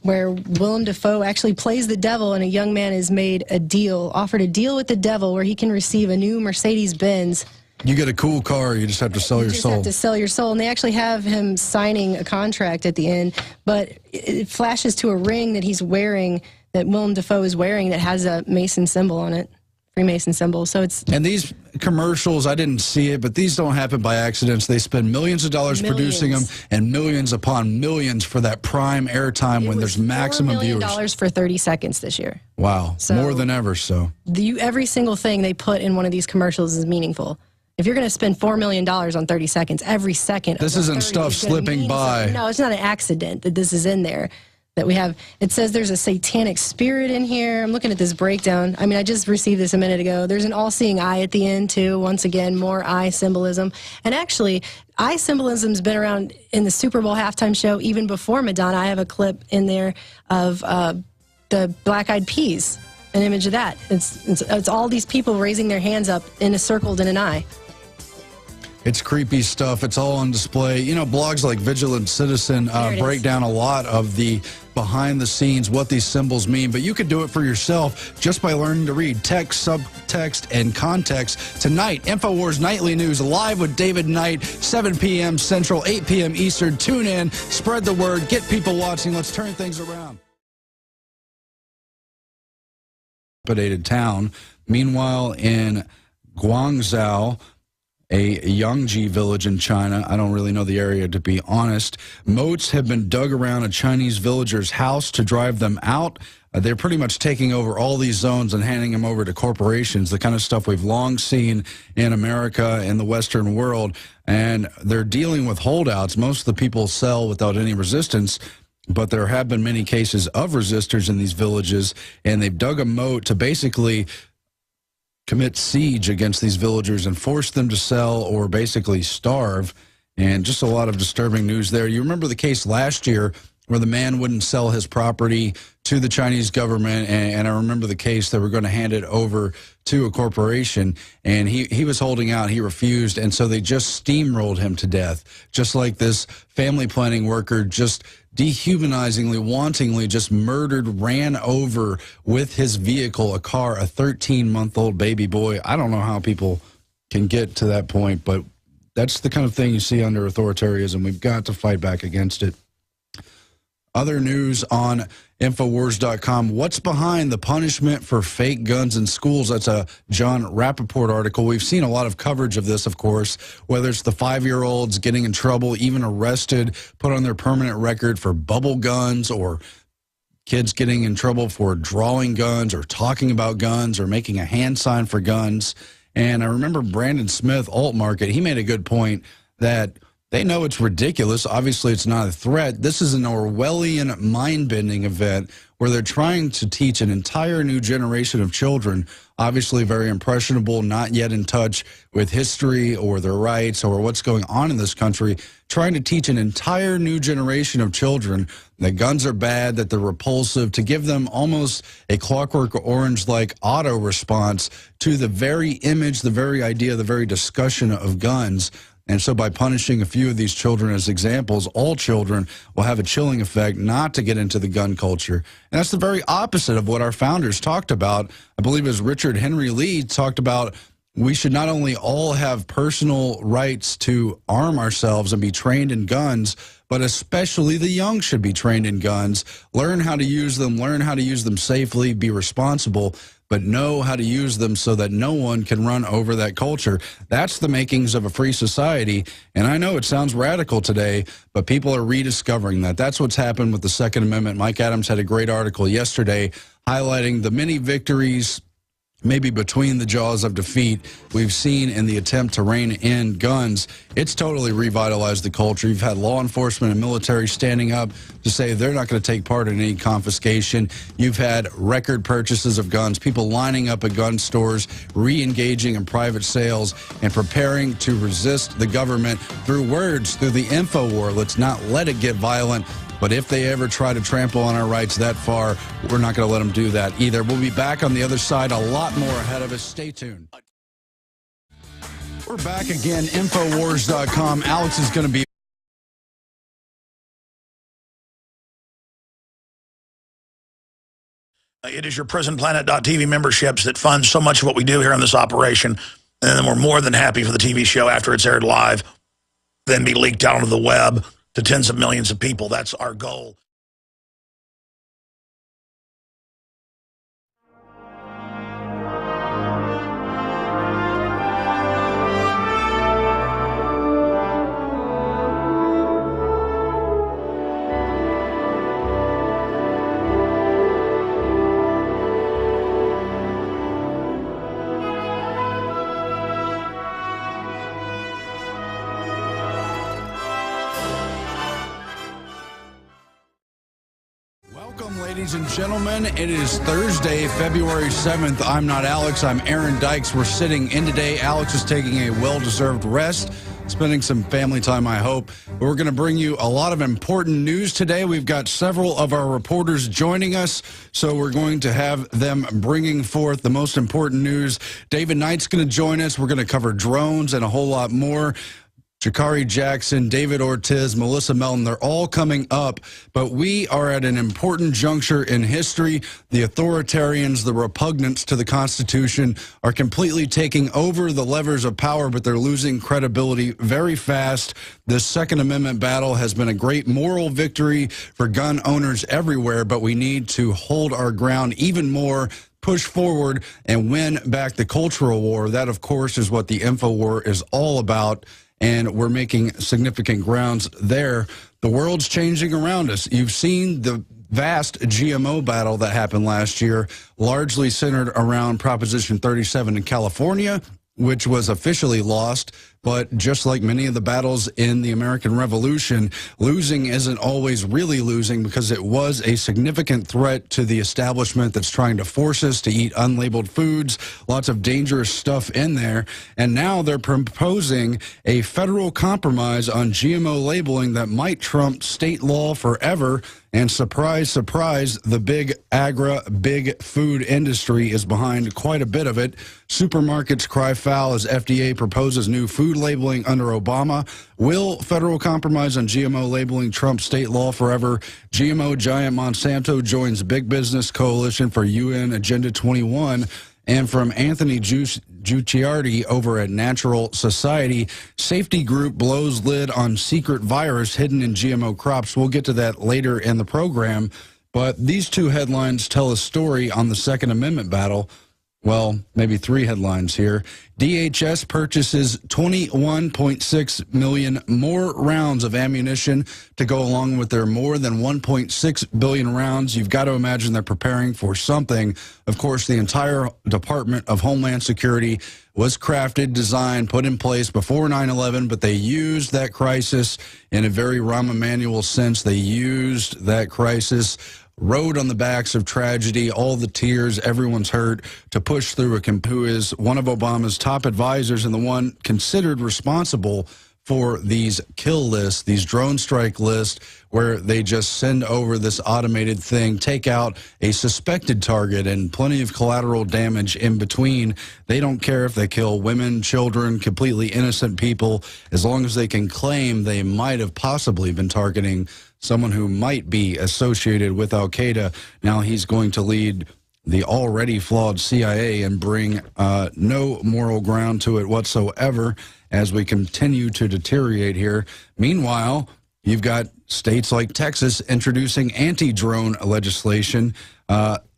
where Willem Dafoe actually plays the devil, and a young man is offered a deal with the devil where he can receive a new Mercedes-Benz. You get a cool car, you just have to sell your soul. You just have to sell your soul, and they actually have him signing a contract at the end, but it flashes to a ring that he's wearing, that Willem Dafoe is wearing, that has a Mason symbol on it, Freemason symbol. So it's... And these commercials, I didn't see it, but these don't happen by accidents. They spend millions of dollars producing them, and millions upon millions for that prime airtime when there's maximum viewers. $4 million for 30 seconds this year. Wow, so more than ever, so. Every single thing they put in one of these commercials is meaningful. If you're going to spend $4 million on 30 seconds, every second. This isn't stuff slipping by. No, it's not an accident that this is in there. That we have. It says there's a satanic spirit in here. I'm looking at this breakdown. I mean, I just received this a minute ago. There's an all-seeing eye at the end, too. Once again, more eye symbolism. And actually, eye symbolism's been around in the Super Bowl halftime show even before Madonna. I have a clip in there of the Black Eyed Peas, an image of that. It's all these people raising their hands up circled in an eye. It's creepy stuff. It's all on display. You know, blogs like Vigilant Citizen break down a lot of the behind the scenes, what these symbols mean. But you could do it for yourself just by learning to read text, subtext, and context. Tonight, Infowars Nightly News live with David Knight, 7 p.m. Central, 8 p.m. Eastern. Tune in, spread the word, get people watching. Let's turn things around. Town. Meanwhile, in Guangzhou, a Yangji village in China. I don't really know the area, to be honest. Moats have been dug around a Chinese villager's house to drive them out. They're pretty much taking over all these zones and handing them over to corporations, the kind of stuff we've long seen in America and the Western world. And they're dealing with holdouts. Most of the people sell without any resistance, but there have been many cases of resistors in these villages, and they've dug a moat to basically commit siege against these villagers and force them to sell or basically starve. And just a lot of disturbing news there. You remember the case last year where the man wouldn't sell his property to the Chinese government, and I remember the case, they were going to hand it over to a corporation, and he was holding out, he refused, and so they just steamrolled him to death, just like this family planning worker just dehumanizingly, wantingly just murdered, ran over with his vehicle, a car, a 13-month-old baby boy. I don't know how people can get to that point, but that's the kind of thing you see under authoritarianism. We've got to fight back against it. Other news on Infowars.com. What's behind the punishment for fake guns in schools? That's a John Rappaport article. We've seen a lot of coverage of this, of course, whether it's the 5-year-olds getting in trouble, even arrested, put on their permanent record for bubble guns, or kids getting in trouble for drawing guns or talking about guns or making a hand sign for guns. And I remember Brandon Smith, Alt Market, he made a good point that They know it's ridiculous. Obviously, it's not a threat. This is an Orwellian mind-bending event where they're trying to teach an entire new generation of children, obviously very impressionable, not yet in touch with history or their rights or what's going on in this country, trying to teach an entire new generation of children that guns are bad, that they're repulsive, to give them almost a Clockwork Orange-like auto response to the very image, the very idea, the very discussion of guns. And so by punishing a few of these children as examples, all children will have a chilling effect not to get into the gun culture. And that's the very opposite of what our founders talked about. I believe as Richard Henry Lee talked about, we should not only all have personal rights to arm ourselves and be trained in guns, but especially the young should be trained in guns, learn how to use them safely, be responsible, but know how to use them so that no one can run over that culture. That's the makings of a free society. And I know it sounds radical today, but people are rediscovering that. That's what's happened with the Second Amendment. Mike Adams had a great article yesterday highlighting the many victories, maybe between the jaws of defeat, we've seen in the attempt to rein in guns. It's totally revitalized the culture. You've had law enforcement and military standing up to say they're not going to take part in any confiscation. You've had record purchases of guns, people lining up at gun stores, re-engaging in private sales, and preparing to resist the government through words, through the info war. Let's not let it get violent. But if they ever try to trample on our rights that far, we're not going to let them do that either. We'll be back on the other side. A lot more ahead of us. Stay tuned. We're back again. Infowars.com. Alex is going to be... It is your PrisonPlanet.tv memberships that fund so much of what we do here in this operation. And then we're more than happy for the TV show after it's aired live, then be leaked out onto the web to tens of millions of people. That's our goal. Ladies and gentlemen, it is Thursday, February 7th. I'm not Alex. I'm Aaron Dykes. We're sitting in today. Alex is taking a well-deserved rest, spending some family time, I hope. We're going to bring you a lot of important news today. We've got several of our reporters joining us, so we're going to have them bringing forth the most important news. David Knight's going to join us. We're going to cover drones and a whole lot more. Jakari Jackson, David Ortiz, Melissa Melton, they're all coming up, but we are at an important juncture in history. The authoritarians, the repugnants to the Constitution are completely taking over the levers of power, but they're losing credibility very fast. This Second Amendment battle has been a great moral victory for gun owners everywhere, but we need to hold our ground even more, push forward, and win back the cultural war. That, of course, is what the info war is all about. And we're making significant grounds there. The world's changing around us. You've seen the vast GMO battle that happened last year, largely centered around Proposition 37 in California, which was officially lost. But just like many of the battles in the American Revolution, losing isn't always really losing, because it was a significant threat to the establishment that's trying to force us to eat unlabeled foods, lots of dangerous stuff in there. And now they're proposing a federal compromise on GMO labeling that might trump state law forever. And surprise, surprise, the big big food industry is behind quite a bit of it. Supermarkets cry foul as FDA proposes new food labeling under Obama. Will federal compromise on GMO labeling trump state law forever? GMO giant Monsanto joins Big Business Coalition for UN Agenda 21. And from Anthony Gucciardi over at Natural Society, safety group blows lid on secret virus hidden in GMO crops. We'll get to that later in the program. But these two headlines tell a story on the Second Amendment battle. well, maybe 3 headlines here. DHS purchases 21.6 million more rounds of ammunition to go along with their more than 1.6 billion rounds. You've got to imagine they're preparing for something. Of course, the entire Department of Homeland Security was crafted, designed, put in place before 9/11, but they used that crisis in a very Rahm Emanuel sense. They used that crisis, rode on the backs of tragedy, all the tears, everyone's hurt, to push through who is one of Obama's top advisors and the one considered responsible for these kill lists, these drone strike lists, where they just send over this automated thing, take out a suspected target and plenty of collateral damage in between. They don't care if they kill women, children, completely innocent people, as long as they can claim they might have possibly been targeting someone who might be associated with Al-Qaeda. Now he's going to lead the already flawed CIA and bring no moral ground to it whatsoever as we continue to deteriorate here. Meanwhile, you've got states like Texas introducing anti-drone legislation.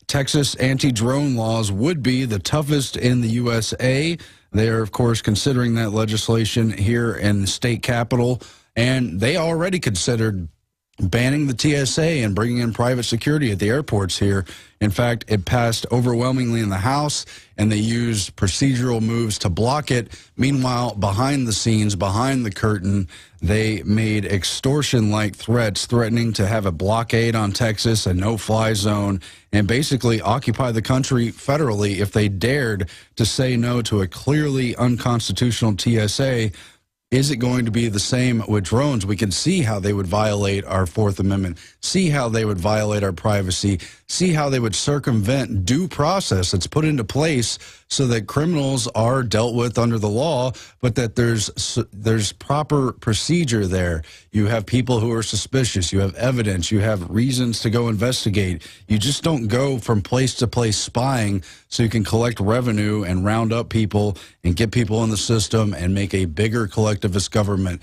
Texas anti-drone laws would be the toughest in the USA. They are, of course, considering that legislation here in the state capitol, and they already considered banning the TSA and bringing in private security at the airports here. In fact, it passed overwhelmingly in the House, and they used procedural moves to block it. Meanwhile, behind the scenes, behind the curtain, they made extortion-like threats, threatening to have a blockade on Texas, a no-fly zone, and basically occupy the country federally if they dared to say no to a clearly unconstitutional TSA. Is it going to be the same with drones? We can see how they would violate our Fourth Amendment, see how they would violate our privacy, see how they would circumvent due process that's put into place so that criminals are dealt with under the law, but that there's proper procedure there. You have people who are suspicious, you have evidence, you have reasons to go investigate. You just don't go from place to place spying so you can collect revenue and round up people and get people in the system and make a bigger collectivist government,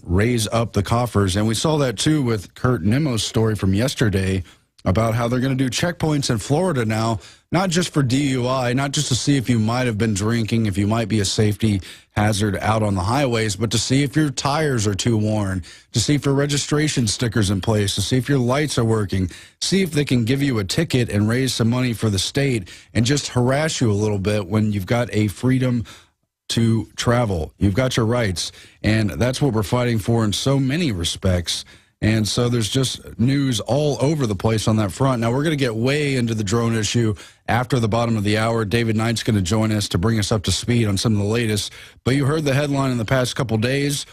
raise up the coffers. And we saw that too with Kurt Nimmo's story from yesterday about how they're going to do checkpoints in Florida now, not just for DUI, not just to see if you might have been drinking, if you might be a safety hazard out on the highways, but to see if your tires are too worn, to see if your registration sticker's in place, to see if your lights are working, see if they can give you a ticket and raise some money for the state and just harass you a little bit when you've got a freedom to travel. You've got your rights, and that's what we're fighting for in so many respects. And so there's just news all over the place on that front. Now, we're going to get way into the drone issue after the bottom of the hour. David Knight's going to join us to bring us up to speed on some of the latest. But you heard the headline in the past couple days.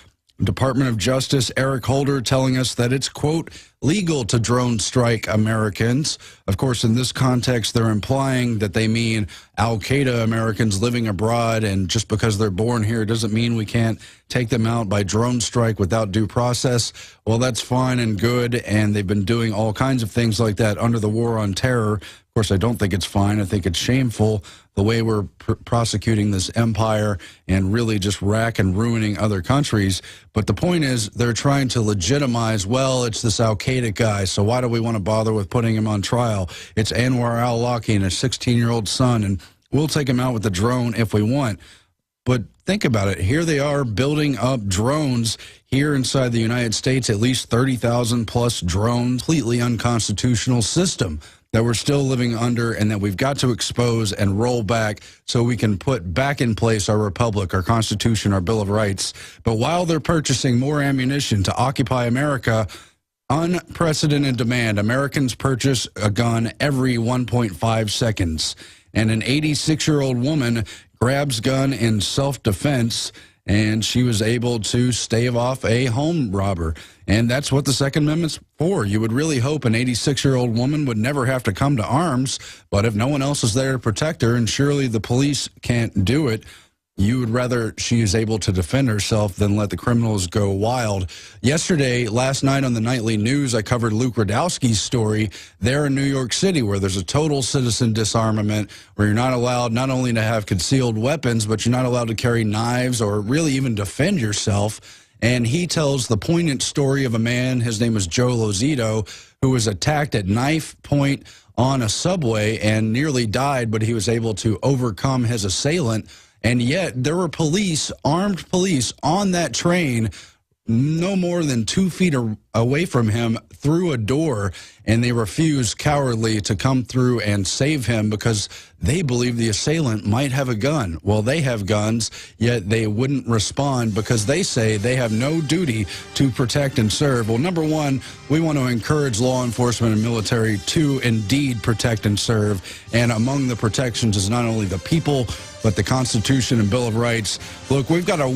Department of Justice Eric Holder telling us that it's, quote, legal to drone strike Americans. Of course, in this context, they're implying that they mean Al-Qaeda Americans living abroad, and just because they're born here doesn't mean we can't take them out by drone strike without due process. Well, that's fine and good, and they've been doing all kinds of things like that under the war on terror. Of course, I don't think it's fine. I think it's shameful the way we're prosecuting this empire and really just rack and ruining other countries. But the point is, they're trying to legitimize, well, it's this Al-Qaeda guy, so why do we want to bother with putting him on trial? It's Anwar al-Awlaki and his 16-year-old son, and we'll take him out with the drone if we want. But think about it. Here they are building up drones here inside the United States, at least 30,000 plus drones, completely unconstitutional system that we're still living under and that we've got to expose and roll back so we can put back in place our republic, our Constitution, our Bill of Rights. But while they're purchasing more ammunition to occupy America, unprecedented demand. Americans purchase a gun every 1.5 seconds. And an 86-year-old woman grabs gun in self-defense, and she was able to stave off a home robber. And that's what the Second Amendment's for. You would really hope an 86-year-old woman would never have to come to arms, but if no one else is there to protect her, and surely the police can't do it, you would rather she is able to defend herself than let the criminals go wild. Yesterday, last night on the Nightly News, I covered Luke Radowski's story there in New York City, where there's a total citizen disarmament, where you're not allowed not only to have concealed weapons, but you're not allowed to carry knives or really even defend yourself. And he tells the poignant story of a man, his name is Joe Lozito, who was attacked at knife point on a subway and nearly died, but he was able to overcome his assailant. And yet there were police, armed police, on that train no more than 2 feet away from him through a door, and they refused cowardly to come through and save him because they believe the assailant might have a gun. Well, they have guns, yet they wouldn't respond because they say they have no duty to protect and serve. Well, number one, we want to encourage law enforcement and military to indeed protect and serve, and among the protections is not only the people, but the Constitution and Bill of Rights. Look, we've got to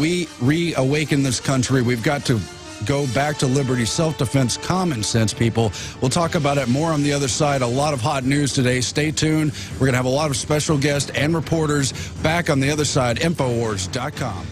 reawaken this country. We've got to go back to liberty, self-defense, common sense, people. We'll talk about it more on the other side. A lot of hot news today. Stay tuned. We're going to have a lot of special guests and reporters back on the other side. Infowars.com.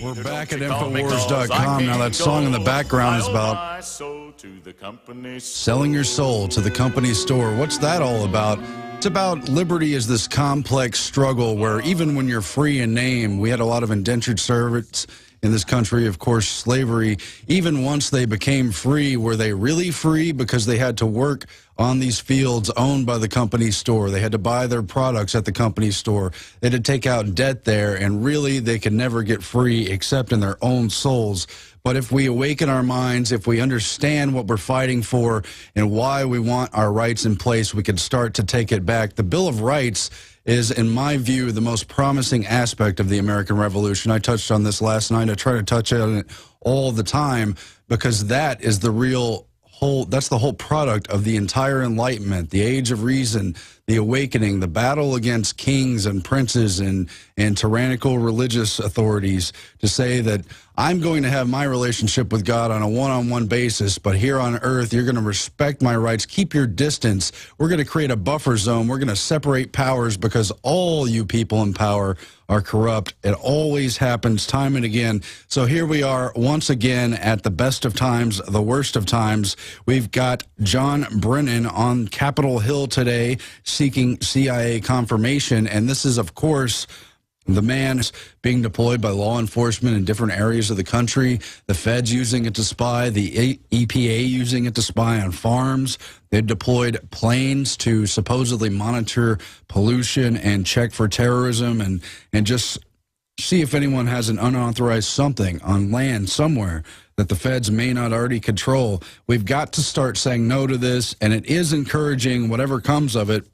We're back at Infowars.com. Now, that song in the background is about selling your soul to the company store. What's that all about? It's about liberty as this complex struggle where even when you're free in name, we had a lot of indentured servants in this country, of course, slavery. Even once they became free, were they really free? Because they had to work on these fields owned by the company store. They had to buy their products at the company store. They had to take out debt there, and really they could never get free except in their own souls. But if we awaken our minds, if we understand what we're fighting for and why we want our rights in place, we can start to take it back. The Bill of Rights is, in my view, the most promising aspect of the American Revolution. I touched on this last night. I try to touch on it all the time because that is the real that's the whole product of the entire Enlightenment, the Age of Reason, the Awakening, the battle against kings and princes and tyrannical religious authorities to say that I'm going to have my relationship with God on a one-on-one basis, but here on earth, you're going to respect my rights, keep your distance. We're going to create a buffer zone. We're going to separate powers because all you people in power are corrupt. It always happens time and again. So here we are once again at the best of times, the worst of times. We've got John Brennan on Capitol Hill today seeking CIA confirmation. And this is, of course, the man is being deployed by law enforcement in different areas of the country. The feds using it to spy, the EPA using it to spy on farms. They deployed planes to supposedly monitor pollution and check for terrorism and just see if anyone has an unauthorized something on land somewhere that the feds may not already control. We've got to start saying no to this, and it is encouraging, whatever comes of it,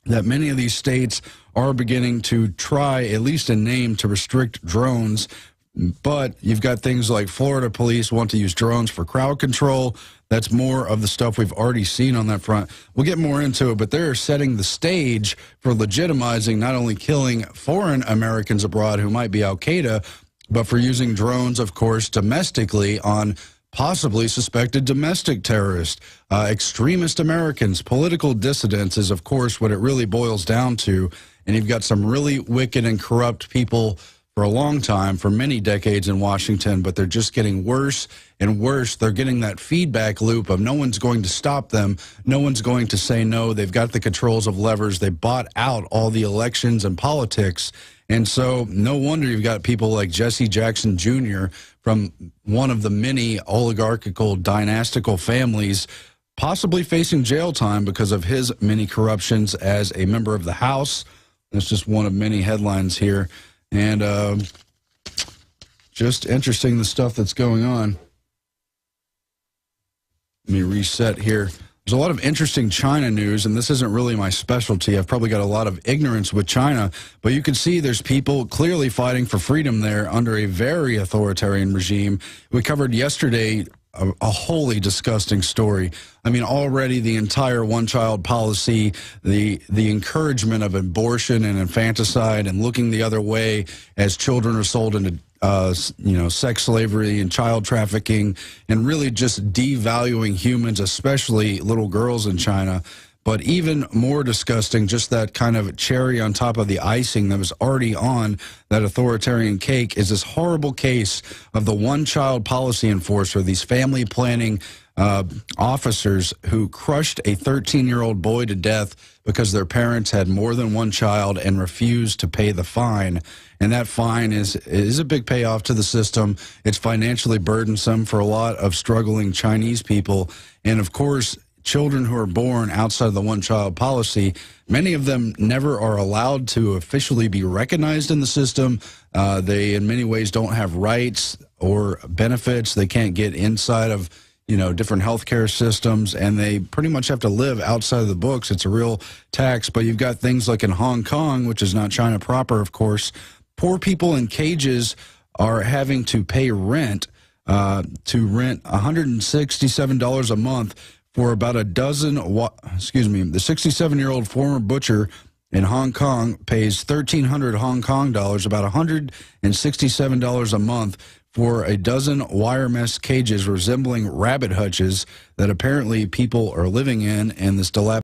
that many of these states are beginning to try, at least in name, to restrict drones. But you've got things like Florida police want to use drones for crowd control. That's more of the stuff we've already seen on that front. We'll get more into it, but they're setting the stage for legitimizing not only killing foreign Americans abroad who might be al-Qaeda, but for using drones, of course, domestically on possibly suspected domestic terrorists, extremist Americans, political dissidents is, of course, what it really boils down to. And you've got some really wicked and corrupt people for a long time, for many decades in Washington, but they're just getting worse and worse. They're getting that feedback loop of no one's going to stop them. No one's going to say no. They've got the controls of levers. They bought out all the elections and politics. And so no wonder you've got people like Jesse Jackson Jr. from one of the many oligarchical dynastical families possibly facing jail time because of his many corruptions as a member of the House. That's just one of many headlines here. And just interesting, the stuff that's going on. Let me reset here. There's a lot of interesting China news, and this isn't really my specialty. I've probably got a lot of ignorance with China, but you can see there's people clearly fighting for freedom there under a very authoritarian regime. We covered yesterday a wholly disgusting story. I mean, already the entire one-child policy, the encouragement of abortion and infanticide and looking the other way as children are sold into sex slavery and child trafficking, and really just devaluing humans, especially little girls in China. But even more disgusting, just that kind of cherry on top of the icing that was already on that authoritarian cake, is this horrible case of the one-child policy enforcer, these family planning officers who crushed a 13-year-old boy to death because their parents had more than one child and refused to pay the fine. And that fine is a big payoff to the system. It's financially burdensome for a lot of struggling Chinese people. And, of course, children who are born outside of the one-child policy, many of them never are allowed to officially be recognized in the system. They, in many ways, don't have rights or benefits. They can't get inside of, different healthcare systems, and they pretty much have to live outside of the books. It's a real tax. But you've got things like in Hong Kong, which is not China proper, of course, poor people in cages are having to pay rent, to rent $167 a month for about a dozen, the 67-year-old former butcher in Hong Kong pays 1,300 Hong Kong dollars, about $167 a month, for a dozen wire mesh cages resembling rabbit hutches that apparently people are living in this dilapidated